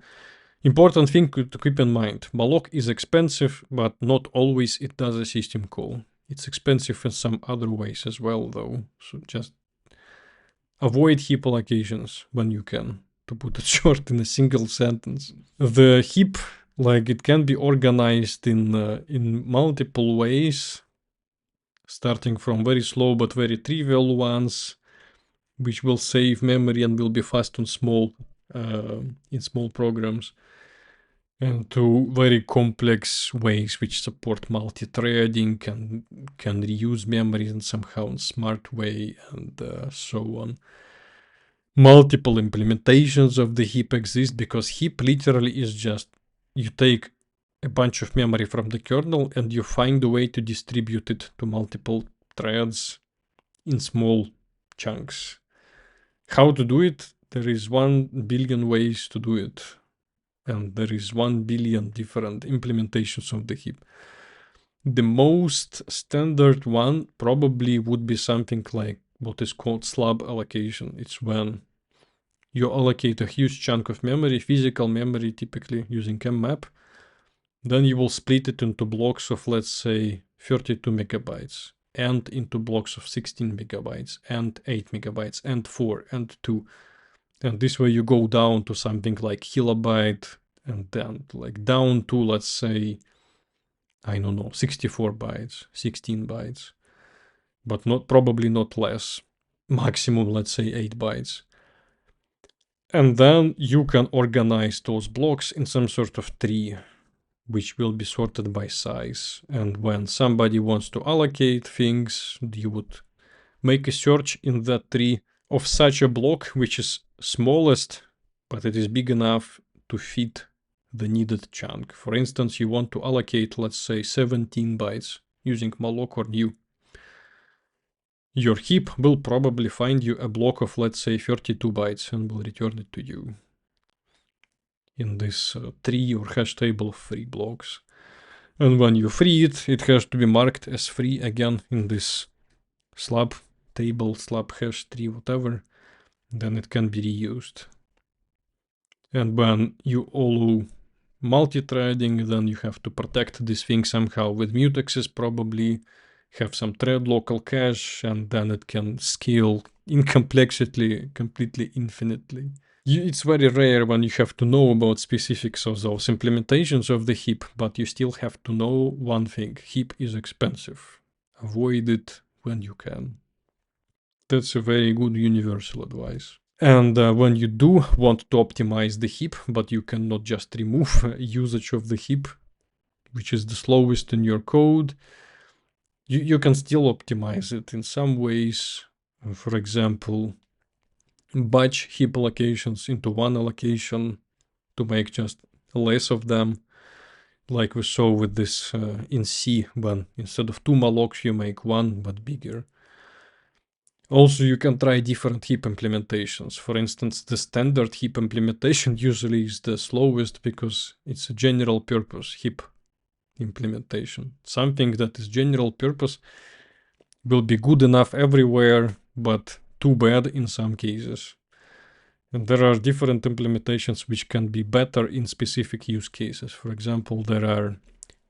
[SPEAKER 1] important thing to keep in mind, malloc is expensive, but not always it does a system call. It's expensive in some other ways as well, though, so just avoid heap allocations when you can, to put it short in a single sentence. The heap, like, it can be organized in multiple ways, starting from very slow but very trivial ones, which will save memory and will be fast and small in small programs. and to very complex ways which support multi-threading and can reuse memory in somehow smart way and so on. Multiple implementations of the heap exist because heap literally is just you take a bunch of memory from the kernel and you find a way to distribute it to multiple threads in small chunks. How to do it? There is 1 billion ways to do it. And there is 1 billion different implementations of the heap. The most standard one probably would be something like what is called slab allocation. It's when you allocate a huge chunk of memory, physical memory typically using mmap, then you will split it into blocks of, let's say, 32 megabytes, and into blocks of 16 megabytes, and 8 megabytes, and 4, and 2. And this way you go down to something like kilobyte, and then like down to, let's say, I don't know, 64 bytes, 16 bytes, but not probably not less. Maximum, let's say, 8 bytes. And then you can organize those blocks in some sort of tree, which will be sorted by size. And when somebody wants to allocate things, you would make a search in that tree of such a block which is smallest, but it is big enough to fit the needed chunk. For instance, you want to allocate, let's say, 17 bytes using malloc or new. Your heap will probably find you a block of, let's say, 32 bytes and will return it to you in this tree or hash table of free blocks. And when you free it, it has to be marked as free again in this slab table, slab hash tree, whatever. Then it can be reused. And when you allow multi-threading, then you have to protect this thing somehow with mutexes, probably have some thread local cache, and then it can scale in complexity completely infinitely. It's very rare when you have to know about specifics of those implementations of the heap, but you still have to know one thing. Heap is expensive. Avoid it when you can. That's a very good universal advice. And when you do want to optimize the heap, but you cannot just remove usage of the heap, which is the slowest in your code, you can still optimize it in some ways. For example, batch heap allocations into one allocation to make just less of them, like we saw with this in C, when instead of 2 mallocs you make 1 but bigger. Also, you can try different heap implementations. For instance, the standard heap implementation usually is the slowest because it's a general purpose heap implementation. Something that is general purpose will be good enough everywhere, but too bad in some cases. And there are different implementations which can be better in specific use cases. For example, there are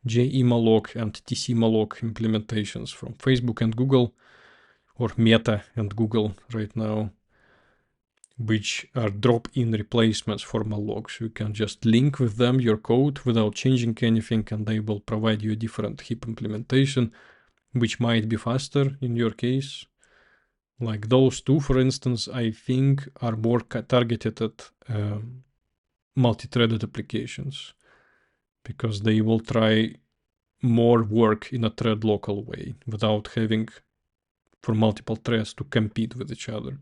[SPEAKER 1] JEmalloc and TCmalloc implementations from Facebook and Google, or Meta and Google right now, which are drop-in replacements for mallocs. You can just link with them your code without changing anything, and they will provide you a different heap implementation, which might be faster in your case. Like those two, for instance, I think are more targeted at multi-threaded applications, because they will try more work in a thread local way without having for multiple threads to compete with each other.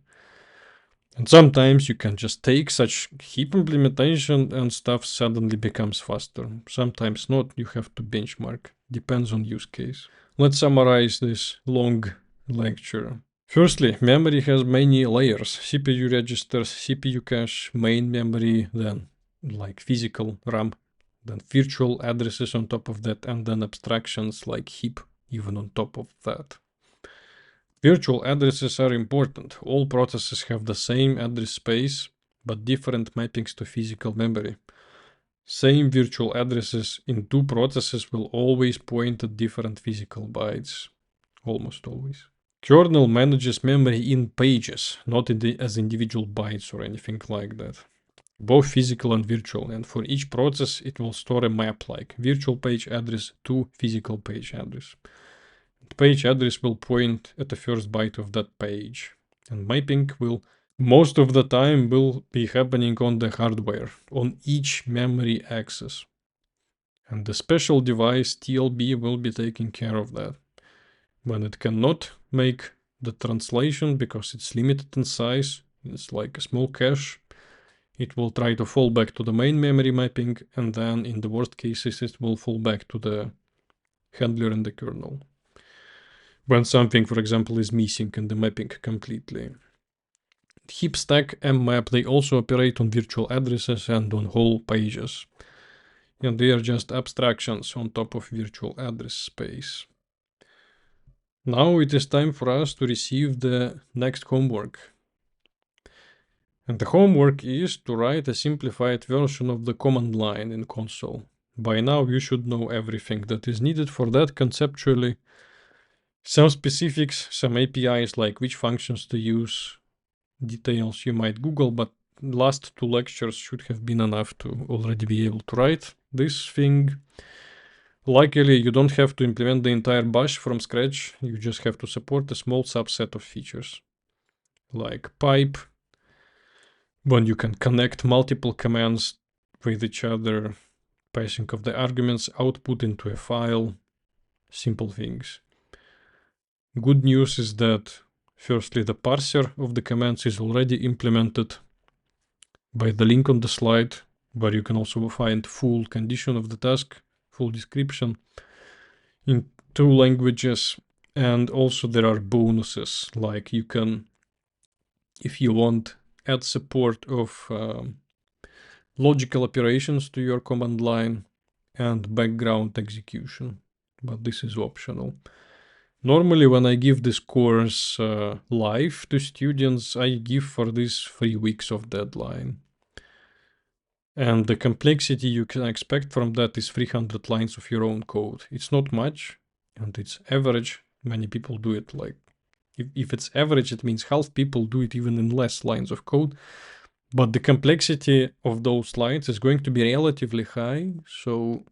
[SPEAKER 1] And sometimes you can just take such heap implementation and stuff suddenly becomes faster. Sometimes not, you have to benchmark. Depends on use case. Let's summarize this long lecture. Firstly, memory has many layers. CPU registers, CPU cache, main memory, then like physical RAM, then virtual addresses on top of that, and then abstractions like heap even on top of that. Virtual addresses are important. All processes have the same address space, but different mappings to physical memory. Same virtual addresses in two processes will always point at different physical bytes. Almost always. Kernel manages memory in pages, not as individual bytes or anything like that. Both physical and virtual, and for each process it will store a map like virtual page address to physical page address. The page address will point at the first byte of that page, and mapping will most of the time will be happening on the hardware, on each memory access. And the special device TLB will be taking care of that. When it cannot make the translation because it's limited in size, it's like a small cache, it will try to fall back to the main memory mapping, and then in the worst cases it will fall back to the handler in the kernel. When something, for example, is missing in the mapping completely. Heap stack and map, they also operate on virtual addresses and on whole pages. And they are just abstractions on top of virtual address space. Now it is time for us to receive the next homework. And the homework is to write a simplified version of the command line in console. By now you should know everything that is needed for that conceptually. Some specifics, some APIs like which functions to use, details you might Google, but last 2 lectures should have been enough to already be able to write this thing. Luckily, you don't have to implement the entire bash from scratch, you just have to support a small subset of features, like pipe, when you can connect multiple commands with each other, passing of the arguments output into a file, simple things. Good news is that, firstly, the parser of the commands is already implemented by the link on the slide, where you can also find full condition of the task, full description in 2 languages. And also there are bonuses, like you can, if you want, add support of logical operations to your command line and background execution, but this is optional. Normally when I give this course live to students, I give for this 3 weeks of deadline. And the complexity you can expect from that is 300 lines of your own code. It's not much, and it's average. Many people do it like, if it's average, it means half people do it even in less lines of code. But the complexity of those lines is going to be relatively high, so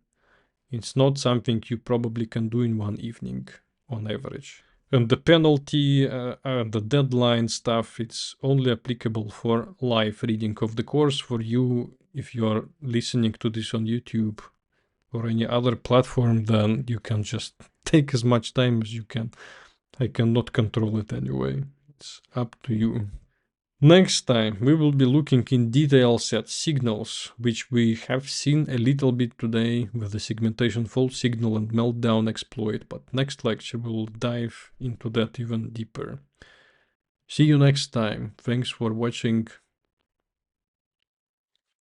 [SPEAKER 1] it's not something you probably can do in one evening on average. And the penalty, the deadline stuff, it's only applicable for live reading of the course. For you, if you are listening to this on YouTube or any other platform, then you can just take as much time as you can. I cannot control it anyway. It's up to you. Next time we will be looking in details at signals, which we have seen a little bit today with the segmentation fault signal and meltdown exploit, but next lecture we will dive into that even deeper. See you next time. Thanks for watching.